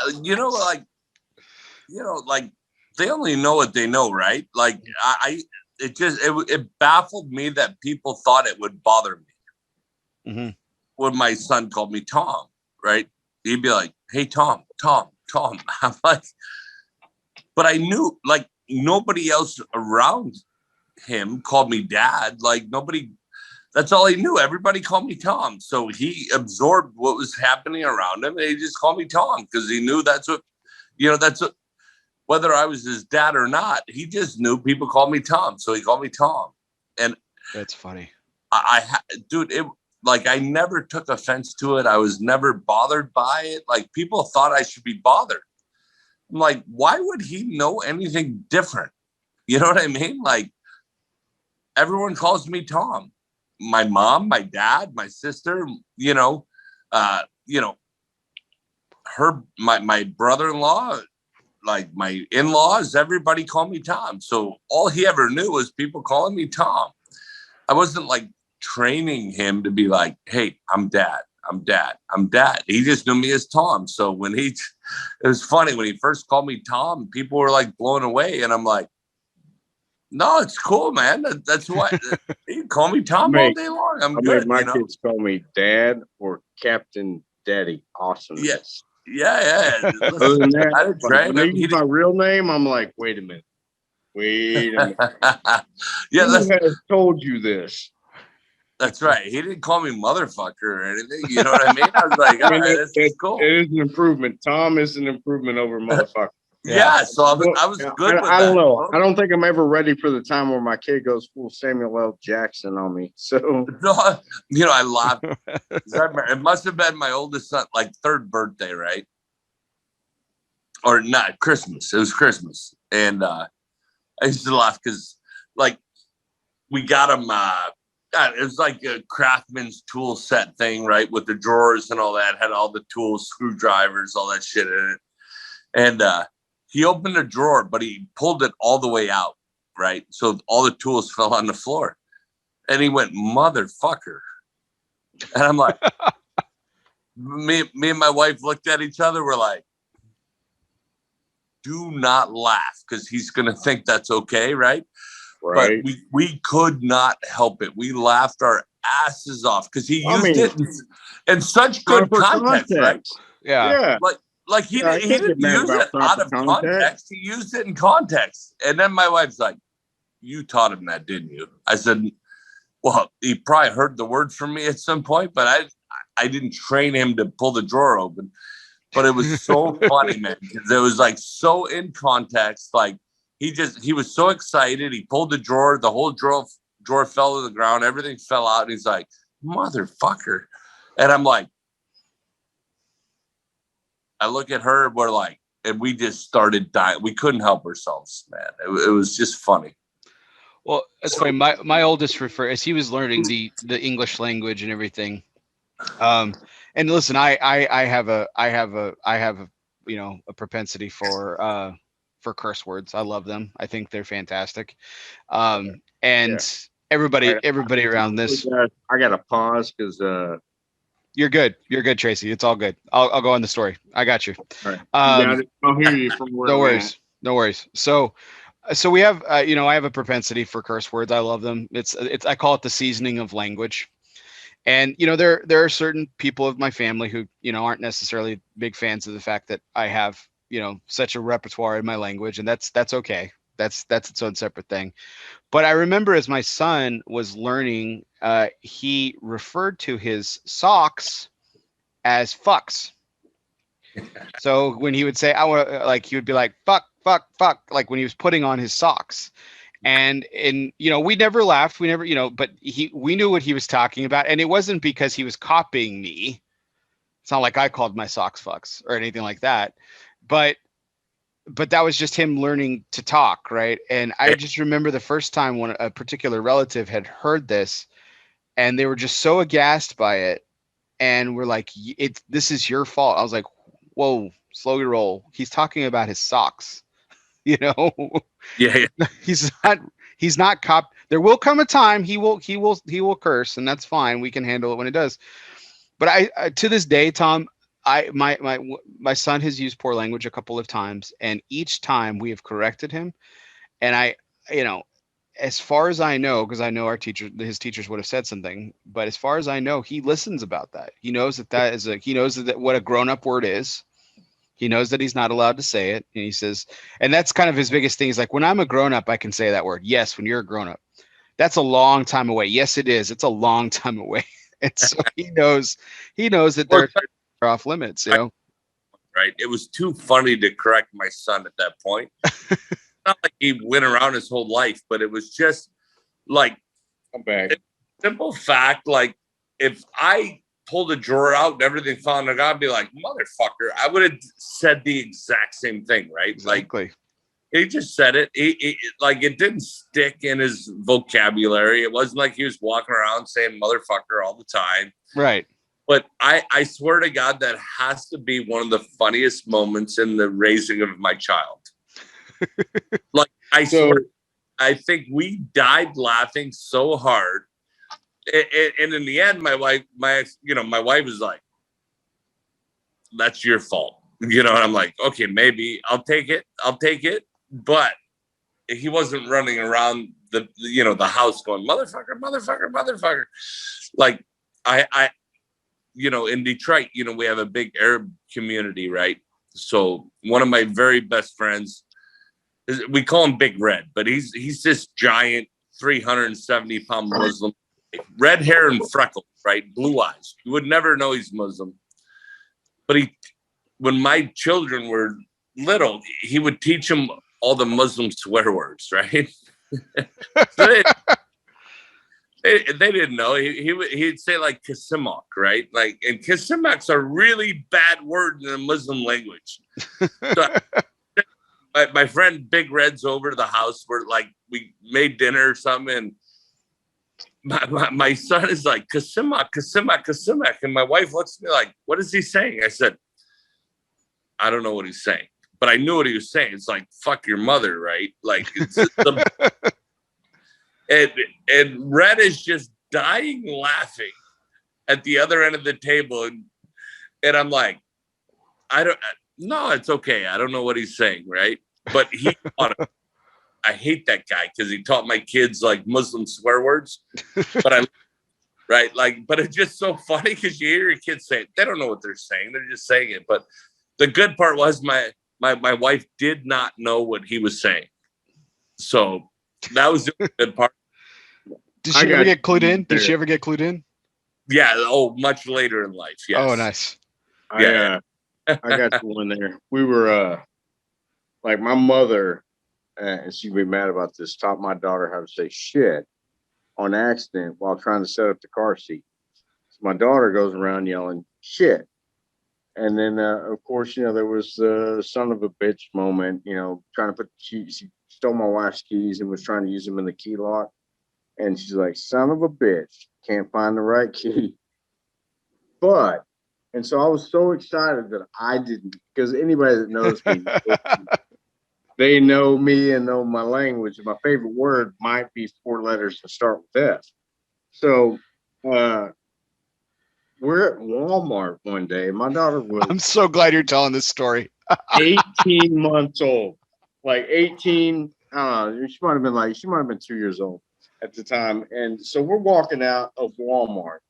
Speaker 3: like they only know what they know, right? Like it baffled me that people thought it would bother me.
Speaker 1: Mm-hmm.
Speaker 3: When my son called me Tom, right? He'd be like, hey, Tom. I'm like, but I knew like nobody else around him, called me dad. Like nobody, that's all he knew. Everybody called me Tom. So he absorbed what was happening around him, and he just called me Tom because he knew that's what, that's what, whether I was his dad or not, he just knew people called me Tom. So he called me Tom. And
Speaker 1: that's funny.
Speaker 3: Dude, I never took offense to it. I was never bothered by it. Like people thought I should be bothered. I'm like, why would he know anything different? You know what I mean? Like everyone calls me Tom. My mom, my dad, my sister, my brother-in-law, like my in-laws, everybody called me Tom. So all he ever knew was people calling me Tom. I wasn't like training him to be like, hey, I'm dad. He just knew me as Tom. So it was funny when he first called me Tom, people were like blown away. And I'm like, no, it's cool, man. That's what you can call me Tom all day long. I'm good.
Speaker 2: My kids call me Dad or Captain Daddy. Awesome.
Speaker 3: Yes. Yeah.
Speaker 2: Other than that, when they use my real name, I'm like, wait a minute.
Speaker 3: Yeah,
Speaker 2: who has told you this?
Speaker 3: That's right. He didn't call me motherfucker or anything. You know what I mean? I was like, all right, this is cool.
Speaker 2: It is an improvement. Tom is an improvement over motherfucker.
Speaker 3: Yeah, so I was good with that.
Speaker 2: I don't know. I don't think I'm ever ready for the time where my kid goes full Samuel L. Jackson on me. So,
Speaker 3: I laughed. It must have been my oldest son, like third birthday, right? Or not, Christmas. It was Christmas. And I used to laugh because, like, we got him, it was like a craftsman's tool set thing, right? With the drawers and all that, had all the tools, screwdrivers, all that shit in it. And he opened a drawer, but he pulled it all the way out, right? So all the tools fell on the floor. And he went, motherfucker. And I'm like, me and my wife looked at each other. We're like, do not laugh because he's going to think that's okay, right?
Speaker 2: Right.
Speaker 3: But we could not help it. We laughed our asses off because he used it in such good context, right?
Speaker 1: Yeah.
Speaker 3: Like he didn't use it out of context. He used it in context. And then my wife's like, you taught him that, didn't you? I said, well, he probably heard the word from me at some point, but I didn't train him to pull the drawer open. But it was so funny, man, because it was like so in context. Like he was so excited. He pulled the drawer. The whole drawer fell to the ground. Everything fell out. And he's like, motherfucker. And I'm like, I look at her, we're like, and we just started dying. We couldn't help ourselves, man. It was just funny.
Speaker 1: Well, that's funny. My oldest as he was learning the English language and everything. And listen, I have a a propensity for curse words. I love them. I think they're fantastic. Everybody around this.
Speaker 2: I got to pause because
Speaker 1: You're good, Tracy. It's all good. I'll go on the story. I got you.
Speaker 2: All right. I'll hear you from where.
Speaker 1: No worries. So we have I have a propensity for curse words. I love them. It's I call it the seasoning of language. And there are certain people of my family who aren't necessarily big fans of the fact that I have such a repertoire in my language, and that's okay. That's its own separate thing. But I remember as my son was learning, he referred to his socks as fucks. So when he would say, I want to, like, he would be like, fuck, like when he was putting on his socks. And we never laughed. We never, but we knew what he was talking about. And it wasn't because he was copying me. It's not like I called my socks fucks or anything like that. But that was just him learning to talk, right? And I just remember the first time when a particular relative had heard this, and they were just so aghast by it, and we're like, this is your fault. I was like, whoa, slow your roll. He's talking about his socks,
Speaker 3: Yeah.
Speaker 1: He's not cop. There will come a time he will curse, and that's fine. We can handle it when it does. But I to this day, Tom, my son has used poor language a couple of times, and each time we have corrected him. And as far as I know, because I know his teachers would have said something, but as far as I know, he listens about that. He knows that is he knows that what a grown-up word is, He knows that he's not allowed to say it. And he says, and that's kind of his biggest thing. He's like, when I'm a grown up, I can say that word. Yes, when you're a grown up. That's a long time away. Yes, it is. It's a long time away. And so he knows that they're off limits, you know.
Speaker 3: Right. It was too funny to correct my son at that point. Not like he went around his whole life, but it was just like a simple fact. Like if I pulled a drawer out and everything fell on the ground, I'd be like, motherfucker. I would have said the exact same thing, right?
Speaker 1: Exactly.
Speaker 3: Like he just said it. Like it didn't stick in his vocabulary. It wasn't like he was walking around saying motherfucker all the time.
Speaker 1: Right.
Speaker 3: But I swear to God, that has to be one of the funniest moments in the raising of my child. Like I swear, I think we died laughing so hard. And in the end, my wife is like, that's your fault. You know, and I'm like, okay, maybe I'll take it. But he wasn't running around the house going, motherfucker, motherfucker, motherfucker. Like I in Detroit, we have a big Arab community, right? So one of my very best friends, we call him Big Red, but he's this giant 370-pound Muslim, red hair and freckles, right? Blue eyes. You would never know he's Muslim. But when my children were little, he would teach them all the Muslim swear words, right? So they didn't know. He'd say like Kasimak, right? Like, and Kasimak's a really bad word in the Muslim language. So my friend Big Red's over to the house where like we made dinner or something, and my son is like Kasimak, Kasimak, Kasimak, and my wife looks at me like, "What is he saying?" I said, "I don't know what he's saying, but I knew what he was saying. It's like fuck your mother, right? Like it's and Red is just dying laughing at the other end of the table, and I'm like, no, it's okay. I don't know what he's saying, right? But he I hate that guy because he taught my kids like Muslim swear words. But but it's just so funny because you hear your kids say it. They don't know what they're saying. They're just saying it. But the good part was my wife did not know what he was saying. So that was the good part.
Speaker 1: Did she ever get clued in?
Speaker 3: Yeah. Oh, much later in life. Yes.
Speaker 1: Oh, nice.
Speaker 2: I got one there. We were like my mother, and she'd be mad about this, taught my daughter how to say shit on accident while trying to set up the car seat. So my daughter goes around yelling shit. And then, of course, there was the son of a bitch moment, trying to put she stole my wife's keys and was trying to use them in the key lock. And she's like, son of a bitch, can't find the right key. And so I was so excited that I didn't, because anybody that knows me, they know me and know my language. My favorite word might be 4 letters to start with F. So we're at Walmart one day. My daughter was...
Speaker 1: I'm so glad you're telling this story.
Speaker 2: 18 months old. Like 18, I don't know. She might have been 2 years old at the time. And so we're walking out of Walmart.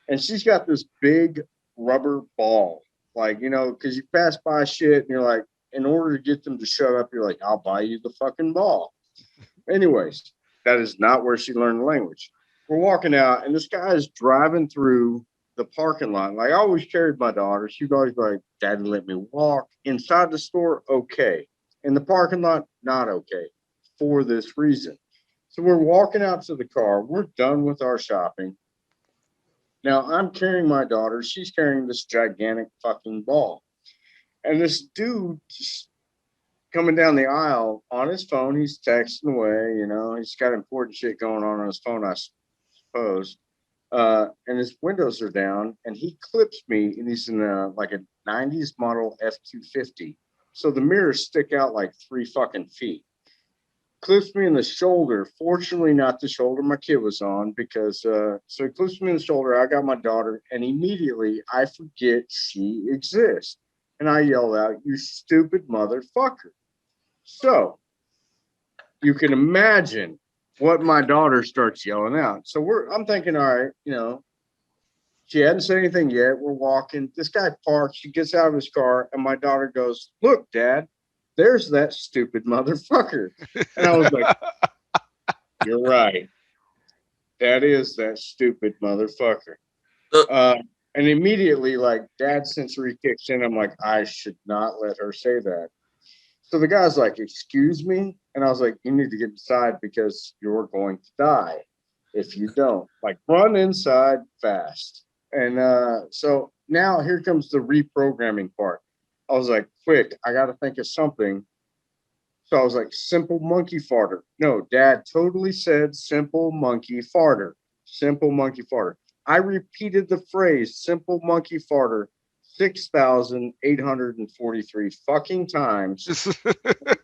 Speaker 2: And she's got this big rubber ball. Like, because you pass by shit and you're like, in order to get them to shut up, you're like, I'll buy you the fucking ball. Anyways, that is not where she learned the language. We're walking out, and this guy is driving through the parking lot. Like, I always carried my daughter. She'd always be like, Daddy, let me walk. Inside the store, okay. In the parking lot, not okay. For this reason. So we're walking out to the car. We're done with our shopping. Now, I'm carrying my daughter. She's carrying this gigantic fucking ball. And this dude just coming down the aisle on his phone, he's texting away, he's got important shit going on his phone, I suppose. And his windows are down, and he clips me, and he's in a 90s model F-250. So the mirrors stick out like 3 fucking feet. Clips me in the shoulder. Fortunately, not the shoulder my kid was on, because so he clips me in the shoulder. I got my daughter, and immediately I forget she exists. And I yell out, you stupid motherfucker. So you can imagine what my daughter starts yelling out. So I'm thinking, all right, She hadn't said anything yet. We're walking. This guy parks. She gets out of his car, and my daughter goes, "Look, Dad, there's that stupid motherfucker." And I was like, "You're right. That is that stupid motherfucker." And immediately, like, Dad's sensory kicks in. I'm like, I should not let her say that. So the guy's like, "Excuse me," and I was like, "You need to get inside because you're going to die if you don't. Like, run inside fast." And so now here comes the reprogramming part. I was like, "Quick, I got to think of something." So I was like, "Simple monkey farter." No, Dad totally said simple monkey farter. Simple monkey farter. I repeated the phrase simple monkey farter 6,843 fucking times.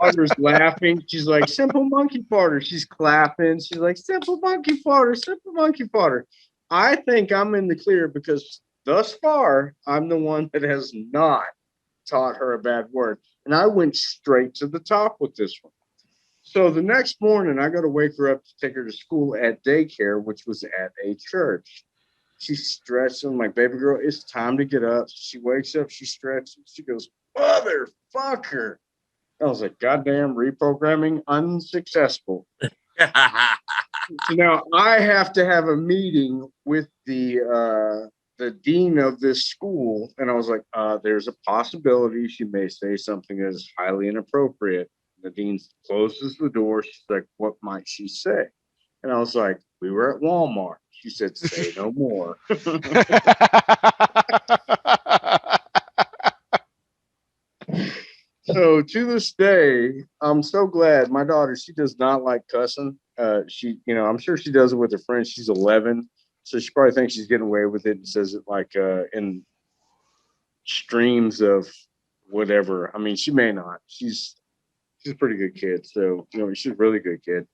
Speaker 2: Mother's laughing. She's like, "Simple monkey farter." She's clapping. She's like, "Simple monkey farter, simple monkey farter." I think I'm in the clear because thus far, I'm the one that has not taught her a bad word. And I went straight to the top with this one. So the next morning, I got to wake her up to take her to school at daycare, which was at a church. She's stretching. I'm like, "Baby girl, it's time to get up." She wakes up, she stretches. She goes, "Motherfucker." I was like, "Goddamn, reprogramming unsuccessful." So now I have to have a meeting with the dean of this school, and I was like, "There's a possibility she may say something that is highly inappropriate." The dean closes the door. She's like, "What might she say?" And I was like, "We were at Walmart." She said, "Say no more." So to this day, I'm so glad my daughter, she does not like cussing. I'm sure she does it with her friends. She's 11, so she probably thinks she's getting away with it and says it like in streams of whatever. I mean, she may not. She's a pretty good kid, so she's a really good kid.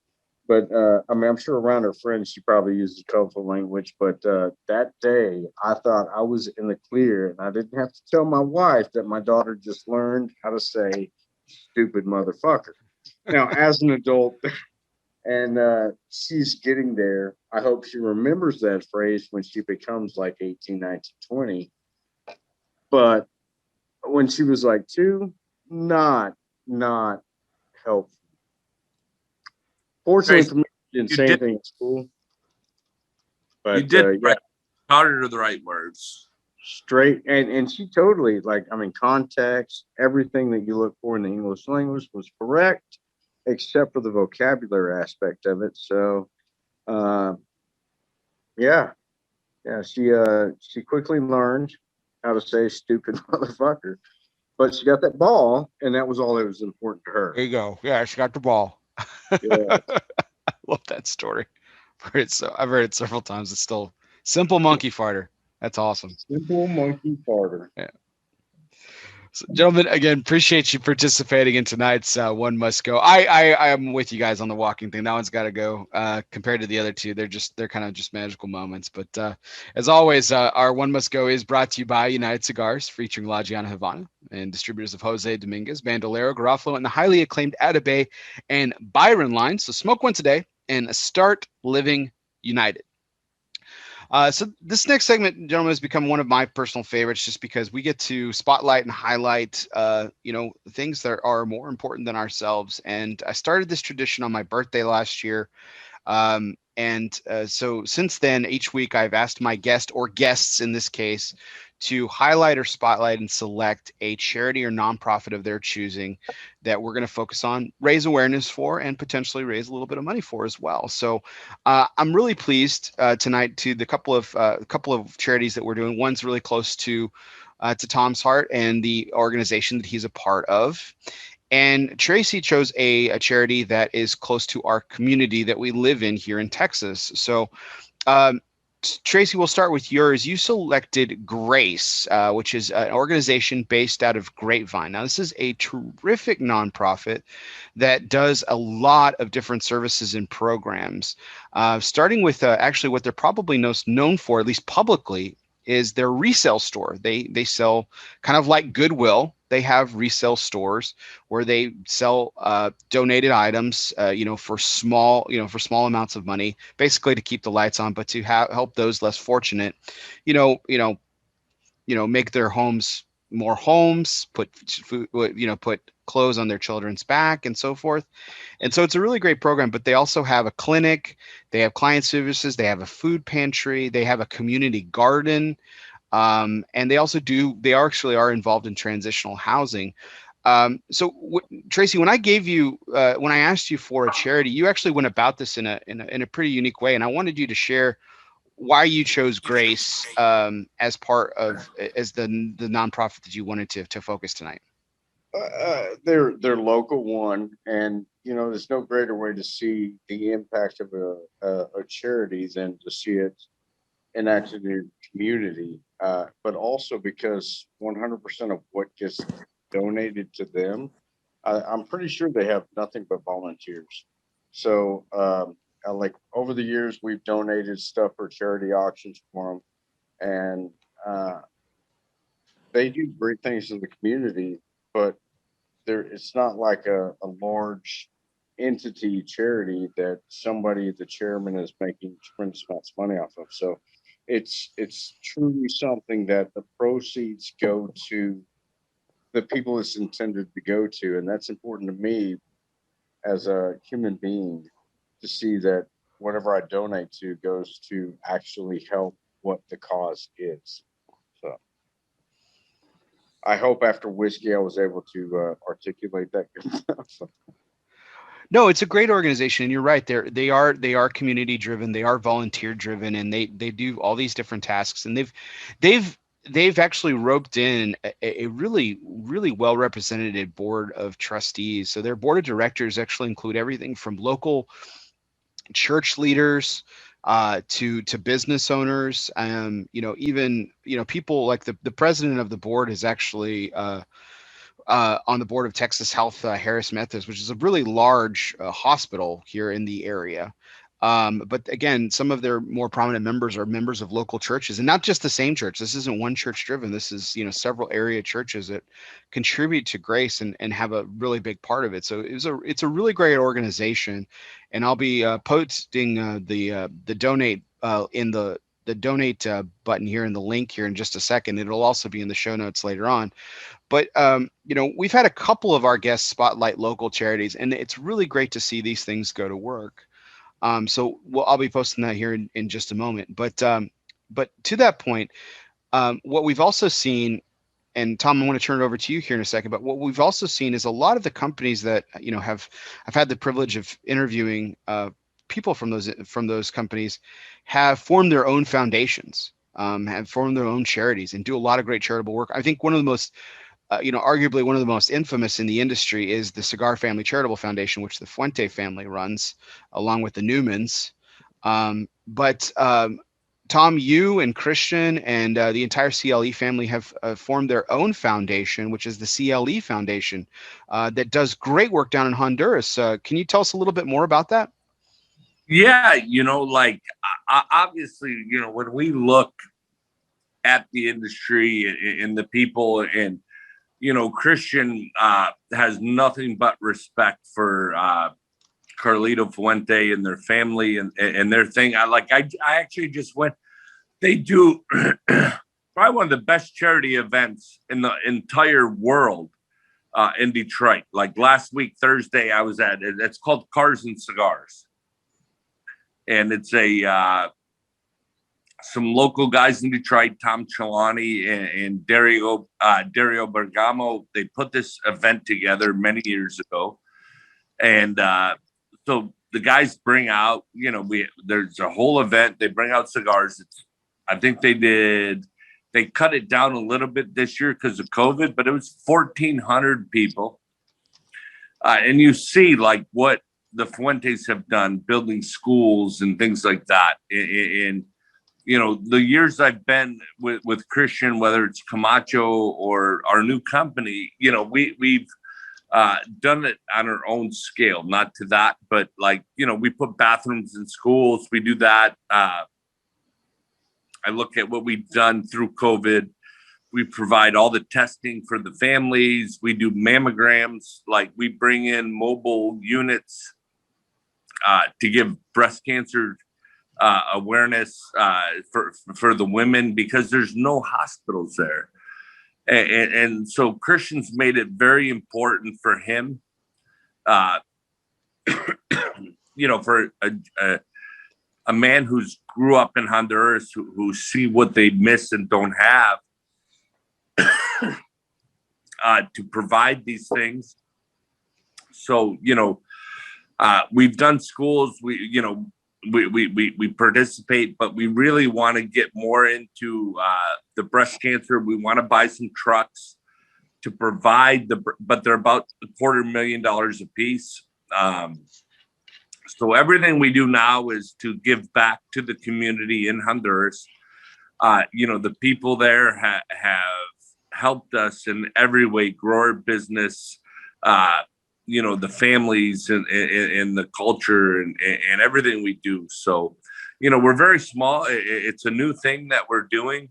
Speaker 2: But I mean, I'm sure around her friends, she probably uses colorful language. But that day, I thought I was in the clear, and I didn't have to tell my wife that my daughter just learned how to say "stupid motherfucker." Now, as an adult, and she's getting there, I hope she remembers that phrase when she becomes like 18, 19, 20. But when she was like 2, not helpful. Fortunately for me, she didn't say anything in school. But
Speaker 3: you did taught her the right words.
Speaker 2: Straight, and she totally, like, I mean, context, everything that you look for in the English language was correct, except for the vocabulary aspect of it. So, yeah, she quickly learned how to say "stupid motherfucker," but she got that ball, and that was all that was important to her.
Speaker 1: There you go. Yeah, she got the ball.
Speaker 2: Yeah.
Speaker 1: I love that story. I've heard it several times. It's still simple monkey farter. That's awesome.
Speaker 2: Simple monkey farter.
Speaker 1: Yeah. So, gentlemen, again, appreciate you participating in tonight's One Must Go. I am with you guys on the walking thing. That one's got to go. Compared to the other two, they're kind of just magical moments. But as always, our One Must Go is brought to you by United Cigars, featuring La Giana Havana and distributors of Jose Dominguez, Bandolero, Garofalo, and the highly acclaimed Atabey and Byron line. So smoke one today and start living united. So this next segment, gentlemen, has become one of my personal favorites just because we get to spotlight and highlight, things that are more important than ourselves. And I started this tradition on my birthday last year. So since then, each week I've asked my guest or guests in this case to highlight or spotlight and select a charity or nonprofit of their choosing that we're going to focus on, raise awareness for, and potentially raise a little bit of money for as well. So I'm really pleased tonight to the couple of charities that we're doing. One's really close to Tom's heart and the organization that he's a part of. And Tracy chose a charity that is close to our community that we live in here in Texas. So, Tracy, we'll start with yours. You selected Grace, which is an organization based out of Grapevine. Now, this is a terrific nonprofit that does a lot of different services and programs, starting with actually what they're probably most known for, at least publicly, is their resale store. They sell kind of like Goodwill. They have resale stores where they sell donated items, for small amounts of money, basically to keep the lights on, but to help those less fortunate, make their homes more homes, put food, put clothes on their children's back and so forth. And so it's a really great program, but they also have a clinic, they have client services, they have a food pantry, they have a community garden. And they actually are involved in transitional housing. Tracy, when I asked you for a charity, you actually went about this in a pretty unique way. And I wanted you to share why you chose Grace as the nonprofit that you wanted to focus tonight.
Speaker 2: They're local one, and there's no greater way to see the impact of a charity than to see it enacted in your community. But also because 100% of what gets donated to them, I'm pretty sure they have nothing but volunteers. So like over the years, we've donated stuff for charity auctions for them, and they do great things in the community, but it's not like a large entity charity that the chairman is making tremendous amounts of money off of. So it's truly something that the proceeds go to the people it's intended to go to. And that's important to me as a human being, to see that whatever I donate to goes to actually help what the cause is. So I hope after whiskey I was able to articulate that good enough.
Speaker 1: No, it's a great organization, and you're right. They are community driven, they are volunteer driven, and they do all these different tasks. And they've actually roped in a really really well represented board of trustees. So their board of directors actually include everything from local church leaders to business owners, even people like the president of the board is actually on the board of Texas Health Harris Methodist, which is a really large hospital here in the area. But again, some of their more prominent members are members of local churches, and not just the same church. This isn't one church driven. This is several area churches that contribute to Grace and have a really big part of it. So it's a really great organization, and I'll be posting the donate in the donate button here in the link here in just a second. It'll also be in the show notes later on. But we've had a couple of our guests spotlight local charities, and it's really great to see these things go to work. I'll be posting that here in just a moment. But to that point, what we've also seen, and Tom, I want to turn it over to you here in a second. But what we've also seen is a lot of the companies that I've had the privilege of interviewing people from those companies have formed their own foundations, have formed their own charities, and do a lot of great charitable work. I think one of the most arguably one of the most infamous in the industry is the Cigar Family Charitable Foundation, which the Fuente family runs, along with the Newmans. But Tom, you and Christian and the entire CLE family have formed their own foundation, which is the CLE Foundation, that does great work down in Honduras. Can you tell us a little bit more about that?
Speaker 3: Yeah, obviously, when we look at the industry and the people, and Christian has nothing but respect for Carlito Fuente and their family and their thing. I actually just went. They do probably one of the best charity events in the entire world in Detroit. Like last week, Thursday, I was at it. It's called Cars and Cigars, and it's some local guys in Detroit, Tom Chelani and Dario Bergamo. They put this event together many years ago. And so the guys bring out, there's a whole event. They bring out cigars. I think they cut it down a little bit this year because of COVID, but it was 1,400 people. And you see like what the Fuentes have done, building schools and things like that. And the years I've been with Christian, whether it's Camacho or our new company, we've done it on our own scale, not to that, but we put bathrooms in schools. We do that. I look at what we've done through COVID. We provide all the testing for the families. We do mammograms. Like, we bring in mobile units to give breast cancer awareness for the women, because there's no hospitals there. And so Christian's made it very important for him, for a man who's grew up in Honduras, who see what they miss and don't have, to provide these things. So, we've done schools, we participate, but we really want to get more into the breast cancer. We want to buy some trucks to provide but they're about $250,000 a piece. So everything we do now is to give back to the community in Honduras. The people there have helped us in every way grow our business. The families and the culture and everything we do. So, we're very small. It's a new thing that we're doing,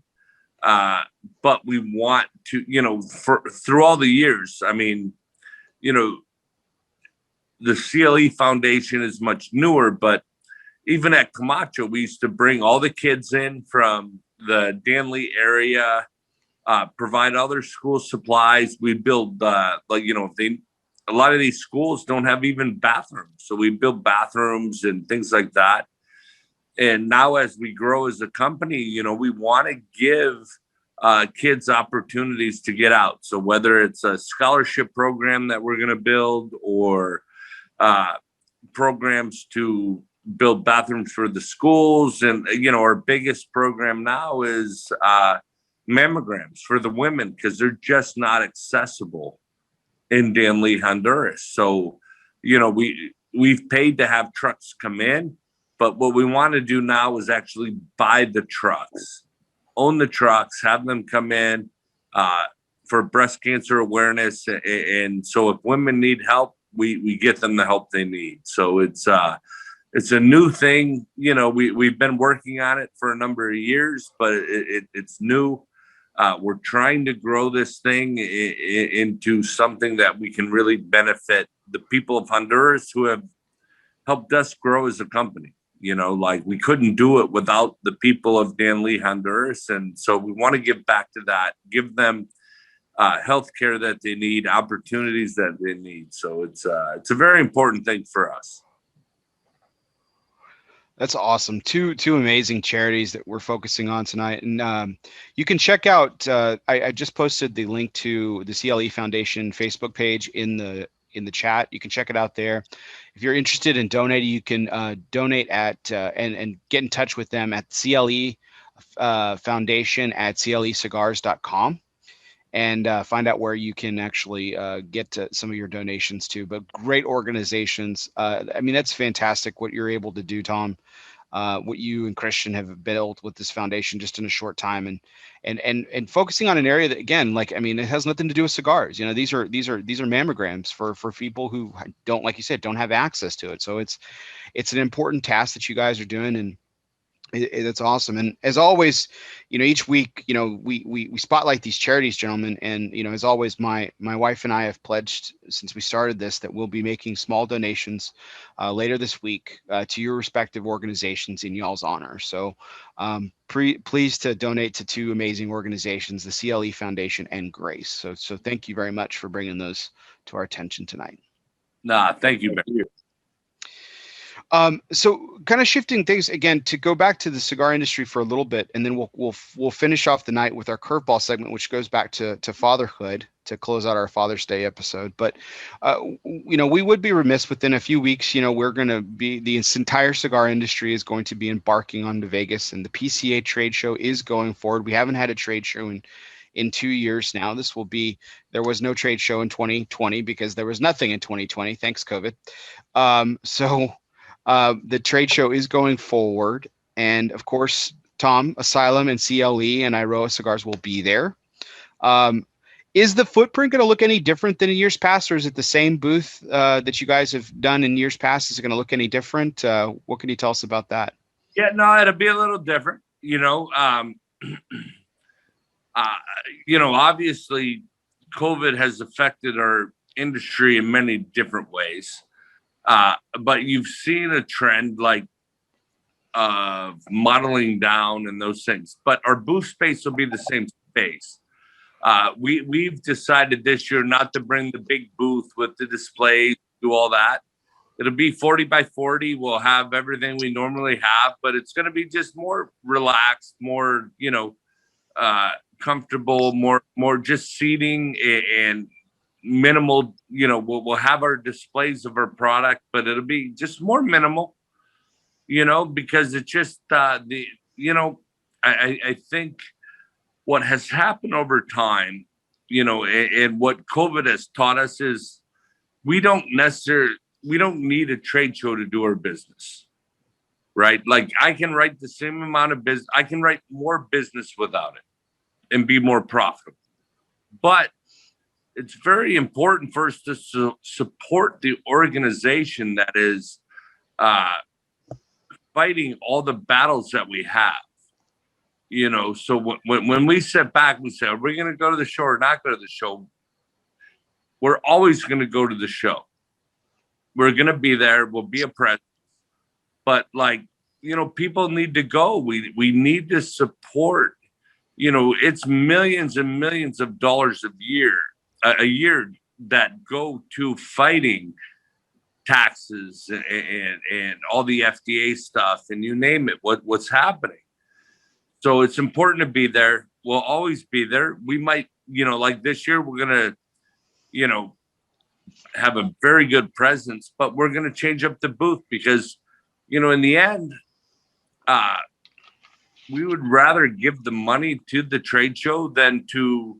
Speaker 3: but we want to, through all the years. I mean, the CLE Foundation is much newer, but even at Camacho, we used to bring all the kids in from the Danley area, provide other school supplies. We build, a lot of these schools don't have even bathrooms. So we build bathrooms and things like that. And now as we grow as a company, we want to give kids opportunities to get out. So whether it's a scholarship program that we're going to build, or programs to build bathrooms for the schools. And, our biggest program now is mammograms for the women, because they're just not accessible in Danley, Honduras. So, we've paid to have trucks come in, but what we want to do now is actually buy the trucks, own the trucks, have them come in for breast cancer awareness. And so if women need help, we get them the help they need. So it's a new thing. We've been working on it for a number of years, but it's new. We're trying to grow this thing into something that we can really benefit the people of Honduras, who have helped us grow as a company. We couldn't do it without the people of Danley, Honduras. And so we want to give back to that, give them healthcare that they need, opportunities that they need. So it's a very important thing for us.
Speaker 1: That's awesome. Two amazing charities that we're focusing on tonight. And you can check out, I just posted the link to the CLE Foundation Facebook page in the chat. You can check it out there. If you're interested in donating, you can donate at and get in touch with them at CLE Foundation at clecigars.com. and find out where you can actually get to some of your donations too. But great organizations. That's fantastic what you're able to do, Tom. What you and Christian have built with this foundation just in a short time, and focusing on an area that, again, it has nothing to do with cigars. These are mammograms for people who don't, like you said, don't have access to it. So it's an important task that you guys are doing, and that's awesome. And as always, each week, we spotlight these charities, gentlemen. And, as always, my wife and I have pledged, since we started this, that we'll be making small donations later this week to your respective organizations in y'all's honor. So please to donate to two amazing organizations, the CLE Foundation and Grace. So thank you very much for bringing those to our attention tonight.
Speaker 3: Thank you.
Speaker 1: So kind of shifting things again to go back to the cigar industry for a little bit, and then we'll finish off the night with our curveball segment, which goes back to fatherhood to close out our Father's Day episode. But we would be remiss within a few weeks. We're going to be, the entire cigar industry is going to be embarking on to Vegas, and the PCA trade show is going forward. We haven't had a trade show in 2 years now. There was no trade show in 2020 because there was nothing in 2020. Thanks, COVID. The trade show is going forward, and of course, Tom, Asylum and CLE and Iroa Cigars will be there. Is the footprint going to look any different than in years past, or is it the same booth that you guys have done in years past? Is it going to look any different? What can you tell us about that?
Speaker 3: Yeah, no, it'll be a little different. you know, obviously COVID has affected our industry in many different ways. But you've seen a trend like modeling down and those things, but our booth space will be the same space. We've decided this year not to bring the big booth with the displays, do all that. It'll be 40 by 40. We'll have everything we normally have, but it's going to be just more relaxed, more, comfortable, more just seating and minimal, we'll have our displays of our product, but it'll be just more minimal, because it's just, I think what has happened over time, and what COVID has taught us is we don't need a trade show to do our business, right? Like I can write the same amount of business, I can write more business without it and be more profitable. But it's very important for us to support the organization that is fighting all the battles that we have. So when we sit back, we say, are we going to go to the show or not go to the show? We're always going to go to the show. We're going to be there. We'll be a presence. But people need to go. We need to support, it's millions and millions of dollars a year that go to fighting taxes and all the FDA stuff and you name it, what's happening. So it's important to be there. We'll always be there. We might, like this year, we're going to, have a very good presence, but we're going to change up the booth because, in the end, we would rather give the money to the trade show than to,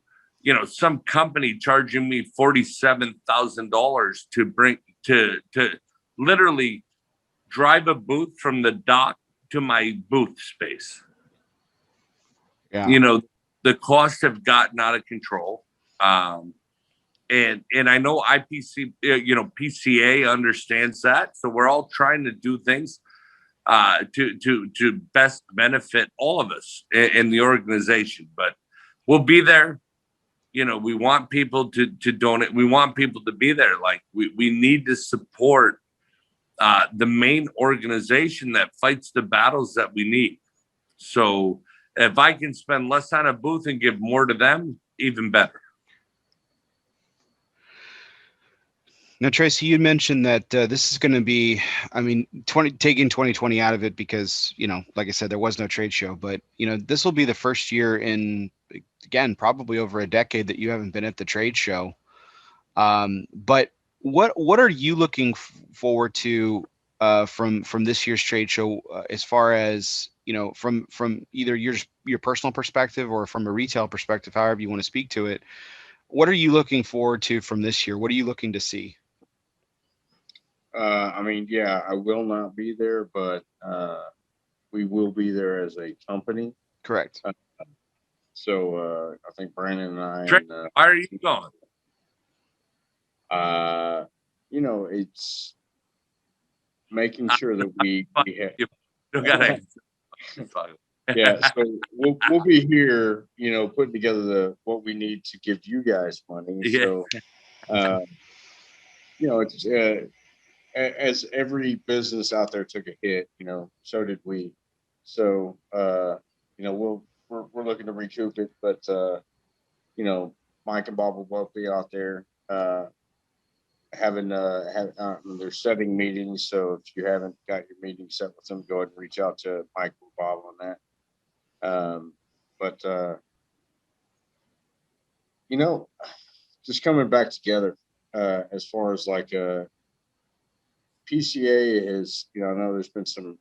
Speaker 3: some company charging me $47,000 to bring to literally drive a booth from the dock to my booth space.
Speaker 1: Yeah.
Speaker 3: The costs have gotten out of control. And I know PCA understands that. So we're all trying to do things to best benefit all of us in the organization. But we'll be there. We want people to donate. We want people to be there. Like we need to support the main organization that fights the battles that we need. So if I can spend less on a booth and give more to them, even better.
Speaker 1: Now, Tracy, you mentioned that this is going to be, taking 2020 out of it because, like I said, there was no trade show, but, this will be the first year in, again, probably over a decade that you haven't been at the trade show. But what are you looking forward to from this year's trade show as far as, from either your personal perspective or from a retail perspective, however you want to speak to it? What are you looking forward to from this year? What are you looking to see?
Speaker 2: I will not be there, but we will be there as a company.
Speaker 1: Correct.
Speaker 2: So I think Brandon and I.
Speaker 3: Why are you going?
Speaker 2: It's making sure that we have. Yeah, so we'll be here, putting together what we need to give you guys money. Yeah. So, it's as every business out there took a hit, so did we. So, we're looking to recoup it, but Mike and Bob will both be out there they're setting meetings. So if you haven't got your meeting set with them, go ahead and reach out to Mike or Bob on that. Just coming back together as far as like PCA is, I know there's been some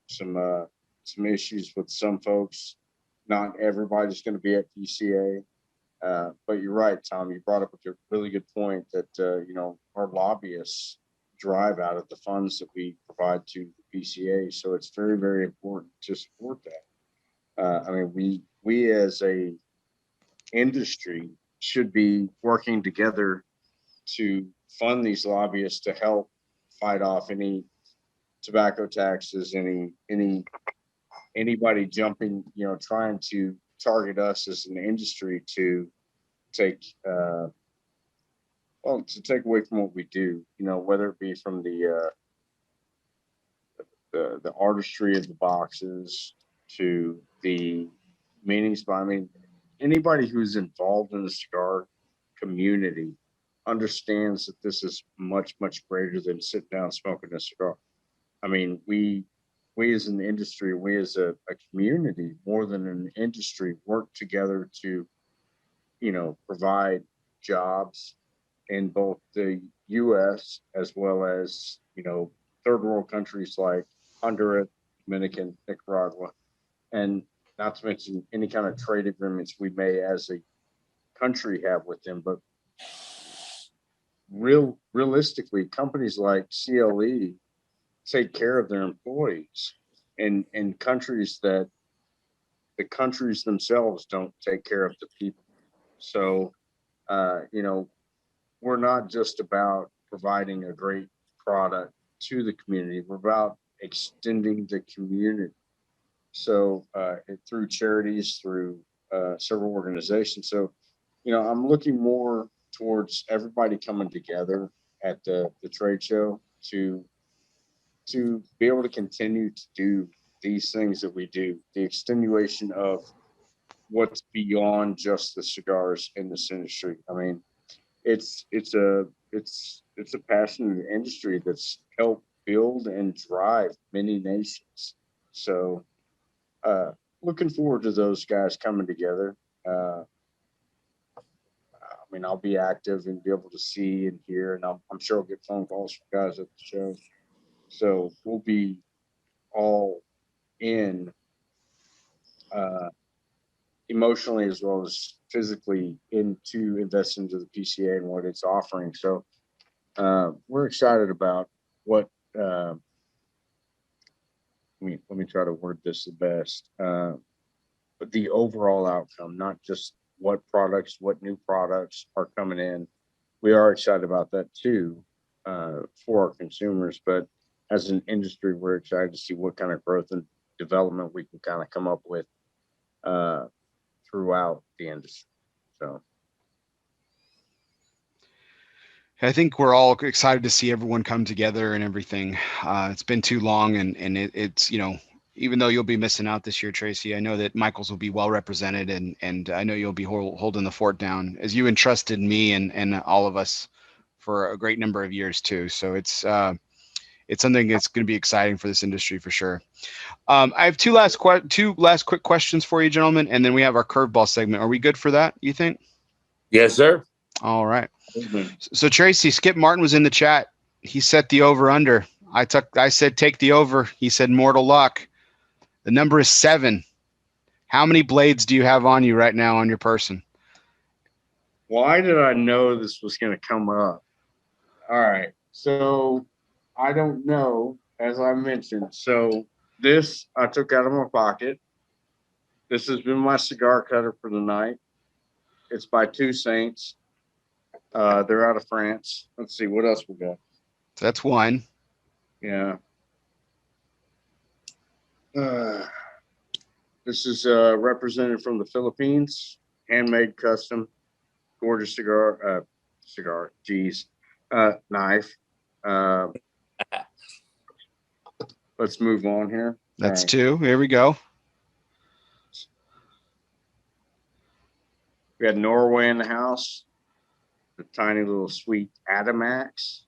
Speaker 2: issues with some folks. Not everybody's going to be at PCA, but you're right, Tom. You brought up a really good point that our lobbyists drive out of the funds that we provide to the PCA, so it's very, very important to support that. We as a industry should be working together to fund these lobbyists to help fight off any tobacco taxes, any anybody jumping, trying to target us as an industry to take to take away from what we do, whether it be from the artistry of the boxes to the meanings. But I mean, anybody who's involved in the cigar community understands that this is much, much greater than sitting down smoking a cigar. I mean, we as an industry, we as a community, more than an industry, work together to, provide jobs in both the U.S. as well as, third world countries like Honduras, Dominican, Nicaragua, and not to mention any kind of trade agreements we may as a country have with them. But realistically, companies like CLE take care of their employees in countries that the countries themselves don't take care of the people. So, we're not just about providing a great product to the community. We're about extending the community. So, through charities, through several organizations. So, I'm looking more towards everybody coming together at the trade show to be able to continue to do these things that we do, the extenuation of what's beyond just the cigars in this industry. I mean, it's a passionate industry that's helped build and drive many nations. So looking forward to those guys coming together. I mean, I'll be active and be able to see and hear, and I'm sure I'll get phone calls from guys at the show. So we'll be all in emotionally as well as physically into invest into the PCA and what it's offering. So we're excited about what. Let me try to word this the best. But the overall outcome, not just what new products are coming in. We are excited about that too for our consumers. But as an industry, we're excited to see what kind of growth and development we can kind of come up with throughout the industry. So
Speaker 1: I think we're all excited to see everyone come together and everything. It's been too long, and it's even though you'll be missing out this year, Tracy, I know that Michaels will be well represented, and I know you'll be holding the fort down as you entrusted me and all of us for a great number of years too. So it's something that's going to be exciting for this industry for sure. I have two last quick questions for you, gentlemen, and then we have our curveball segment. Are we good for that, you think?
Speaker 3: Yes, sir.
Speaker 1: All right. So Tracy, Skip Martin was in the chat. He set the over under. I said take the over. He said mortal luck. The number is 7. How many blades do you have on you right now on your person?
Speaker 2: Why did I know this was going to come up? All right. So I don't know, as I mentioned. So this I took out of my pocket. This has been my cigar cutter for the night. It's by Two Saints. They're out of France. Let's see what else we got.
Speaker 1: So that's one.
Speaker 2: Yeah. This is represented from the Philippines. Handmade, custom, gorgeous cigar. Knife. Let's move on here.
Speaker 1: That's 2. Here we go.
Speaker 2: We had Norway in the house. The tiny little sweet Adamax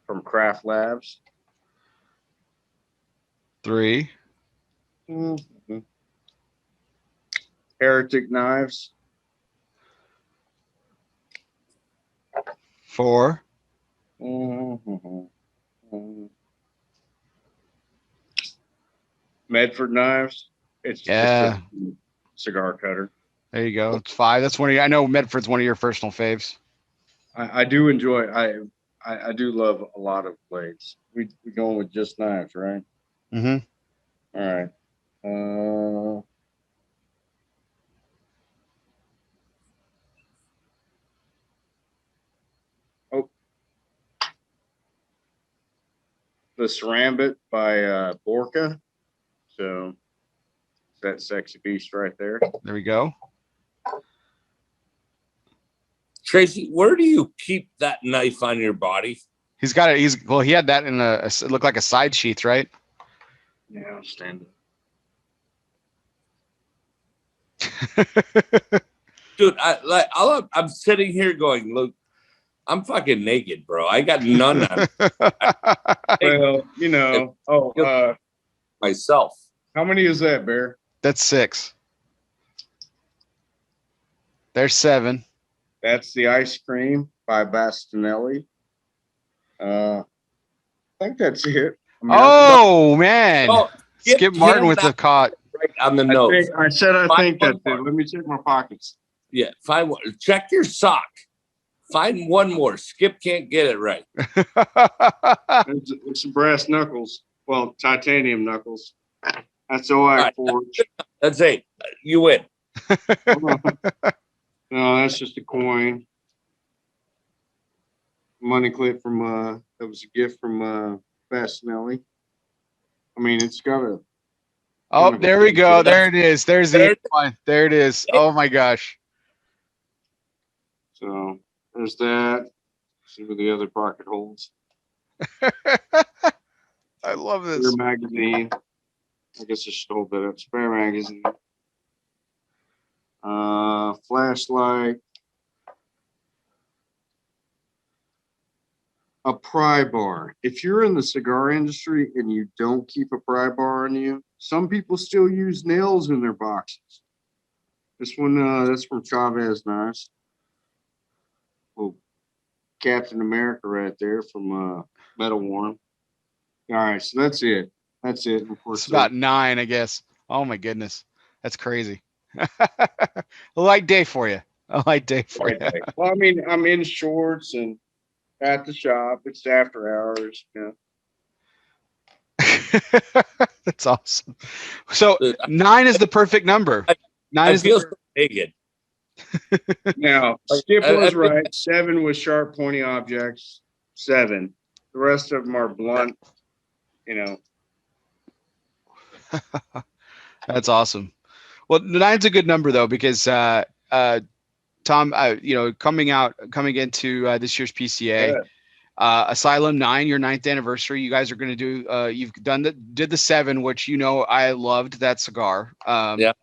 Speaker 2: from Craft Labs.
Speaker 1: 3.
Speaker 2: Mm-hmm. Heretic Knives.
Speaker 1: 4.
Speaker 2: Mm-hmm. Medford Knives. It's
Speaker 1: Yeah.
Speaker 2: just a cigar cutter.
Speaker 1: There you go. It's 5. That's one of your, I know Medford's one of your personal faves.
Speaker 2: I do enjoy. I do love a lot of blades. We going with just knives, right?
Speaker 1: Mm-hmm.
Speaker 2: All right. The Cerambit by Borka. So That sexy beast right there.
Speaker 1: There we go.
Speaker 3: Tracy, where do you keep that knife on your body?
Speaker 1: He's got it. He had that in it looked like a side sheath, right?
Speaker 2: Yeah, I'll stand
Speaker 3: it. Dude, I'm sitting here going, look, I'm fucking naked, bro. I got none on.
Speaker 2: Well, you know.
Speaker 3: Myself.
Speaker 2: How many is that, Bear?
Speaker 1: That's 6. There's 7.
Speaker 2: That's the ice cream by Bastinelli. I think that's it. I mean,
Speaker 1: man.
Speaker 3: Oh,
Speaker 1: Skip Martin with the caught.
Speaker 3: Right on the nose.
Speaker 2: I think that's it. Let me check my pockets.
Speaker 3: Yeah, find one. Check your sock. Find one more. Skip can't get it right.
Speaker 2: It's some brass knuckles. Well, titanium knuckles. That's OI Forge.
Speaker 3: That's 8. You win.
Speaker 2: No, that's just a coin. Money clip from that was a gift from Bastinelli. I mean, it's got a.
Speaker 1: Oh, there we go. There it is. There's the one. There it is. Oh my gosh.
Speaker 2: So there's that. See what the other pocket holds.
Speaker 1: I love this.
Speaker 2: Spare magazine. I guess I should hold that up. Spare magazine. Flashlight. A pry bar. If you're in the cigar industry and you don't keep a pry bar on you, some people still use nails in their boxes. This one, that's from Chavez Nice. Oh, Captain America right there from Metal Warm. All right, so that's it. That's it. Of course,
Speaker 1: it's about 9, I guess. Oh my goodness, that's crazy. A light day for you. A light day for you.
Speaker 2: Well, I mean, I'm in shorts and at the shop. It's after hours. Yeah.
Speaker 1: That's awesome. So 9 is the perfect number. 9 is
Speaker 3: so naked.
Speaker 2: Now, Skip was right. 7 was sharp, pointy objects. 7. The rest of them are blunt. You know.
Speaker 1: That's awesome. Well, 9's a good number though, because Tom, coming into this year's PCA, Asylum 9, your 9th anniversary. You guys are going to do. You've did the 7, which I loved that cigar.
Speaker 3: Yeah.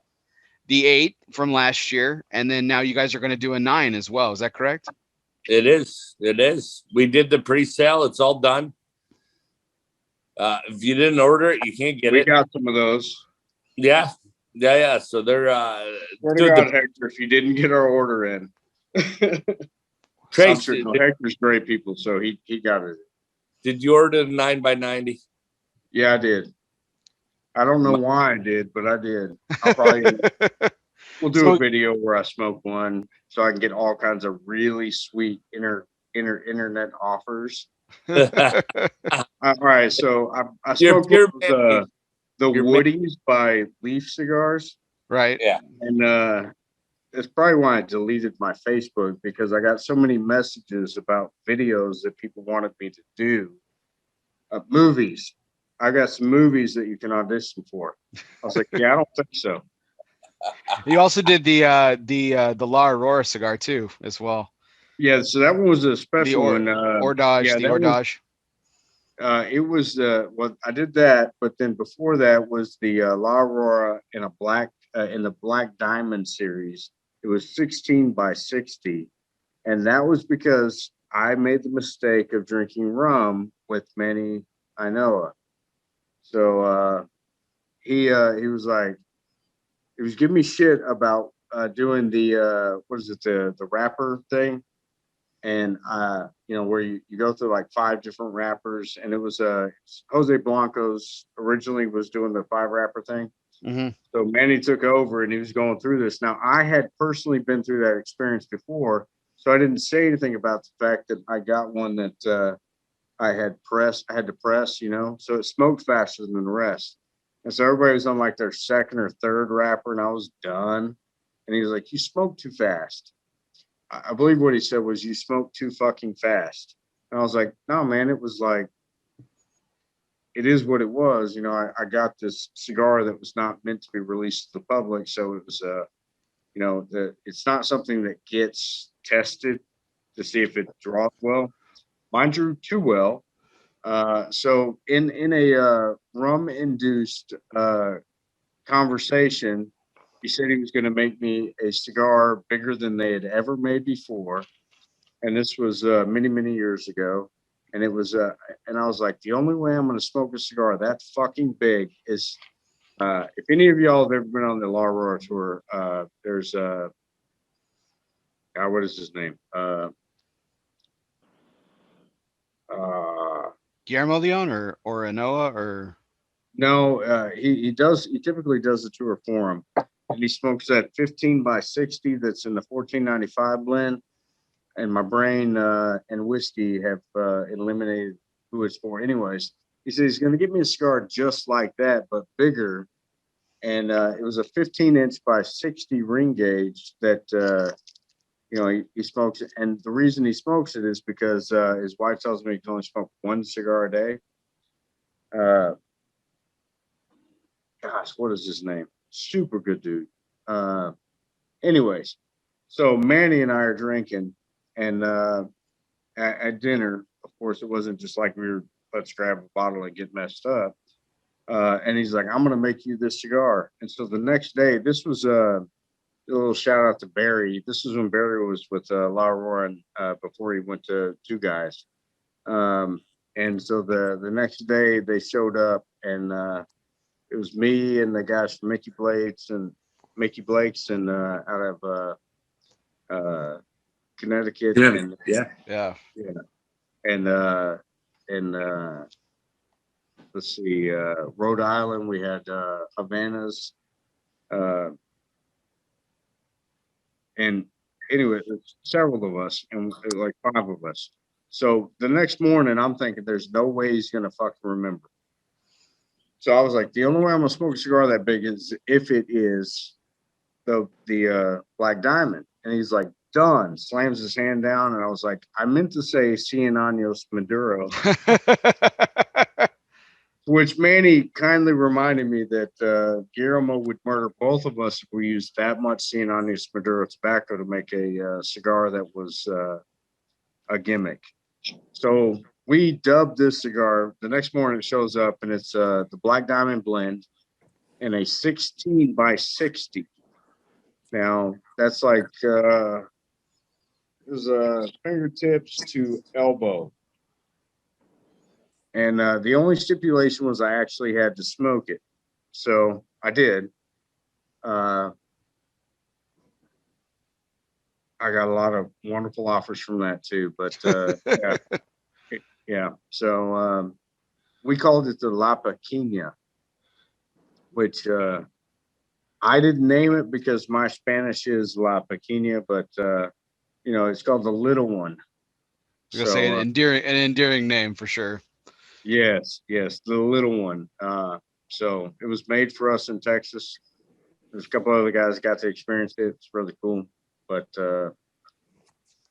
Speaker 1: The 8 from last year, and then now you guys are going to do a 9 as well. Is that correct?
Speaker 3: It is. It is. We did the pre-sale. It's all done. If you didn't order it, you can't get it.
Speaker 2: We got some of those.
Speaker 3: Yeah. So they're.
Speaker 2: Swear to God, Hector, if you didn't get our order in.
Speaker 3: Tracy,
Speaker 2: Hector's great people, so he got it.
Speaker 3: Did you order the 9x90?
Speaker 2: Yeah, I did. I don't know why I did, but I did. I'll probably we'll do a video where I smoke one so I can get all kinds of really sweet internet offers. All right, so I smoked the Woodies by Leaf Cigars.
Speaker 1: Right.
Speaker 3: Yeah.
Speaker 2: And that's probably why I deleted my Facebook, because I got so many messages about videos that people wanted me to do. Movies. I got some movies that you can audition for. I was like, yeah, I don't think so.
Speaker 1: You also did the La Aurora cigar too, as well.
Speaker 2: Yeah, so that one was a special one.
Speaker 1: Ordage,
Speaker 2: yeah,
Speaker 1: the Ordage.
Speaker 2: It was I did that, but then before that was the La Aurora in the Black Diamond series. It was 16 by 60, and that was because I made the mistake of drinking rum with Manny Ainoa. So he was giving me shit about doing the the wrapper thing, and where you go through like 5 different wrappers, and it was Jose Blanco's originally was doing the 5 wrapper thing.
Speaker 1: Mm-hmm.
Speaker 2: So Manny took over and he was going through this. Now I had personally been through that experience before, so I didn't say anything about the fact that I got one that I had to press, so it smoked faster than the rest. And so everybody was on like their 2nd or 3rd wrapper, and I was done. And he was like, "You smoke too fast." I believe what he said was, "You smoke too fucking fast." And I was like, "No, man, it was it is what it was. You know, I got this cigar that was not meant to be released to the public, so it was you know, it's not something that gets tested to see if it draws well. Mine drew too well. So in a rum induced conversation, he said he was going to make me a cigar bigger than they had ever made before, and this was many years ago. And it was and I was like, the only way I'm going to smoke a cigar that fucking big is if any of y'all have ever been on the La Aurora tour, there's what is his name?
Speaker 1: Guillermo Leon or Anoa or
Speaker 2: No, he typically does the tour for him, and he smokes that 15 by 60 that's in the 1495 blend. And my brain and whiskey have eliminated who it's for. Anyways, he said he's going to give me a cigar just like that, but bigger. And it was a 15-inch by 60 ring gauge that you know he smokes it. And the reason he smokes it is because his wife tells me he can only smoke one cigar a day. Gosh, what is his name? Super good dude. Anyways, so Manny and I are drinking, and at dinner, of course, it wasn't just like we were, let's grab a bottle and get messed up. And he's like, I'm going to make you this cigar. And so the next day, this was a little shout out to Barry. This is when Barry was with La Aurora before he went to Two Guys. And so the next day they showed up, and it was me and the guys from Mickey Blake's and out of Connecticut.
Speaker 3: Yeah.
Speaker 2: And
Speaker 1: yeah.
Speaker 2: And let's see, Rhode Island. We had Havana's, and anyway, several of us, and like 5 of us. So the next morning, I'm thinking, there's no way he's gonna fucking remember. So I was like, the only way I'm gonna smoke a cigar that big is if it is the Black Diamond. And he's like, done. Slams his hand down, and I was like, I meant to say Cien Años Maduro, which Manny kindly reminded me that Guillermo would murder both of us if we used that much Cien Años Maduro tobacco to make a cigar that was a gimmick. So we dubbed this cigar. The next morning it shows up, and it's the Black Diamond blend in a 16 by 60. Now that's like it was fingertips to elbow. And the only stipulation was I actually had to smoke it. So I did. I got a lot of wonderful offers from that too. But yeah. Yeah. So we called it the La Pequeña, which I didn't name it because my Spanish is La Pequeña, but you know, it's called the little one.
Speaker 1: I'm gonna say an endearing name for sure.
Speaker 2: Yes, the little one. So it was made for us in Texas. There's a couple other guys that got to experience it. It's really cool. But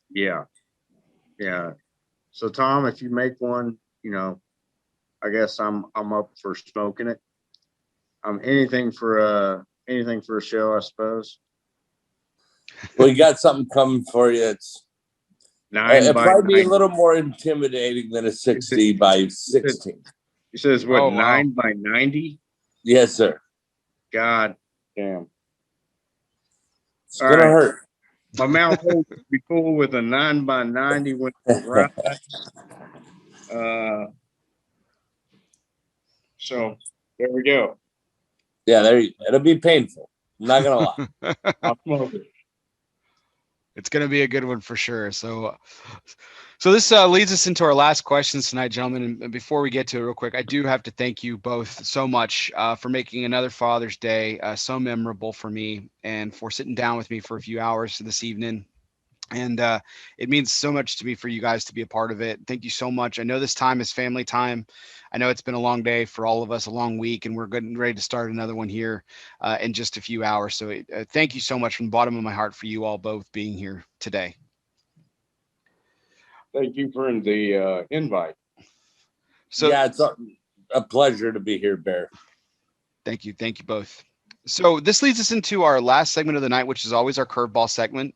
Speaker 2: yeah. So Tom, if you make one, you know, I guess I'm up for smoking it. Anything for a show, I suppose.
Speaker 3: Well, you got something coming for you. It's
Speaker 2: 9
Speaker 3: it'd
Speaker 2: by
Speaker 3: probably be
Speaker 2: 90.
Speaker 3: a little more intimidating than a 60 by 16.
Speaker 2: He says what?
Speaker 1: Oh, wow.
Speaker 2: 9 by 90?
Speaker 3: Yes, sir.
Speaker 2: God damn.
Speaker 3: It's gonna hurt.
Speaker 2: My mouth will be full with a 9 by 90 when it arrives. So there we go.
Speaker 3: Yeah, it'll be painful. I'm not gonna lie.
Speaker 2: I'll smoke it.
Speaker 1: It's going to be a good one for sure. So this leads us into our last questions tonight, gentlemen. And before we get to it real quick, I do have to thank you both so much for making another Father's Day so memorable for me, and for sitting down with me for a few hours this evening. And it means so much to me for you guys to be a part of it. Thank you so much. I know this time is family time. I know it's been a long day for all of us, a long week, and we're getting ready to start another one here in just a few hours. So thank you so much from the bottom of my heart for you all both being here today.
Speaker 2: Thank you for the invite.
Speaker 1: So
Speaker 3: yeah, a pleasure to be here, Bear.
Speaker 1: Thank you both. So this leads us into our last segment of the night, which is always our curveball segment,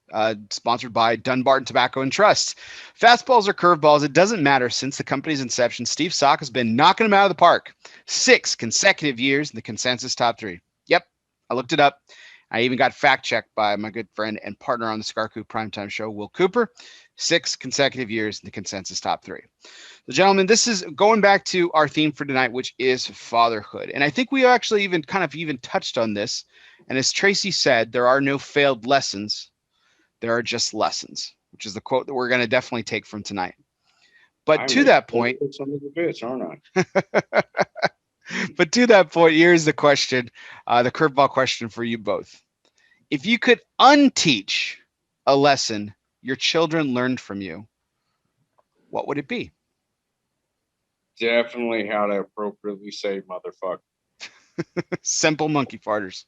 Speaker 1: sponsored by Dunbarton Tobacco and Trust. Fastballs or curveballs, it doesn't matter. Since the company's inception, Steve Sock has been knocking them out of the park. 6 consecutive years in the consensus top 3. Yep, I looked it up. I even got fact-checked by my good friend and partner on the Cigar Coop Primetime Show, Will Cooper. 6 consecutive years in the consensus top 3. So, gentlemen, this is going back to our theme for tonight, which is fatherhood. And I think we actually even touched on this. And as Tracy said, there are no failed lessons. There are just lessons, which is the quote that we're going to definitely take from tonight. But to that point,
Speaker 2: some of the bitch, aren't I?
Speaker 1: but to that point, here's the question, the curveball question for you both. If you could unteach a lesson your children learned from you, what would it be?
Speaker 2: Definitely how to appropriately say motherfucker.
Speaker 1: Simple monkey farters.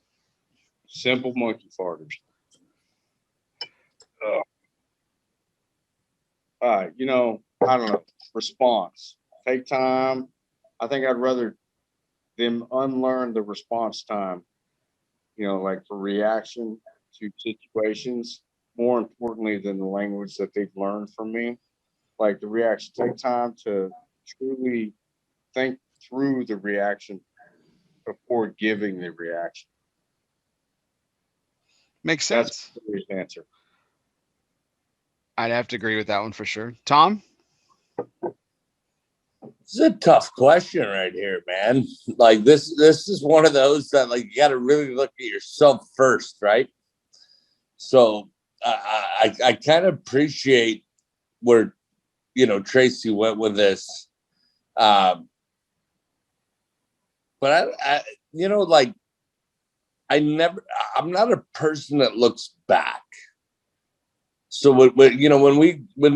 Speaker 2: Simple monkey farters. I don't know. Response. Take time. I think I'd rather them unlearn the response time, like for reaction to situations, more importantly than the language that they've learned from me. Like the reaction, take time to truly think through the reaction before giving the reaction.
Speaker 1: Makes sense.
Speaker 2: That's the answer.
Speaker 1: I'd have to agree with that one for sure. Tom?
Speaker 3: This is a tough question right here, man. Like this is one of those that like you got to really look at yourself first, right? So I kind of appreciate where Tracy went with this, but I'm not a person that looks back. So when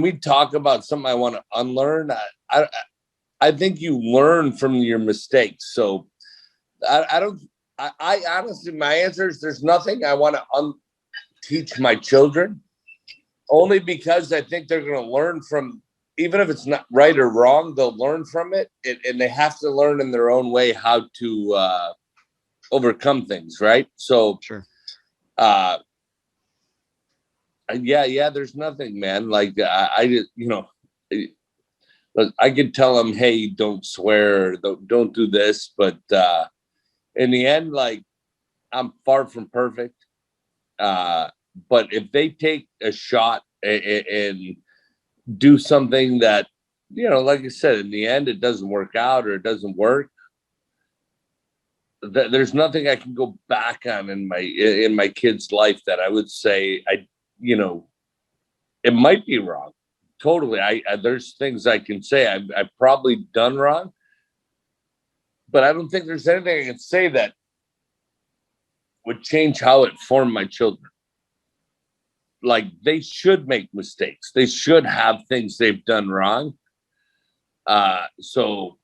Speaker 3: we talk about something I want to unlearn, I think you learn from your mistakes. So I honestly, my answer is there's nothing I want to teach my children, only because I think they're going to learn from, even if it's not right or wrong, they'll learn from it, and they have to learn in their own way how to overcome things, right? So
Speaker 1: sure.
Speaker 3: Yeah, there's nothing, man. Like I just, I could tell them, hey, don't swear, don't do this, but in the end, like I'm far from perfect. But if they take a shot and do something that, like I said, in the end, it doesn't work out or it doesn't work, there's nothing I can go back on in my kid's life that I would say it might be wrong. Totally. There's things I can say I've probably done wrong, but I don't think there's anything I can say that would change how it formed my children. Like they should make mistakes. They should have things they've done wrong. So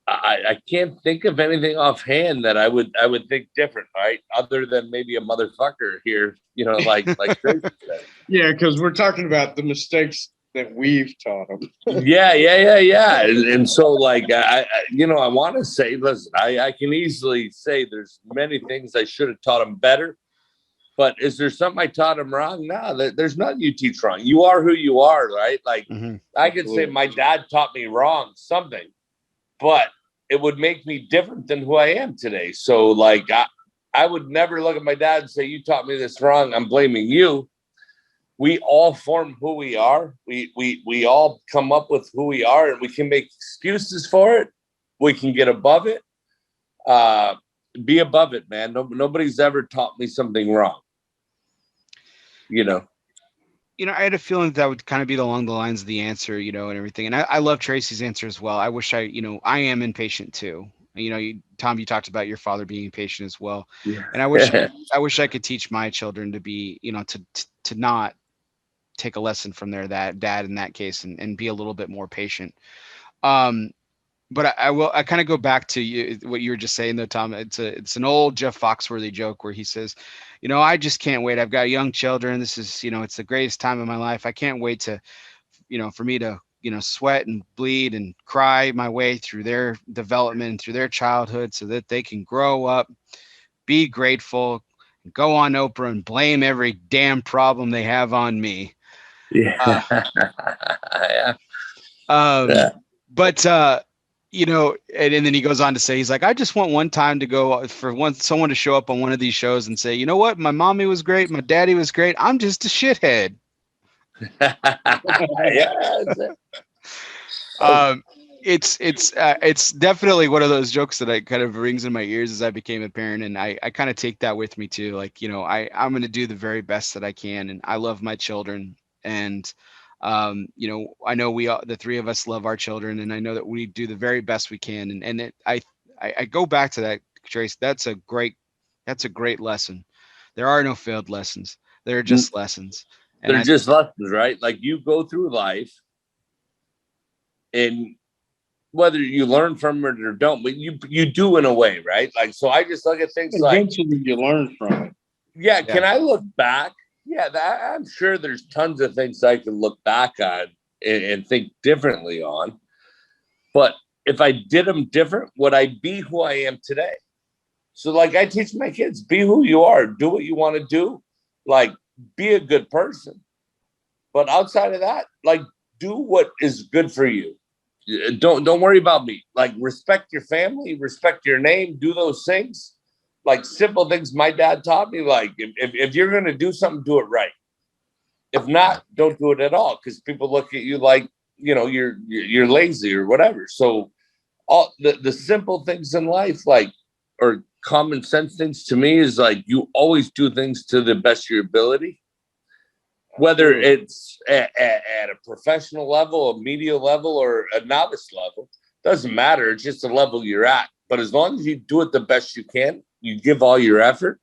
Speaker 3: I can't think of anything offhand that I would think different, right? Other than maybe a motherfucker here, like Tracy said.
Speaker 2: Yeah, because we're talking about the mistakes that we've taught them.
Speaker 3: Yeah. And so, like, I want to say, listen, I can easily say there's many things I should have taught them better. But is there something I taught them wrong? No, there's nothing you teach wrong. You are who you are, right? Like, I could say my dad taught me wrong something, but it would make me different than who I am today. So, like, I would never look at my dad and say, you taught me this wrong, I'm blaming you. We all form who we are. We all come up with who we are, and we can make excuses for it. We can get above it. Be above it, man. Nobody's ever taught me something wrong.
Speaker 1: I had a feeling that would kind of be along the lines of the answer, and everything. And I love Tracy's answer as well. I wish I am impatient too. Tom, you talked about your father being impatient as well. Yeah. And I wish I could teach my children to be, to not take a lesson from their dad in that case and be a little bit more patient. But I kind of go back to what you were just saying though, Tom. It's an old Jeff Foxworthy joke where he says, I just can't wait. I've got young children. This is, it's the greatest time of my life. I can't wait to, for me to sweat and bleed and cry my way through their development, through their childhood, so that they can grow up, be grateful, go on Oprah and blame every damn problem they have on me.
Speaker 3: Yeah.
Speaker 1: Yeah. But and then he goes on to say, he's like, I just want one time to go for someone to show up on one of these shows and say, you know what, my mommy was great, my daddy was great, I'm just a shithead. It's definitely one of those jokes that I kind of rings in my ears as I became a parent, and I kind of take that with me too. Like, I'm going to do the very best that I can, and I love my children, and I know the three of us love our children, and I know that we do the very best we can, and I go back to that, Trace. That's a great lesson. There are no failed lessons. They're just lessons. And
Speaker 3: they're just lessons, right? Like, you go through life, and whether you learn from it or don't, but you do in a way, right? Like, so I just look at things
Speaker 2: eventually you learn from it.
Speaker 3: Yeah. Can I look back? Yeah, I'm sure there's tons of things I can look back on and think differently on. But if I did them different, would I be who I am today? So, like, I teach my kids, be who you are, do what you want to do, like, be a good person. But outside of that, like, do what is good for you. Don't worry about me. Like, respect your family, respect your name, do those things. Like, simple things my dad taught me. Like, if you're going to do something, do it right. If not, don't do it at all, because people look at you like, you're lazy or whatever. So all the simple things in life, like, or common sense things, to me, is like, you always do things to the best of your ability, whether it's at a professional level, a media level, or a novice level. Doesn't matter. It's just the level you're at. But as long as you do it the best you can, you give all your effort,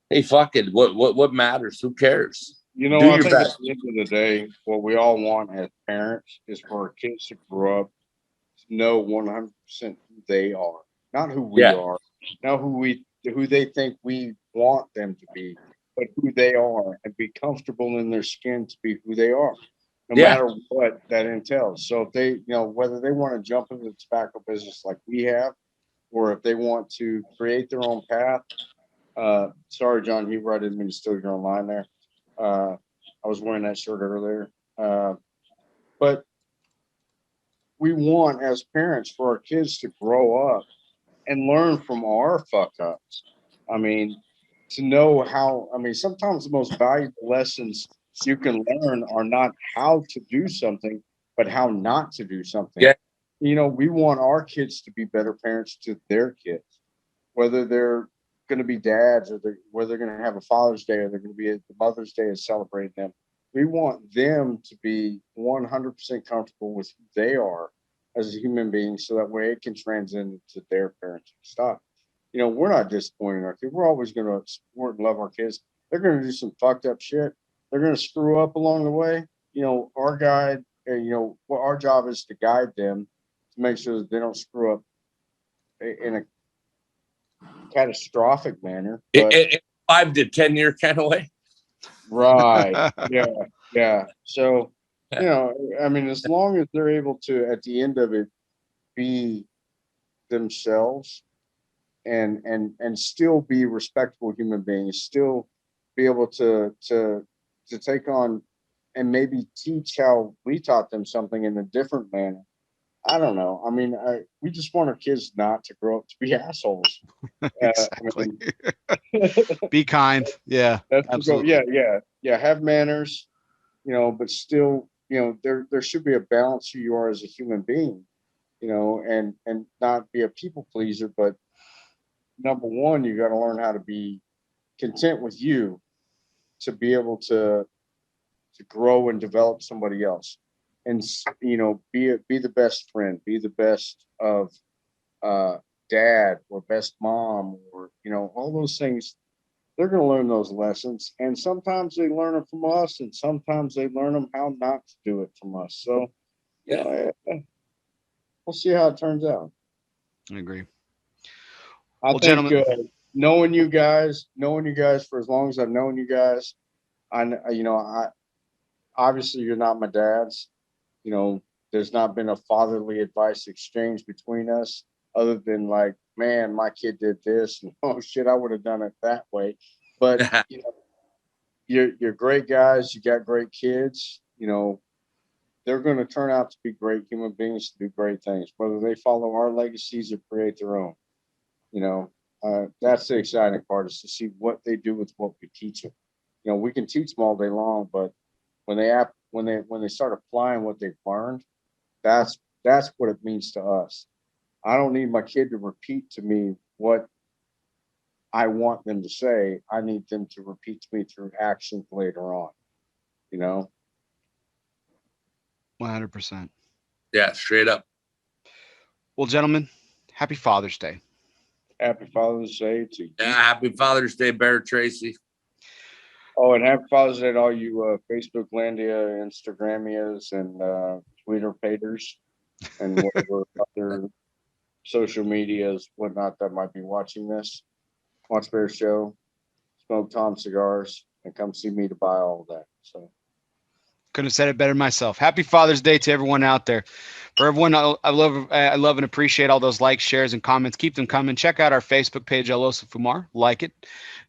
Speaker 3: hey, fuck it. What matters? Who cares?
Speaker 2: I think best. At the end of the day, what we all want as parents is for our kids to grow up to know 100% who they are, not who we are, not who they think we want them to be, but who they are, and be comfortable in their skin to be who they are, no matter what that entails. So if they, whether they want to jump into the tobacco business like we have, or if they want to create their own path. Sorry, John Heber, I didn't mean to steal your own line there. I was wearing that shirt earlier. But we want, as parents, for our kids to grow up and learn from our fuck ups. I mean, to know how, sometimes the most valuable lessons you can learn are not how to do something, but how not to do something.
Speaker 3: Yeah.
Speaker 2: We want our kids to be better parents to their kids, whether they're going to be dads, or whether they're going to have a Father's Day, or they're going to be the Mother's Day is celebrating them. We want them to be 100% comfortable with who they are as a human being, so that way it can transcend to their parenting stuff. We're not disappointing our kids. We're always going to support and love our kids. They're going to do some fucked up shit. They're going to screw up along the way. Our guide, our job is to guide them to make sure that they don't screw up in a catastrophic manner. But,
Speaker 3: 5 to 10 year kind of way.
Speaker 2: Right. Yeah. So, as long as they're able to, at the end of it, be themselves and still be respectable human beings, still be able to take on and maybe teach how we taught them something in a different manner. I don't know. We just want our kids not to grow up to be assholes.
Speaker 1: Exactly. Be kind. Yeah.
Speaker 2: That's absolutely. Yeah. Have manners, but still, there should be a balance who you are as a human being, and not be a people pleaser. But number one, you got to learn how to be content with you to be able to grow and develop somebody else, and be the best friend, be the best of dad, or best mom, or all those things. They're going to learn those lessons, and sometimes they learn them from us, and sometimes they learn them how not to do it from us. So we'll see how it turns out.
Speaker 1: I agree.
Speaker 2: I think knowing you guys for as long as I've known you guys, I obviously you're not my dads, you know, there's not been a fatherly advice exchange between us other than like, man, my kid did this, and oh shit, I would have done it that way. But you know, you're great guys, you got great kids, you know, they're going to turn out to be great human beings, to do great things, whether they follow our legacies or create their own. You know, that's the exciting part, is to see what they do with what we teach them. You know, we can teach them all day long, but when they start applying what they've learned, that's what it means to us. I don't need my kid to repeat to me what I want them to say. I need them to repeat to me through actions later on. You know,
Speaker 1: 100%.
Speaker 3: Yeah, straight up.
Speaker 1: Well, gentlemen, happy Father's Day.
Speaker 2: Happy Father's Day to you.
Speaker 3: Yeah, happy Father's Day, Bear Tracy.
Speaker 2: Oh, and happy Father's Day to all you Facebook Landia, Instagramias, and Twitter paters, and whatever other social medias, whatnot, that might be watching this. Watch Bear Show, smoke Tom cigars, and come see me to buy all of that. So
Speaker 1: couldn't have said it better myself. Happy Father's Day to everyone out there. For everyone, I love and appreciate all those likes, shares, and comments. Keep them coming. Check out our Facebook page, Euless Fumar. Like it.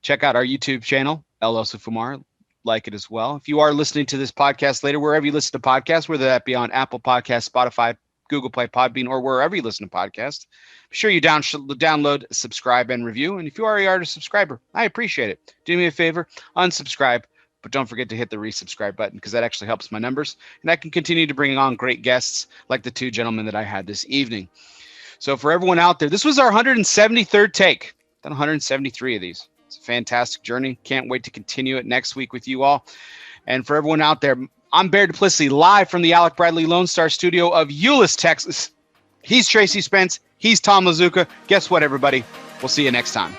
Speaker 1: Check out our YouTube channel, Euless Fumar. Like it as well. If you are listening to this podcast later, wherever you listen to podcasts, whether that be on Apple Podcasts, Spotify, Google Play, Podbean, or wherever you listen to podcasts, be sure you download, subscribe, and review. And if you already are a subscriber, I appreciate it. Do me a favor, unsubscribe. But don't forget to hit the resubscribe button, because that actually helps my numbers. And I can continue to bring on great guests like the two gentlemen that I had this evening. So for everyone out there, this was our 173rd take. Done 173 of these. It's a fantastic journey. Can't wait to continue it next week with you all. And for everyone out there, I'm Bear Duplessis, live from the Alec Bradley Lone Star studio of Euless, Texas. He's Tracy Spence. He's Tom Lazuka. Guess what, everybody? We'll see you next time.